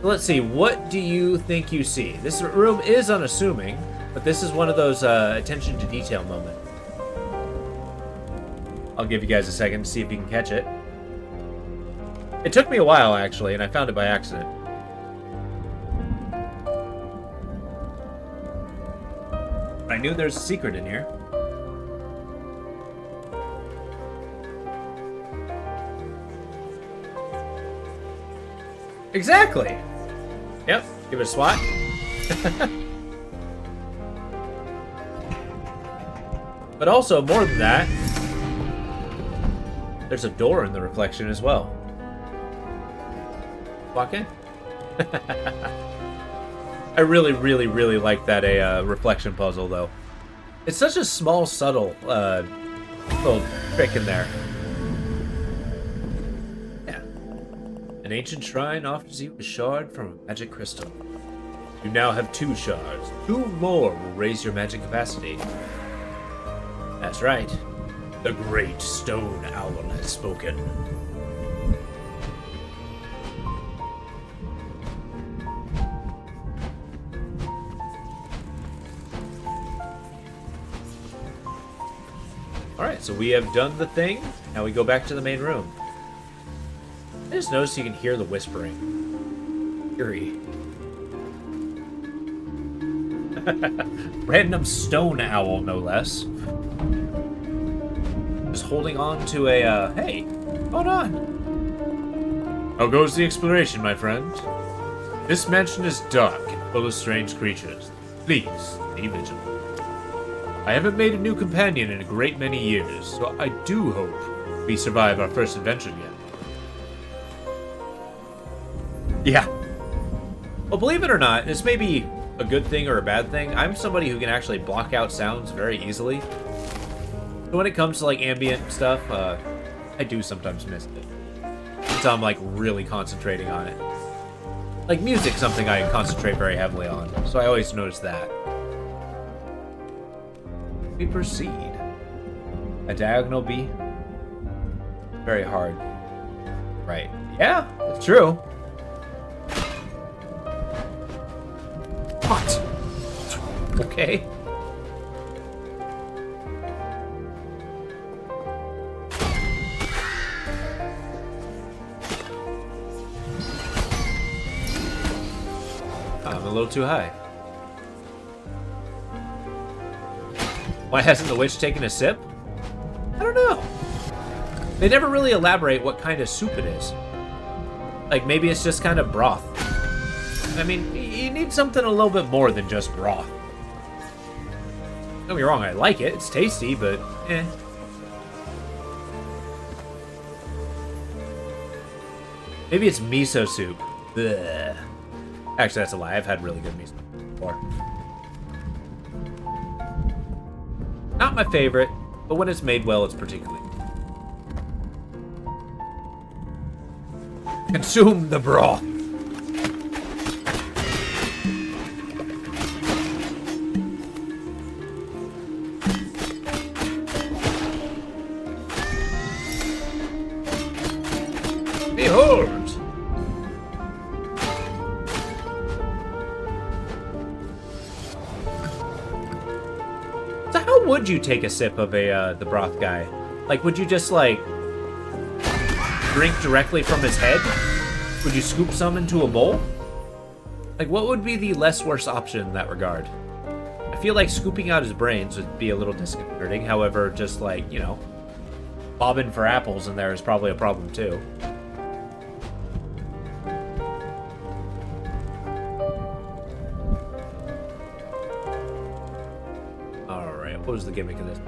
Let's see, what do you think you see? This room is unassuming, but this is one of those attention to detail moments. I'll give you guys a second to see if you can catch it. It took me a while, actually, and I found it by accident. I knew there's a secret in here. Exactly! Yep, give it a swat. But also, more than that, there's a door in the reflection as well. Walk in. I really, really, really like that reflection puzzle, though. It's such a small, subtle little trick in there. Yeah. An ancient shrine offers you a shard from a magic crystal. You now have 2 shards. 2 more will raise your magic capacity. That's right. The great stone owl has spoken. Alright, so we have done the thing. Now we go back to the main room. I just noticed you can hear the whispering. Eerie. Random stone owl, no less. Just holding on to a, hey, hold on. How goes the exploration, my friend? This mansion is dark and full of strange creatures. Please, be vigilant. I haven't made a new companion in a great many years, so I do hope we survive our first adventure yet. Yeah. Well, believe it or not, this may be a good thing or a bad thing. I'm somebody who can actually block out sounds very easily. So when it comes to, like, ambient stuff, I do sometimes miss it. Until I'm, like, really concentrating on it. Like, music's something I concentrate very heavily on, so I always notice that. We proceed. A diagonal B? Very hard. Right. Yeah, that's true. What? Okay. I'm a little too high. Why hasn't the witch taken a sip? I don't know. They never really elaborate what kind of soup it is. Like, maybe it's just kind of broth. I mean, you need something a little bit more than just broth. Don't get me wrong, I like it. It's tasty, but eh. Maybe it's miso soup. Ugh. Actually, that's a lie. I've had really good miso before. Not my favorite, but when it's made well, it's particularly good. Consume the broth. Behold! So how would you take a sip of the broth guy? Like, would you just, like, drink directly from his head? Would you scoop some into a bowl? Like, what would be the less worse option in that regard? I feel like scooping out his brains would be a little disconcerting. However, just, like, you know, bobbing for apples in there is probably a problem, too. Alright, what was the gimmick of this?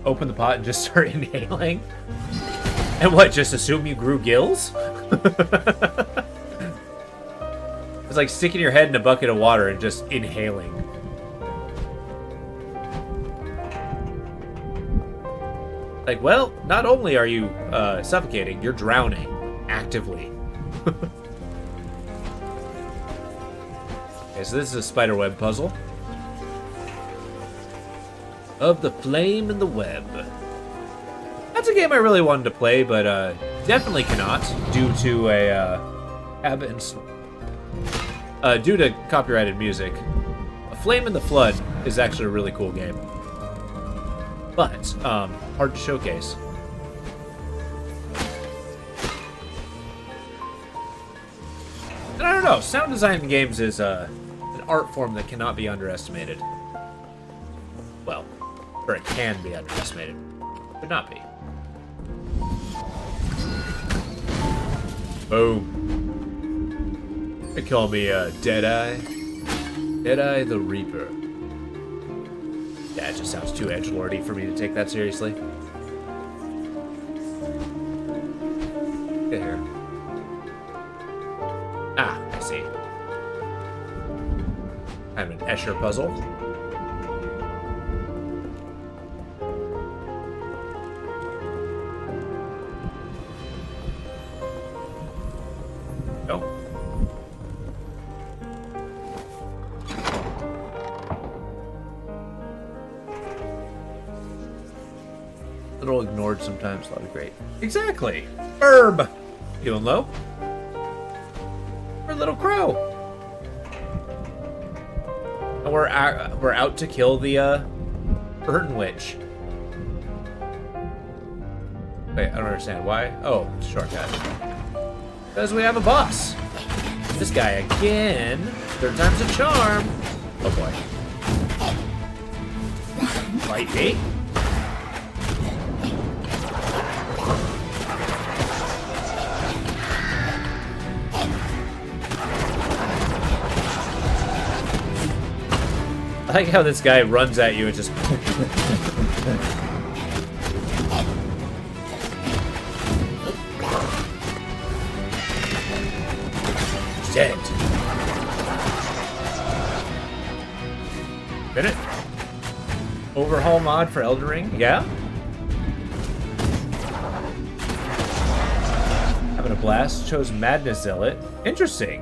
Open the pot and just start inhaling? And what, just assume you grew gills? It's like sticking your head in a bucket of water and just inhaling. Like, well, not only are you suffocating, you're drowning actively. Okay, so this is a spiderweb puzzle. Of the Flame and the Web. That's a game I really wanted to play, but definitely cannot due to due to copyrighted music. A Flame in the Flood is actually a really cool game, but hard to showcase. And I don't know, sound design in games is an art form that cannot be underestimated. Well, or it can be underestimated, but not be. Boom. They call me Deadeye. Deadeye the Reaper. Yeah, it just sounds too edgelordy for me to take that seriously. Get here. Ah, I see. Kind of an Escher puzzle. Little ignored sometimes, a lot of great. Exactly. Herb. Feeling low? We're a little crow. And we're out to kill the Burton Witch. Wait, I don't understand why. Oh, shortcut. Because we have a boss. This guy again. Third time's a charm. Oh boy. Fight me. I like how this guy runs at you and just... Dead. Minute. Overhaul mod for Elden Ring? Yeah? Having a blast. Chose Madness Zealot. Interesting.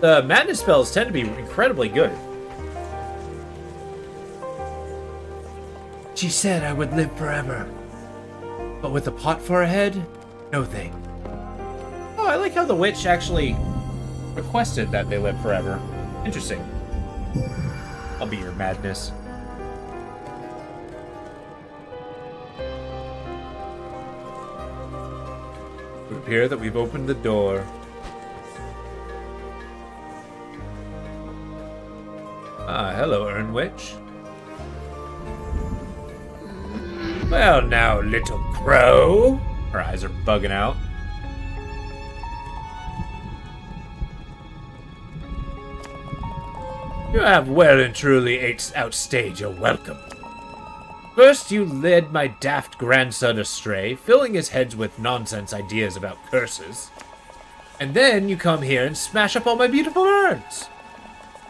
The madness spells tend to be incredibly good. She said I would live forever. But with a pot for a head, no thing. Oh, I like how the witch actually requested that they live forever. Interesting. I'll be your madness. It would appear that we've opened the door. Ah, hello, Urn Witch. Well, now, little crow. Her eyes are bugging out. You have well and truly outstayed your welcome. First, you led my daft grandson astray, filling his head with nonsense ideas about curses. And then you come here and smash up all my beautiful urns.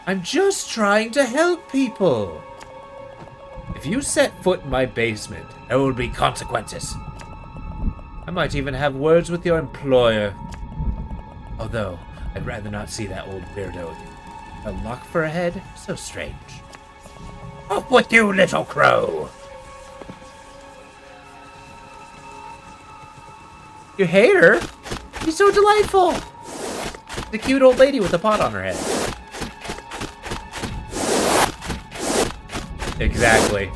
I'm just trying to help people. If you set foot in my basement, there will be consequences. I might even have words with your employer. Although, I'd rather not see that old weirdo again. A lock for a head? So strange. Off with you, little crow! You hate her? She's so delightful! The cute old lady with a pot on her head. Exactly.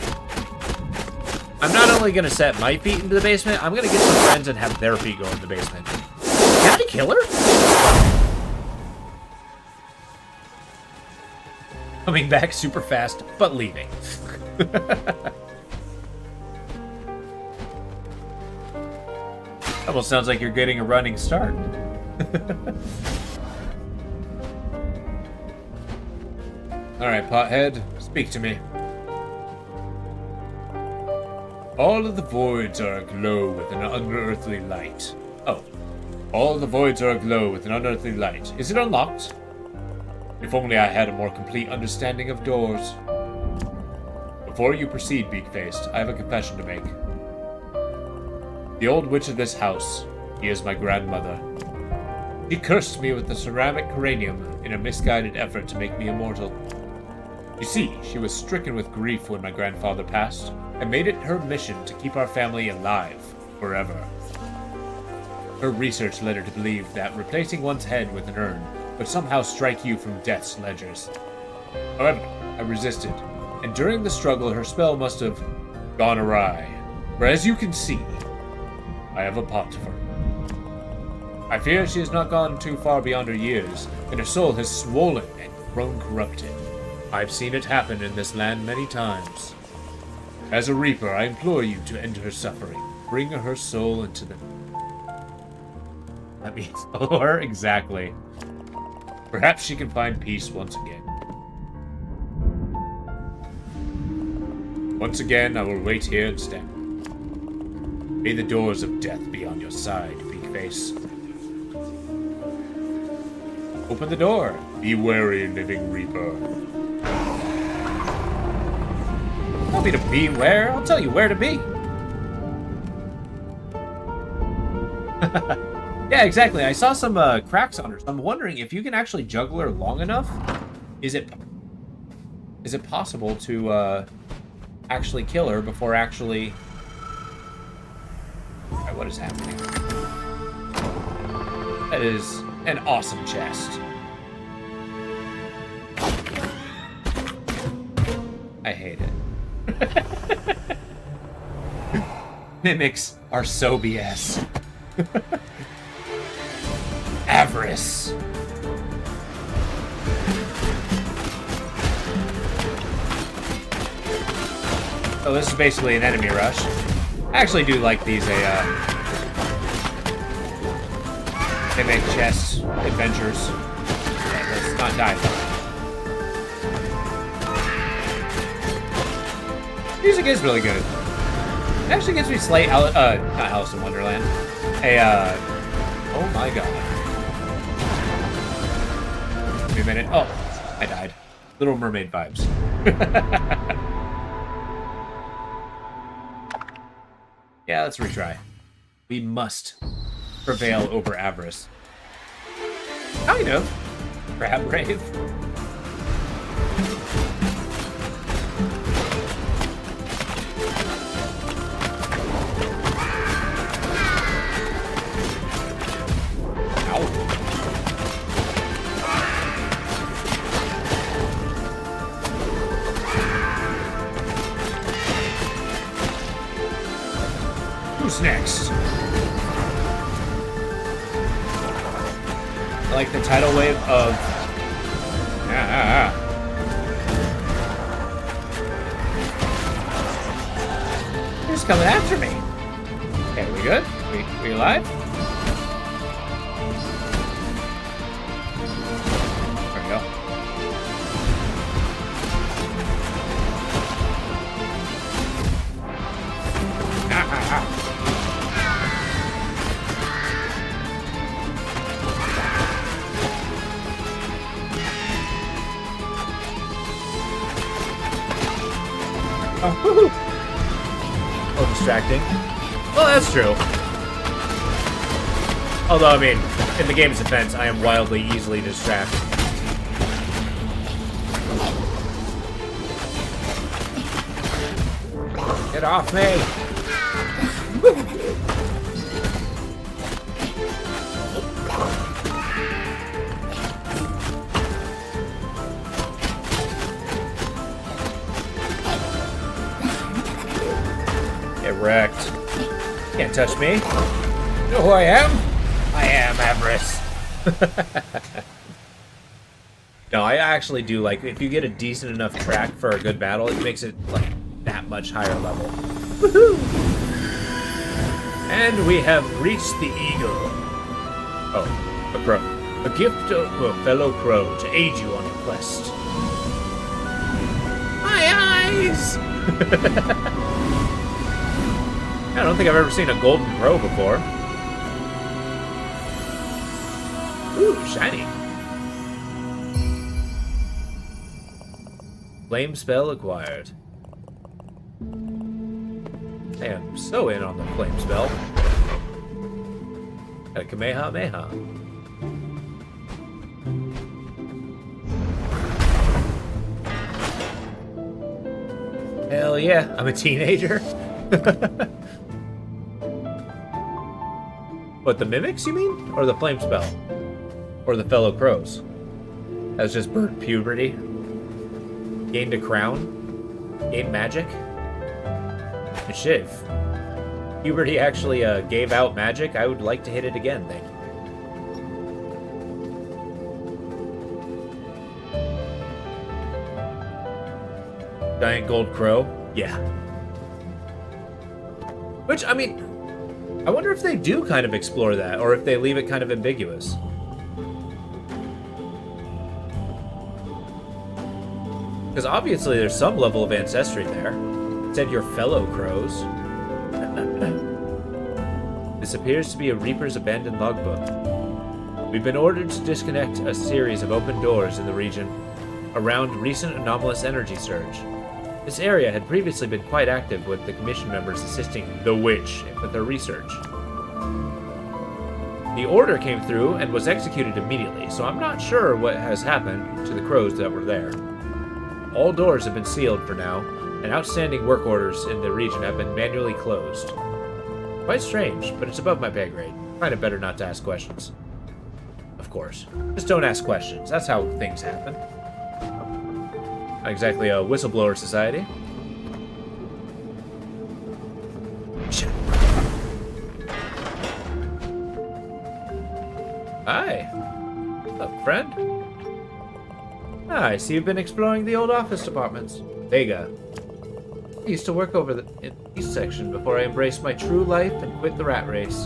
I'm not only gonna set my feet into the basement, I'm gonna get some friends and have their feet go in the basement. Can I kill her? Coming back super fast, but leaving. Almost sounds like you're getting a running start. Alright, pothead, speak to me. All of the voids are aglow with an unearthly light. Oh. All the voids are aglow with an unearthly light. Is it unlocked? If only I had a more complete understanding of doors. Before you proceed, Beak-Faced, I have a confession to make. The old witch of this house, she is my grandmother. She cursed me with a ceramic cranium in a misguided effort to make me immortal. You see, she was stricken with grief when my grandfather passed, and made it her mission to keep our family alive forever. Her research led her to believe that replacing one's head with an urn would somehow strike you from death's ledgers. However, I resisted, and during the struggle her spell must have gone awry. For as you can see, I have a pot for her. I fear she has not gone too far beyond her years, and her soul has swollen and grown corrupted. I've seen it happen in this land many times. As a reaper, I implore you to end her suffering. Bring her soul into the... That means her? Exactly. Perhaps she can find peace once again. Once again, I will wait here and stand. May the doors of death be on your side, Beak-Face. Open the door. Be wary, living reaper. Tell me to be where? I'll tell you where to be. Yeah, exactly. I saw some cracks on her. So I'm wondering if you can actually juggle her long enough. Is it possible to actually kill her before actually... Alright, what is happening? That is an awesome chest. I hate it. Mimics are so BS. Average. avarice. Oh, this is basically an enemy rush. I actually do like these. They make chess adventures. Okay, let's not die. Music is really good. It actually gives me slight, not Alice in Wonderland. Oh my god. Wait a minute. Oh, I died. Little Mermaid vibes. Yeah, let's retry. We must prevail over avarice. Kind of. Crab brave. Who's next? I like the tidal wave of... Who's coming after me? Okay, we good? We alive? There we go. Oh, distracting. Well, that's true. Although, I mean, in the game's defense, I am wildly easily distracted. Get off me! Get wrecked. Can't touch me. You know who I am? I am avarice. No, I actually do like, if you get a decent enough track for a good battle, it makes it like that much higher level. Woohoo! And we have reached the eagle. Oh, a crow. A gift of a fellow crow to aid you on your quest. My eyes! I don't think I've ever seen a golden crow before. Ooh, shiny. Flame spell acquired. I am so in on the flame spell. Got a Kamehameha. Hell yeah, I'm a teenager. What, the mimics, you mean? Or the flame spell? Or the fellow crows? That's just burnt puberty? Gained a crown? Gained magic? And shit, if puberty actually gave out magic, I would like to hit it again, thank you. Giant gold crow? Yeah. Which, I mean... I wonder if they do kind of explore that, or if they leave it kind of ambiguous. Because obviously there's some level of ancestry there. It said your fellow crows. This appears to be a Reaper's abandoned logbook. We've been ordered to disconnect a series of open doors in the region around recent anomalous energy surge. This area had previously been quite active, with the Commission members assisting the Witch with their research. The order came through and was executed immediately, so I'm not sure what has happened to the crows that were there. All doors have been sealed for now, and outstanding work orders in the region have been manually closed. Quite strange, but it's above my pay grade. Kinda better not to ask questions. Of course. Just don't ask questions. That's how things happen. Not exactly a whistleblower society. Shit. Hi. friend. Ah, I see you've been exploring the old office departments. Vega. I used to work over in the east section before I embraced my true life and quit the rat race.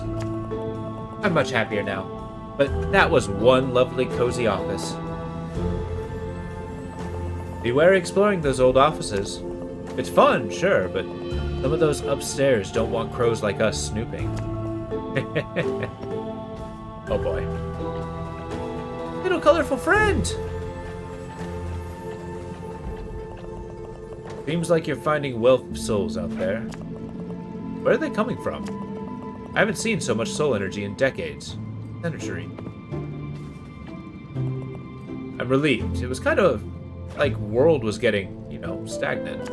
I'm much happier now, but that was one lovely cozy office. Beware exploring those old offices. It's fun, sure, but some of those upstairs don't want crows like us snooping. Oh boy. Little colorful friend! Seems like you're finding wealth of souls out there. Where are they coming from? I haven't seen so much soul energy in decades. Century. I'm relieved. It was kind of like world was getting, you know, stagnant.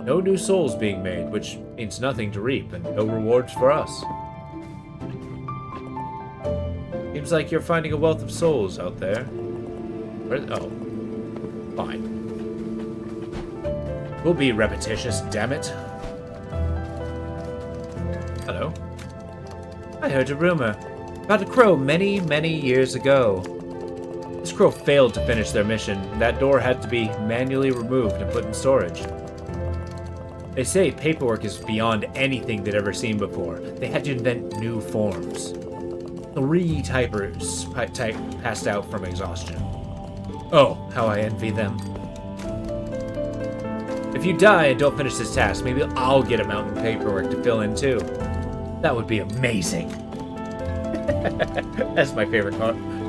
No new souls being made, which means nothing to reap and no rewards for us. Seems like you're finding a wealth of souls out there. Oh. Fine. We'll be repetitious, damn it. Hello. I heard a rumor about a crow many, many years ago. This crow failed to finish their mission, and that door had to be manually removed and put in storage. They say paperwork is beyond anything they'd ever seen before. They had to invent new forms. 3 typers passed out from exhaustion. Oh, how I envy them. If you die and don't finish this task, maybe I'll get a mountain of paperwork to fill in too. That would be amazing. That's my favorite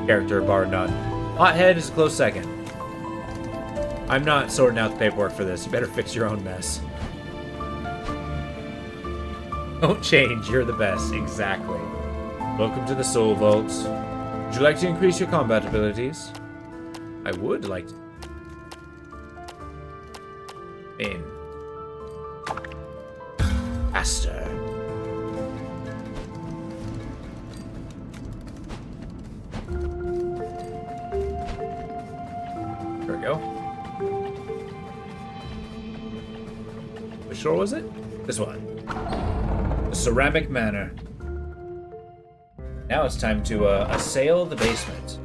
character, bar none. Hothead is a close second. I'm not sorting out the paperwork for this. You better fix your own mess. Don't change, you're the best. Exactly. Welcome to the Soul Vaults. Would you like to increase your combat abilities? I would like to. In. Faster. There we go. Which door was it? This one. The Ceramic Manor. Now it's time to assail the basement.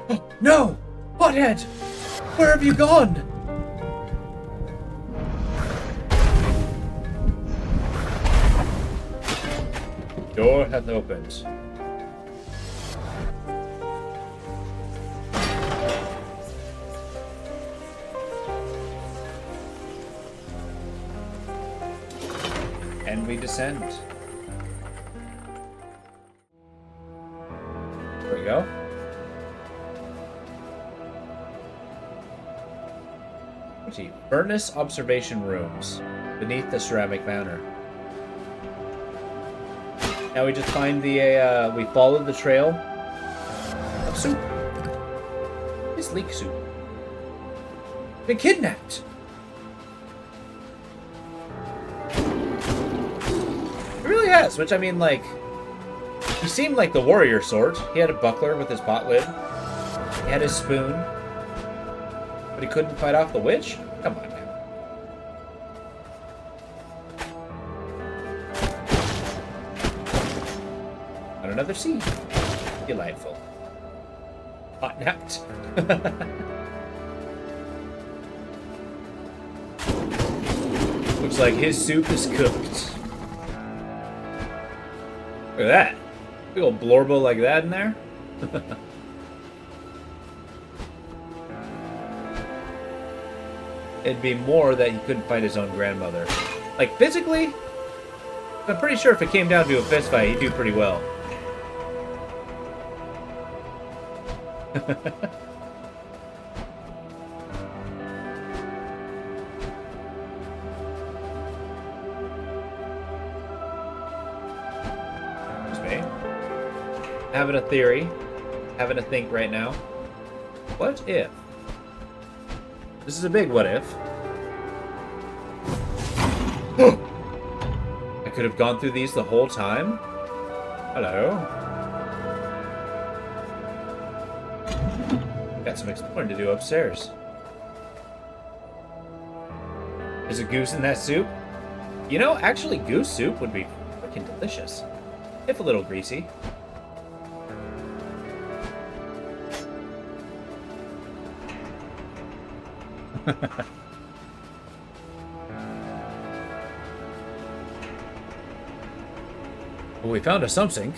Oh, no! Hothead! Where have you gone? Door hath opened. And we descend. There we go. Furnace observation rooms beneath the Ceramic Manor. Now we just find the, we follow the trail of soup. It's leek soup. Been kidnapped! It really has, which I mean, like, he seemed like the warrior sort. He had a buckler with his pot lid. He had his spoon. But he couldn't fight off the witch? Come on now. Another seed. Delightful. Hot napped. Looks like his soup is cooked. Look at that. Big old blorbo like that in there. It'd be more that he couldn't find his own grandmother. Like, physically, I'm pretty sure if it came down to a fist fight, he'd do pretty well. Excuse me. Having a theory. Having a think right now. What if? This is a big what if. I could have gone through these the whole time? Hello. Got some exploring to do upstairs. There's a goose in that soup? You know, actually goose soup would be freaking delicious. If a little greasy. Well, we found a sump sink.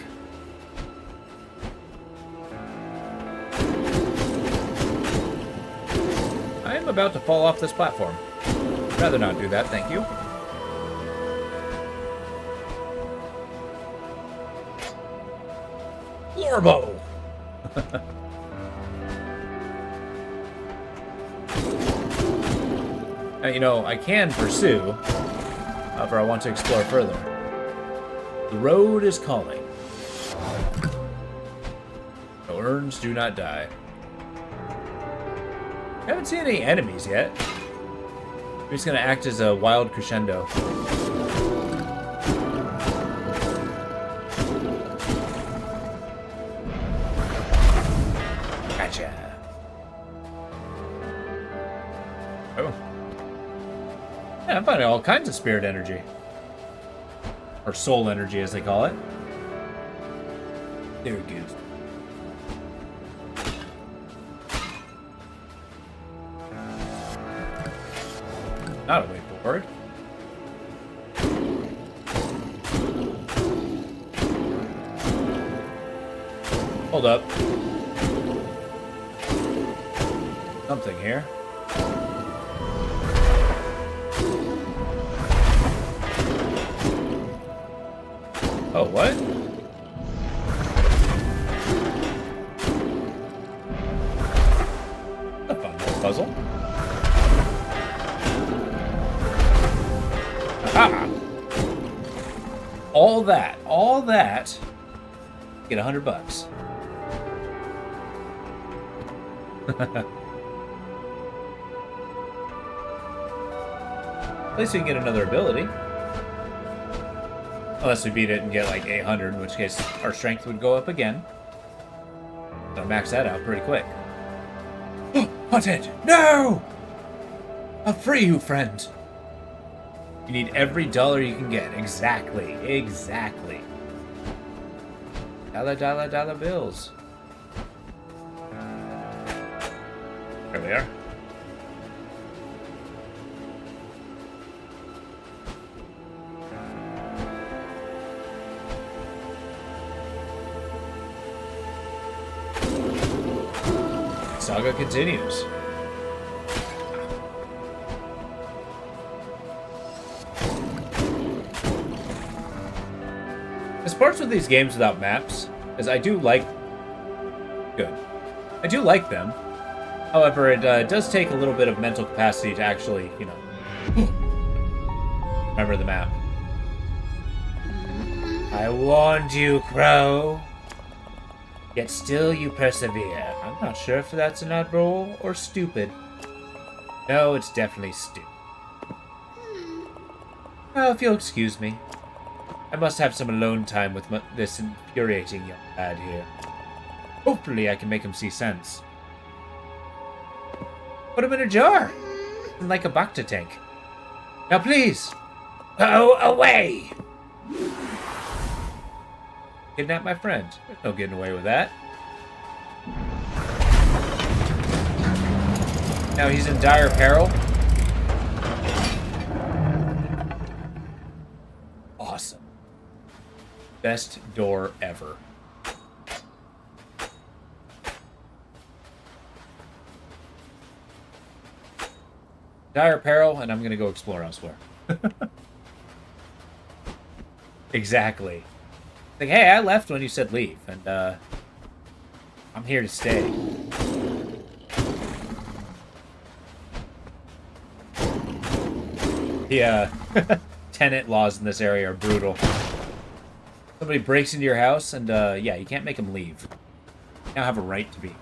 I am about to fall off this platform. I'd rather not do that, thank you. Lorbo! Now, you know, I can pursue. However, I want to explore further. The road is calling. No urns do not die. I haven't seen any enemies yet. I'm just gonna act as a wild crescendo. Gotcha. Oh. Yeah, I'm finding all kinds of spirit energy. Or soul energy, as they call it. There it goes. Not a way forward. Hold up. Something here. Oh, what? A fun little puzzle. Aha! All that, get $100. At least we can get another ability. Unless we beat it and get like 800, in which case our strength would go up again. So max that out pretty quick. Hunted! No! I'll free you, friend. You need every dollar you can get. Exactly. Exactly. Dollar bills. There we are. Saga continues. There's parts of these games without maps, as I do like... Good. I do like them. However, it does take a little bit of mental capacity to actually, you know... remember the map. I warned you, Crow. Yet still you persevere. I'm not sure if that's an odd roll or stupid. No, it's definitely stupid. Well, if you'll excuse me. I must have some alone time with this infuriating young lad here. Hopefully I can make him see sense. Put him in a jar. Like a Bacta tank. Now please, go away! Kidnap my friend. There's no getting away with that. Now he's in dire peril. Awesome. Best door ever. Dire peril, and I'm gonna go explore elsewhere. Exactly. Like, hey, I left when you said leave, and I'm here to stay. The tenant laws in this area are brutal. Somebody breaks into your house, and yeah, you can't make them leave. You now have a right to be.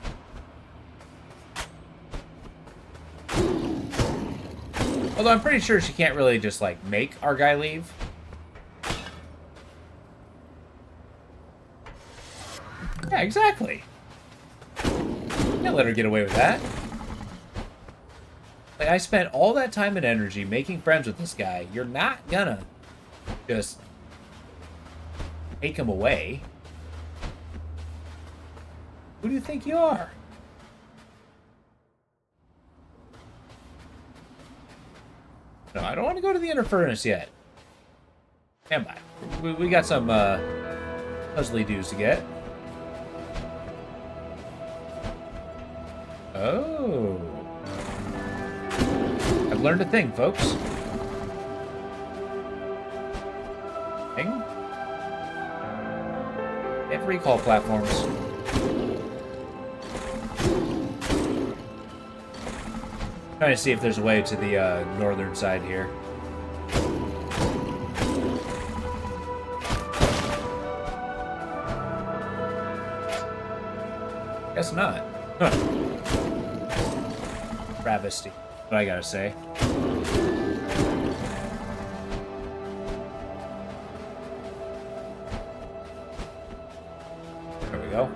Although I'm pretty sure she can't really just, like, make our guy leave. Yeah, exactly. Can't let her get away with that. Like, I spent all that time and energy making friends with this guy. You're not gonna just take him away. Who do you think you are? No, I don't want to go to the inner furnace yet. Stand by. We got some puzzly doos to get. Oh. I've learned a thing, folks. Thing? They have recall platforms. Trying to see if there's a way to the northern side here. Guess not. Huh. Travesty. What I gotta say. There we go.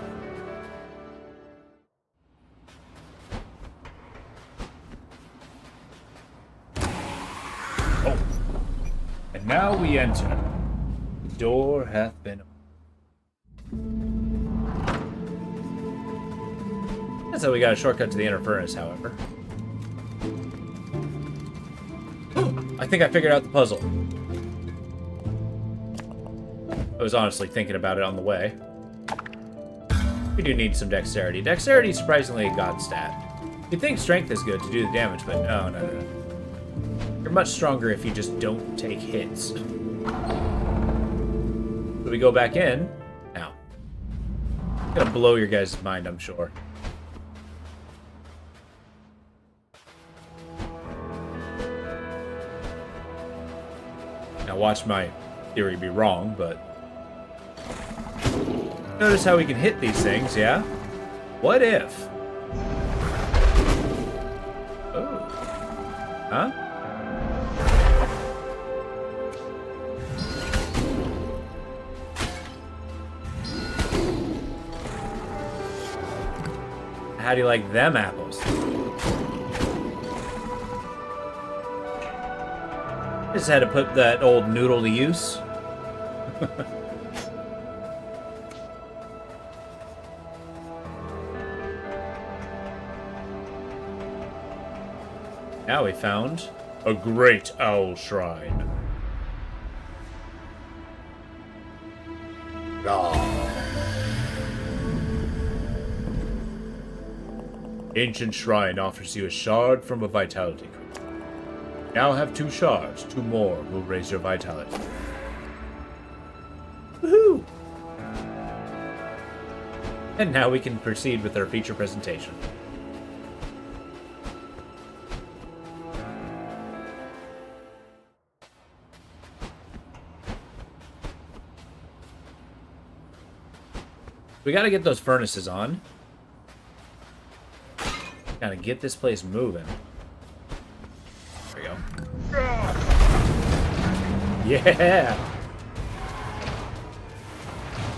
Oh. And now we enter. The door hath been opened. So we got a shortcut to the inner furnace, however. I think I figured out the puzzle. I was honestly thinking about it on the way. We do need some dexterity. Dexterity is surprisingly a god stat. You'd think strength is good to do the damage, but no. You're much stronger if you just don't take hits. So we go back in. Now. It's gonna blow your guys' mind, I'm sure. Now watch my theory be wrong, but... Notice how we can hit these things, yeah? What if... Oh. Huh? How do you like them apples? Just had to put that old noodle to use. Now we found a great owl shrine. Ancient shrine offers you a shard from a vitality creature. Now have 2 shards. 2 more will raise your vitality. Woohoo! And now we can proceed with our feature presentation. We gotta get those furnaces on. Gotta get this place moving. There we go. Yeah!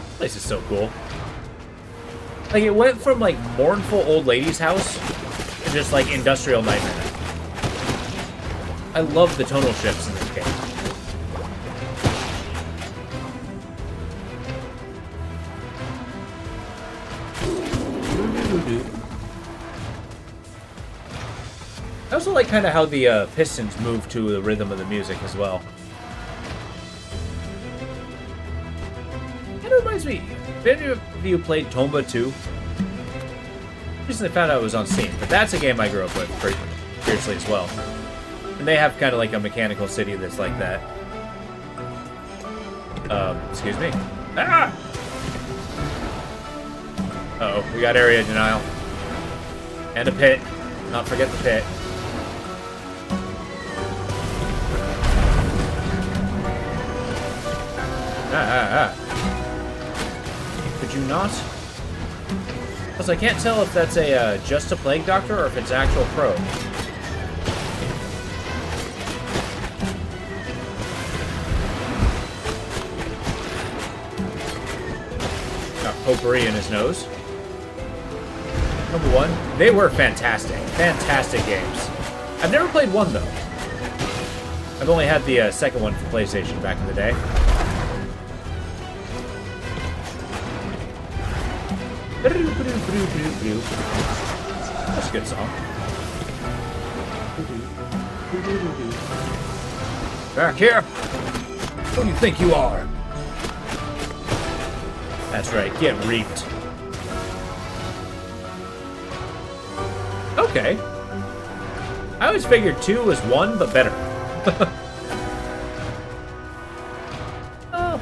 This place is so cool. Like, it went from, like, mournful old lady's house to just, like, industrial nightmare. I love the tonal shifts in this game. I also like kind of how the pistons move to the rhythm of the music as well. It reminds me, have any of you played Tomba 2? Recently found out it was on Steam, but that's a game I grew up with pretty fiercely as well. And they have kind of like a mechanical city that's like that. Excuse me. Ah! Uh-oh, we got area denial. And a pit. Not forget the pit. Could you not? Plus, I can't tell if that's a just a plague doctor or if it's actual probe. Got potpourri in his nose. Number 1, they were fantastic. Fantastic games. I've never played 1, though. I've only had the second one for PlayStation back in the day. That's a good song. Back here. Who do you think you are? That's right, get reaped. Okay. I always figured 2 was 1, but better. Oh,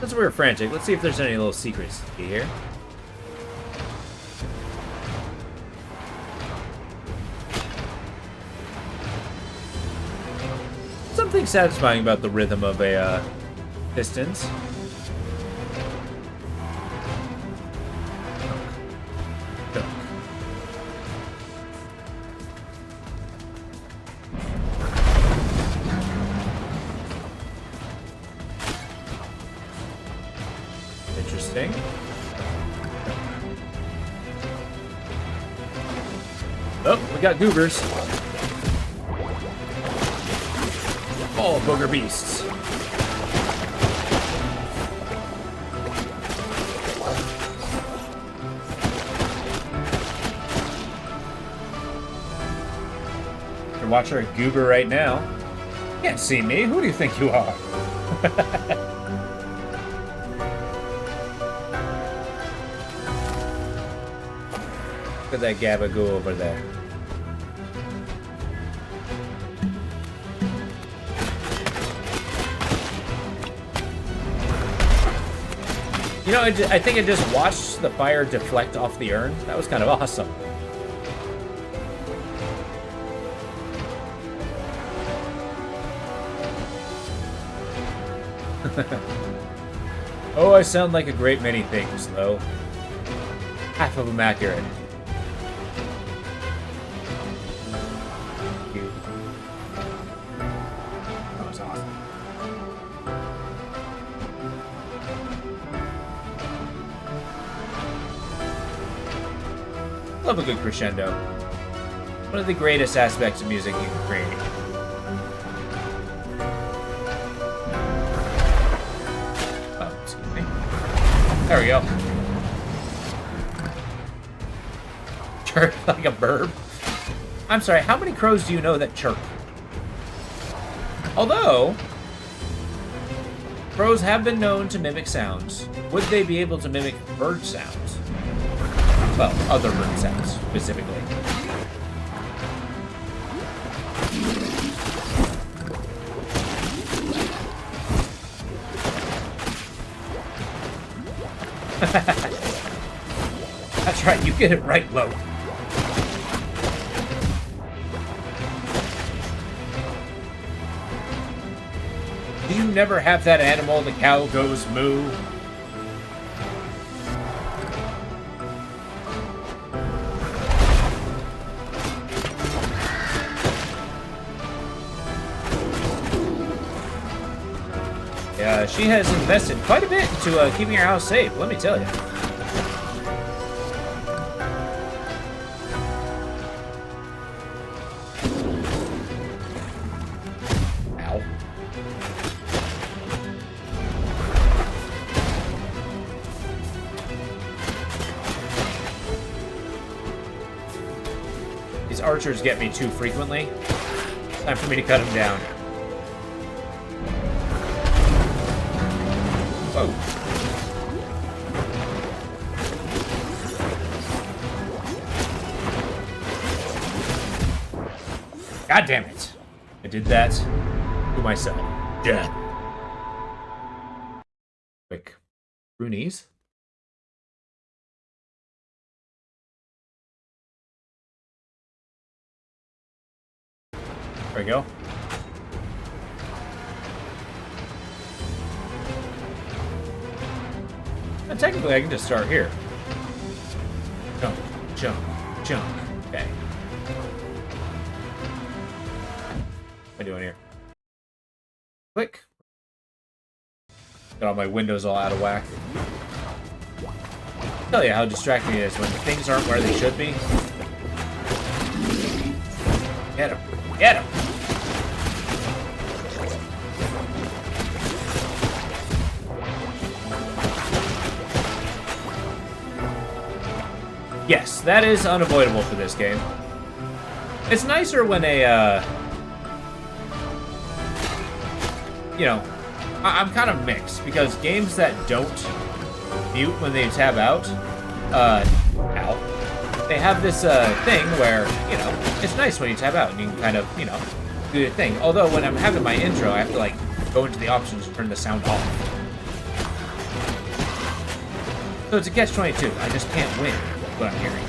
since we were frantic, let's see if there's any little secrets here. Something satisfying about the rhythm of a Pistons. Interesting. Oh, we got goobers. All booger beasts. You're watching a goober right now. You can't see me. Who do you think you are? Look at that gabagoo over there. You know, I think I just watched the fire deflect off the urn. That was kind of awesome. Oh, I sound like a great many things, though. Half of them accurate. Thank you. That was awesome. Love a good crescendo. One of the greatest aspects of music you can create. Oh, excuse me. There we go. Chirp like a bird. I'm sorry, how many crows do you know that chirp? Although, crows have been known to mimic sounds. Would they be able to mimic bird sounds? Well, other bird sounds, specifically. That's right, you get it right low. Do you never have that animal, the cow goes moo? Yeah, she has invested quite a bit into keeping her house safe, let me tell you. Ow. These archers get me too frequently. Time for me to cut them down. Whoa. God damn it. I did that to myself. Dead. Quick. Roonies. There we go. And technically, I can just start here. Jump, jump, jump. Okay. What am I doing here? Click. Got all my windows all out of whack. I'll tell you how distracting it is when things aren't where they should be. Get him. Get him. Yes, that is unavoidable for this game. It's nicer when a you know, I'm kind of mixed because games that don't mute when they tab out, they have this thing where, you know, it's nice when you tab out and you can kind of, you know, do your thing. Although when I'm having my intro, I have to like go into the options and turn the sound off. So it's a catch-22. I just can't win what I'm hearing.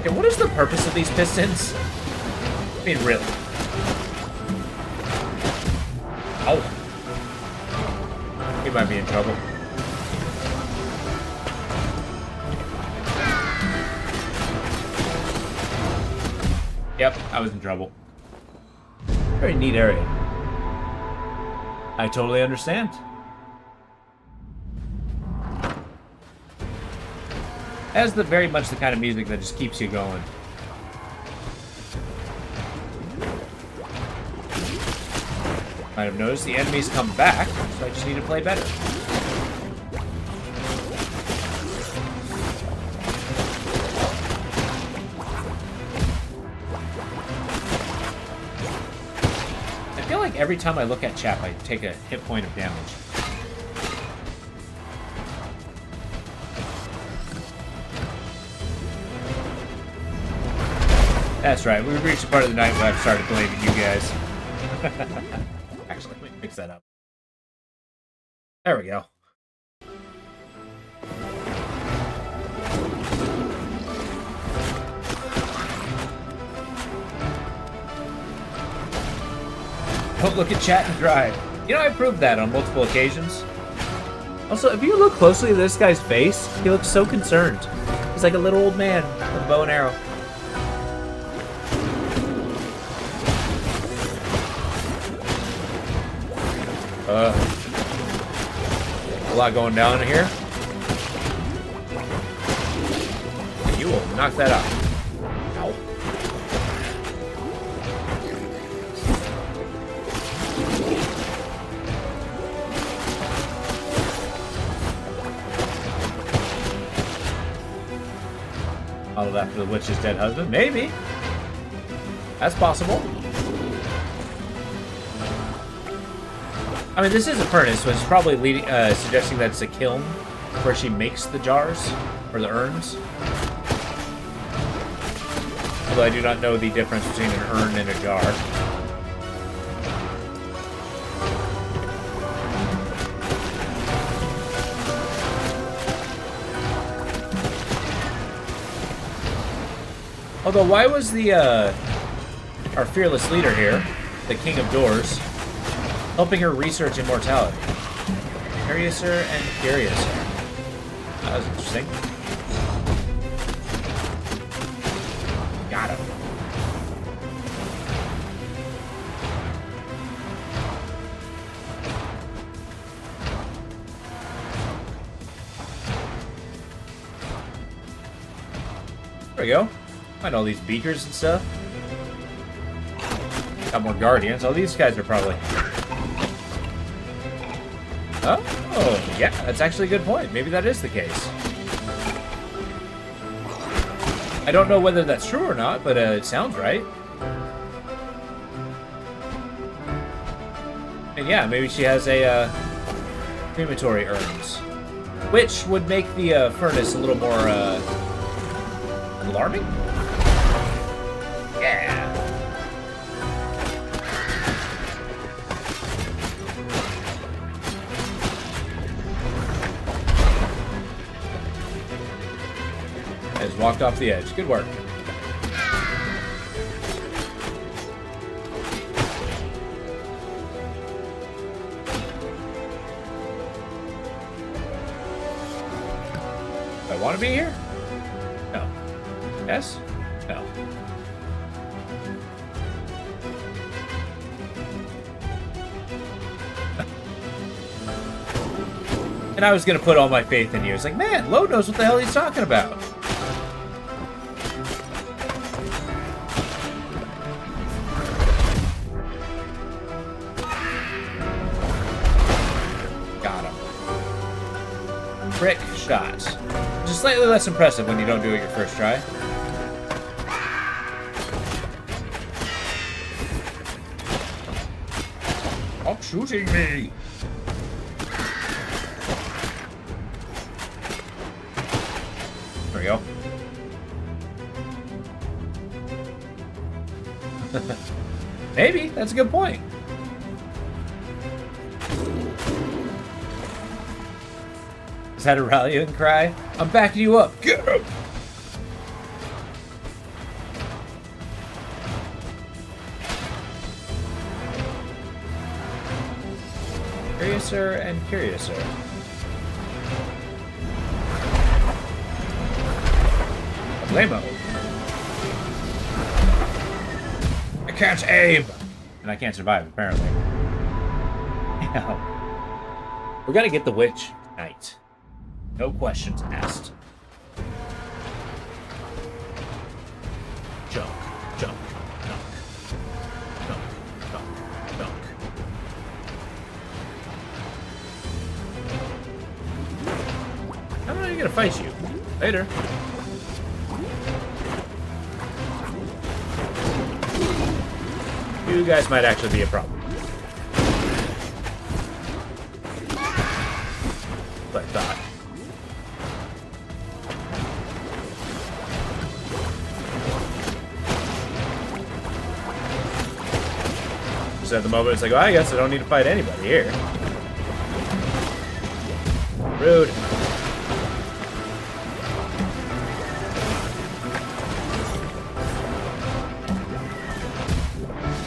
Okay, what is the purpose of these pistons? I mean, really. Oh. He might be in trouble. Yep, I was in trouble. Very neat area. I totally understand. That's very much the kind of music that just keeps you going. Might have noticed the enemies come back, so I just need to play better. I feel like every time I look at chat, I take a hit point of damage. That's right, we've reached the part of the night where I've started blaming you guys. Actually, let me fix that up. There we go. Don't look at chat and drive. You know, I proved that on multiple occasions. Also, if you look closely at this guy's face, he looks so concerned. He's like a little old man with a bow and arrow. A lot going down in here. You will knock that out. Ow. Modeled after the witch's dead husband? Maybe. That's possible. I mean, this is a furnace, so it's probably leading, suggesting that it's a kiln where she makes the jars, or the urns. Although I do not know the difference between an urn and a jar. Although, why was the, our fearless leader here, the King of Doors, helping her research immortality? Curiouser and curiouser. That was interesting. Got him. There we go. Find all these beakers and stuff. Got more guardians. Oh, these guys are probably... Oh, yeah, that's actually a good point. Maybe that is the case. I don't know whether that's true or not, but it sounds right. And yeah, maybe she has a crematory urns, which would make the furnace a little more alarming. Yeah. I just walked off the edge. Good work. Do I want to be here? No. Yes? No. And I was going to put all my faith in you. It's like, man, Lo knows what the hell he's talking about. trick shot. Which is slightly less impressive when you don't do it your first try. Stop shooting me! There we go. Maybe. That's a good point. Is that a rallying cry? I'm backing you up. Get him! Curiouser and curiouser. Lamo. I can't aim! And I can't survive, apparently. Yeah. We gotta get the witch tonight. No questions asked. Junk, junk, junk, junk, junk, junk. How am I gonna fight you? Later. You guys might actually be a problem. But I thought. Just at the moment, it's like, well, I guess I don't need to fight anybody here. Rude.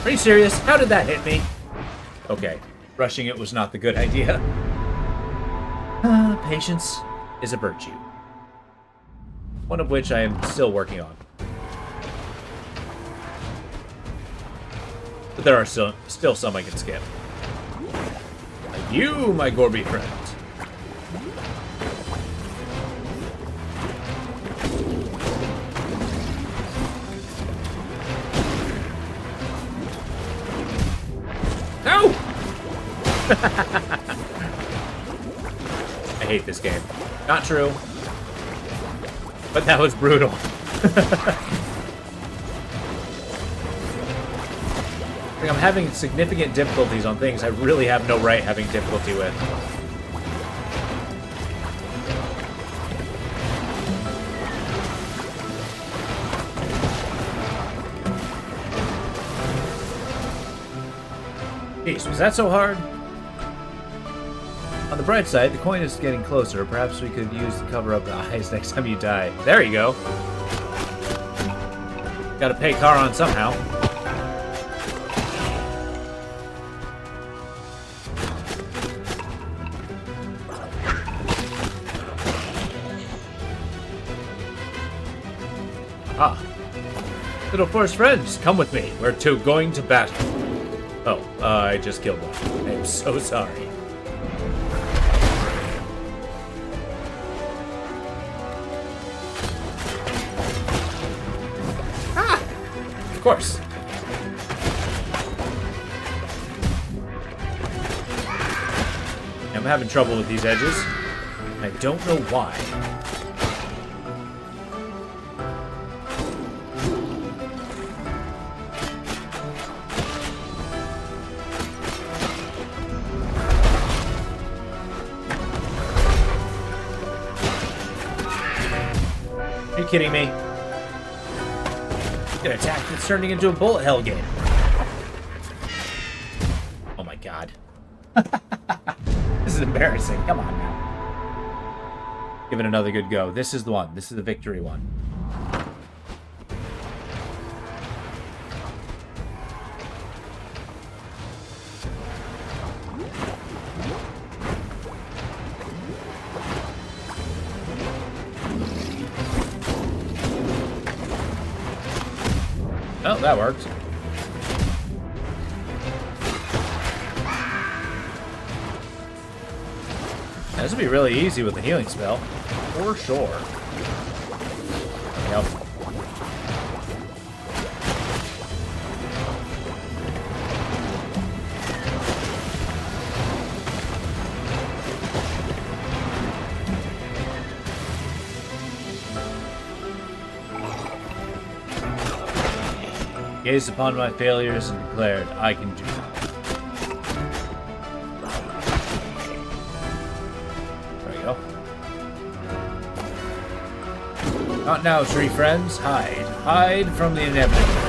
Are you serious? How did that hit me? Okay, rushing it was not the good idea. Patience is a virtue. One of which I am still working on. But there are still some I can skip. Like you, my Gorby friend. No! I hate this game. Not true. But that was brutal. I'm having significant difficulties on things I really have no right having difficulty with. Jeez, was that so hard? On the bright side, the coin is getting closer. Perhaps we could use to cover up the eyes next time you die. There you go. Gotta pay Charon somehow. Ah. Little forest friends, come with me. We're going to battle. Oh, I just killed one. I'm so sorry. Ah! Of course. I'm having trouble with these edges. I don't know why. Are you kidding me? Get attacked, it's turning into a bullet hell game. Oh my god. This is embarrassing. Come on now. Give it another good go. This is the one. This is the victory one. Oh, that worked. This would be really easy with the healing spell. For sure. Yep. Gazed upon my failures and declared, I can do it. There we go. Not now, tree friends. Hide. Hide from the inevitable.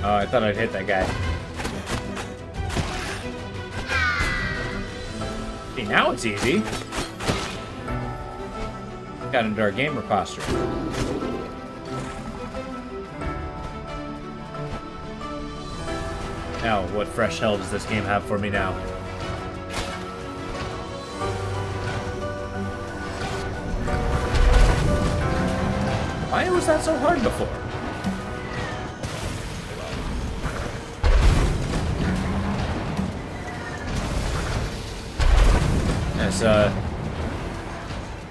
Oh, I thought I'd hit that guy. See, now it's easy. Got into our gamer posture. Now, what fresh hell does this game have for me now? Why was that so hard before?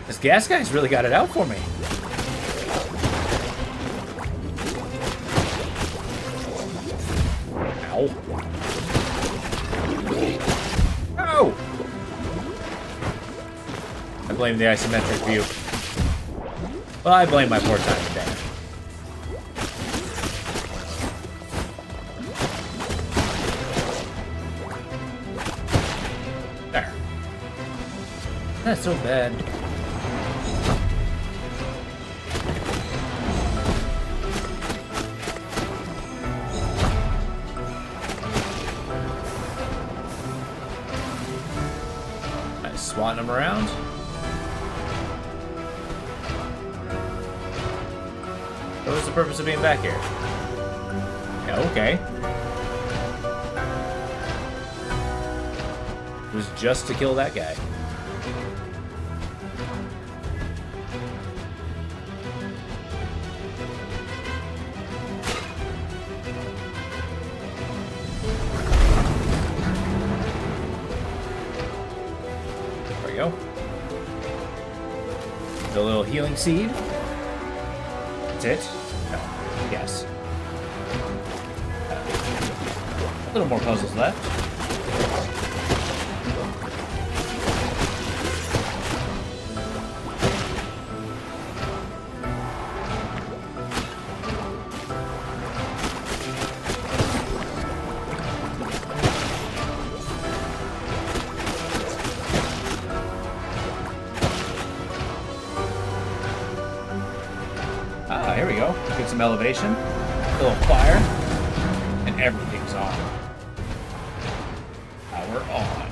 This gas guy's really got it out for me. Ow. Oh! I blame the isometric view. Well, I blame my poor time today. There. That's so bad. Nice, swatting them around. What was the purpose of being back here? Yeah, okay. It was just to kill that guy. There we go. The little healing seed. That's it? No. Yes. A little more puzzles left. Ah, here we go. Get some elevation, a little fire, and everything's on. Power on.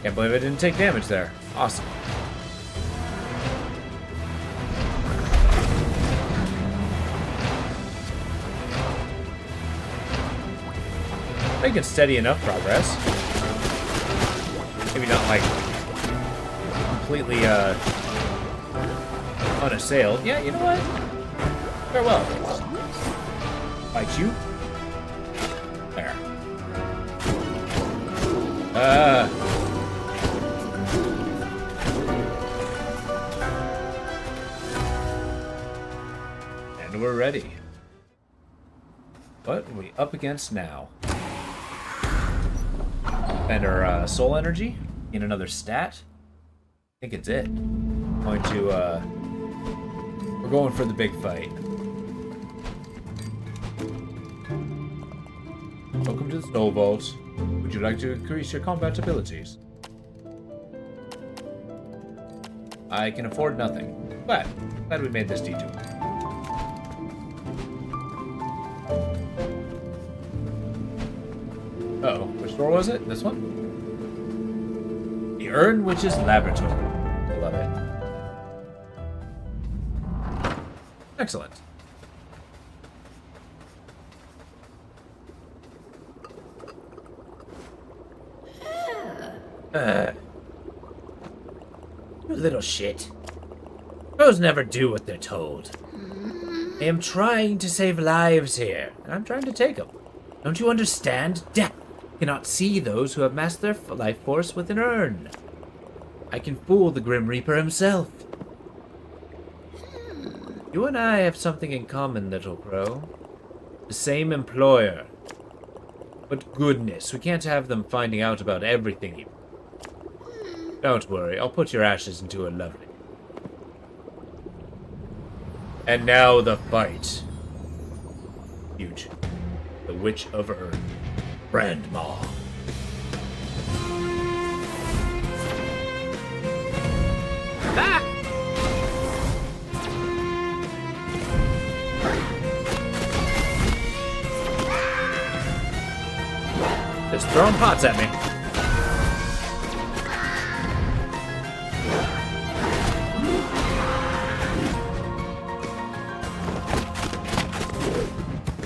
Can't believe I didn't take damage there. Awesome. Making steady enough progress. Maybe not like completely unassailed. Yeah, you know what? Farewell. Fight you. There. And we're ready. What are we up against now? And our soul energy in another stat. I think it's it. We're going for the big fight. Welcome to the Soul Vault. Would you like to increase your combat abilities? I can afford nothing. Glad we made this detour. Uh-oh. Which door was it? This one? The Urn Witch's Laboratory. I love it. Excellent. You little shit. Crows never do what they're told. I am trying to save lives here, and I'm trying to take them. Don't you understand? Death cannot see those who have masked their life force with an urn. I can fool the Grim Reaper himself. You and I have something in common, little crow. The same employer. But goodness, we can't have them finding out about everything. Don't worry, I'll put your ashes into a lovely. And now the fight. Huge. The Witch of Urn. Grandma. Ah! Just throwing pots at me.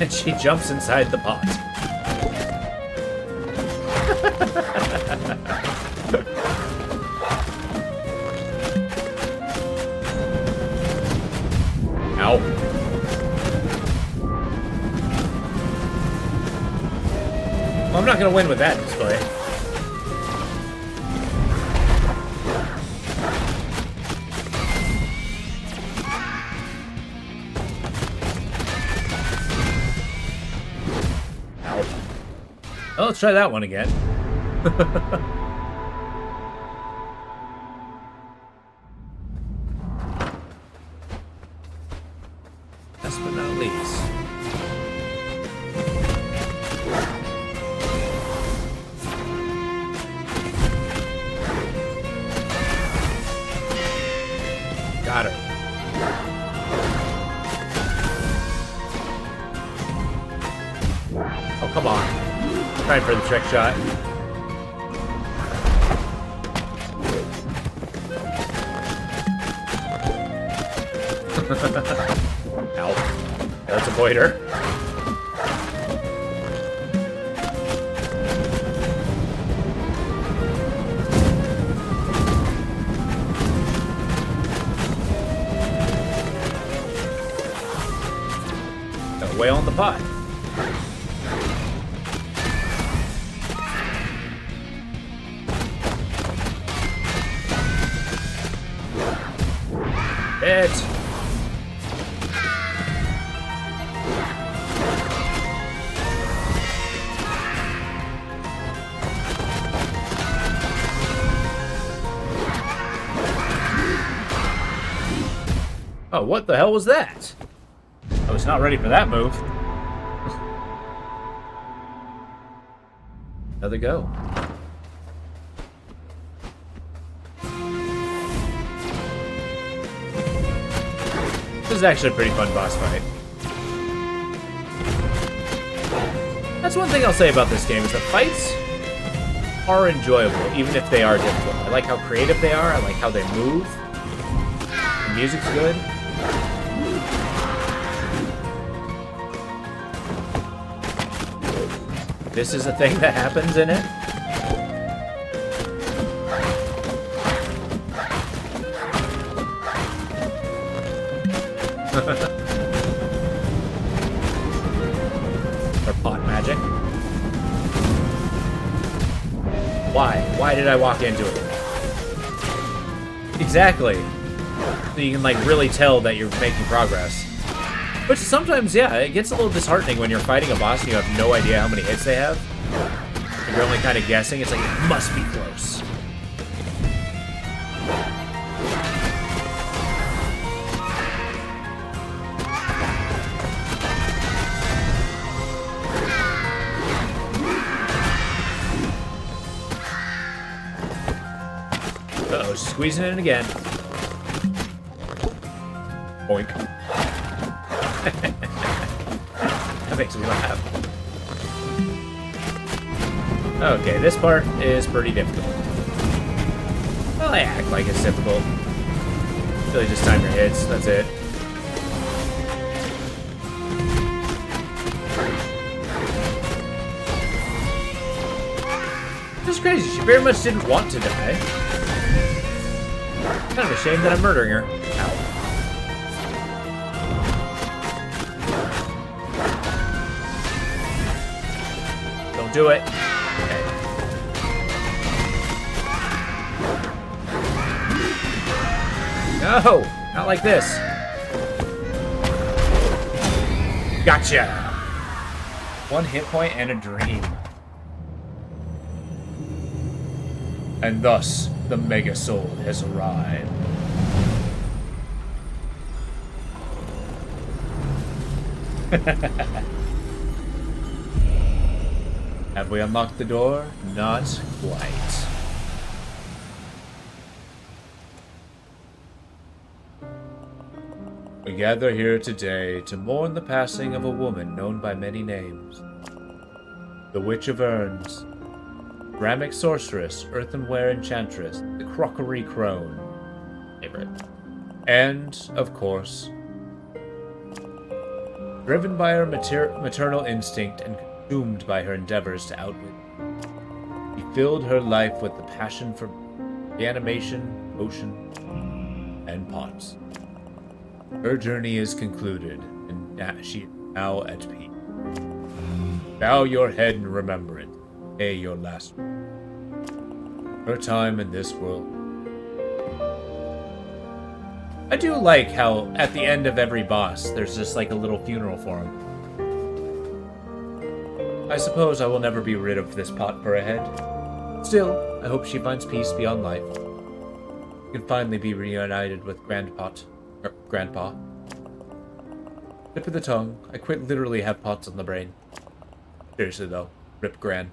And she jumps inside the pot. Ow. Well, I'm not going to win with that display. Ow. Well, let's try that one again. Last but not least. Got her. Oh, come on. Trying for the trick shot. Ow. Let's avoid her. Got a whale in the pot. It. Oh, what the hell was that? I was not ready for that move. Another go. This is actually a pretty fun boss fight. That's one thing I'll say about this game, is the fights are enjoyable, even if they are difficult. I like how creative they are, I like how they move. The music's good. This is a thing that happens in it. Or pot magic. Why? Why did I walk into it? Exactly. So you can, like, really tell that you're making progress. Which sometimes, yeah, it gets a little disheartening when you're fighting a boss and you have no idea how many hits they have. And you're only kind of guessing. It's like, it must be close. Uh-oh, squeezing it in again. Boink. That makes me laugh. Okay, this part is pretty difficult. Well, I act like it's difficult. Really just time your hits, that's it. This is crazy, she very much didn't want to die. Kind of a shame that I'm murdering her. Ow. Don't do it. Okay. No! Not like this. Gotcha! 1 hit point and a dream. And thus, the Mega Soul has arrived. Have we unlocked the door? Not quite. We gather here today to mourn the passing of a woman known by many names. The Witch of Urns, ceramic sorceress, earthenware enchantress, the crockery crone, favorite, and, of course, driven by her maternal instinct and consumed by her endeavors to outwit, he filled her life with the passion for animation, motion, and pots. Her journey is concluded, and she is now at peace. Bow your head and remember it. Pay your last. Her time in this world. I do like how at the end of every boss, there's just like a little funeral for him. I suppose I will never be rid of this pot for a head. Still, I hope she finds peace beyond life. You can finally be reunited with Grandpa. Tip of the tongue. I quite literally have pots on the brain. Seriously though, rip Gran.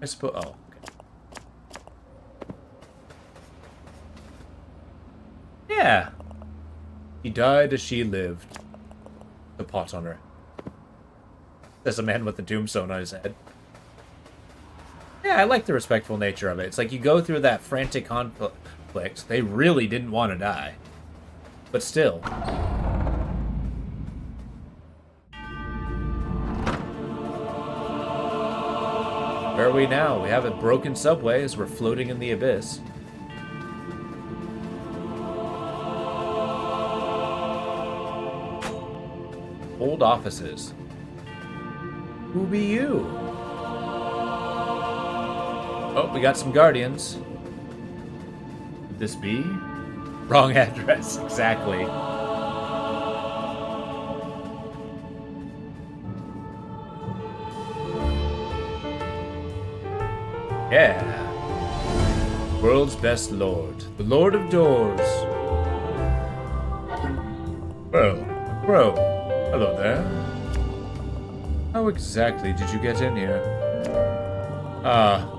I suppose. Oh, okay. Yeah. He died as she lived. The pot on her. There's a man with a tombstone on his head. Yeah, I like the respectful nature of it. It's like you go through that frantic conflict. They really didn't want to die. But still. Where are we now? We have a broken subway as we're floating in the abyss. Old offices. Who be you? Oh, we got some guardians. Could this be? Wrong address, exactly. Yeah. World's best lord. The Lord of Doors. Well, bro. Hello there. How exactly did you get in here?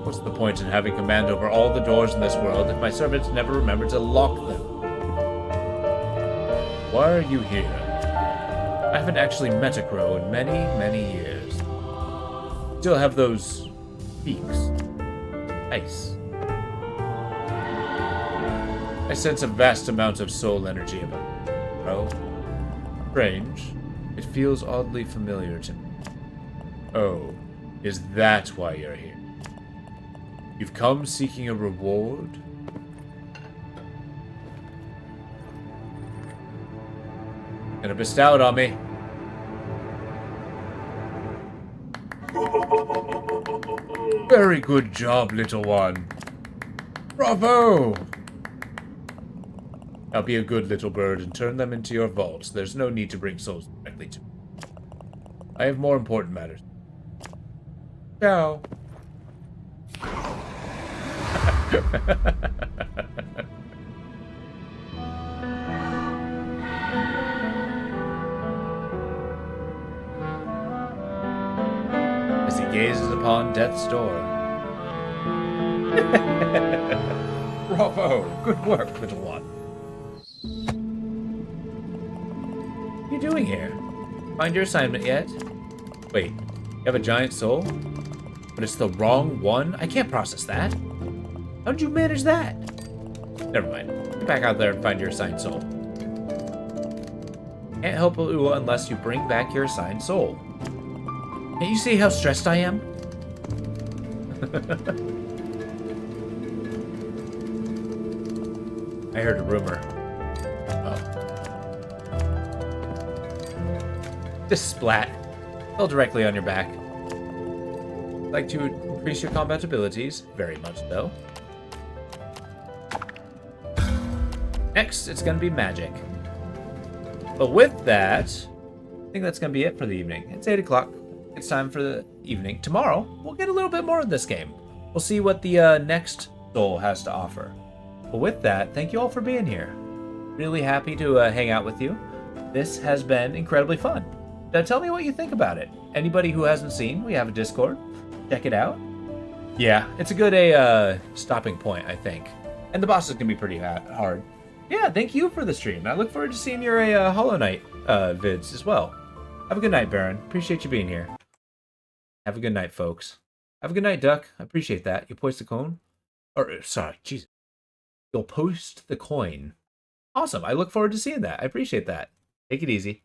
What's the point in having command over all the doors in this world if my servants never remember to lock them? Why are you here? I haven't actually met a crow in many, many years. Still have those beaks. Nice. I sense a vast amount of soul energy about the crow. Strange. It feels oddly familiar to me. Oh, is that why you're here? You've come seeking a reward? Gonna bestow it on me. Very good job, little one. Bravo! Now be a good little bird and turn them into your vaults. There's no need to bring souls directly to me. I have more important matters. Ciao. As he gazes upon death's door. Bravo! Good work, little one. What are you doing here? Find your assignment yet? Wait, You have a giant soul, but it's the wrong one? I can't process that. How'd you manage that? Never mind. Get back out there and find your assigned soul. Can't help you unless you bring back your assigned soul. Can't you see how stressed I am? I heard a rumor. Oh. This splat fell directly on your back. Like to increase your combat abilities? Very much so. Next, it's gonna be magic. But with that, I think that's gonna be it for the evening. It's 8 o'clock. It's time for the evening. Tomorrow, we'll get a little bit more of this game. We'll see what the next soul has to offer. But with that, thank you all for being here. Really happy to hang out with you. This has been incredibly fun. Now tell me what you think about it. Anybody who hasn't seen, we have a Discord. Check it out. Yeah, it's a good stopping point, I think. And the bosses can be pretty hard. Yeah, thank you for the stream. I look forward to seeing your Hollow Knight vids as well. Have a good night, Baron. Appreciate you being here. Have a good night, folks. Have a good night, Duck. I appreciate that. You post the coin? Or, sorry, Jesus. You'll post the coin. Awesome. I look forward to seeing that. I appreciate that. Take it easy.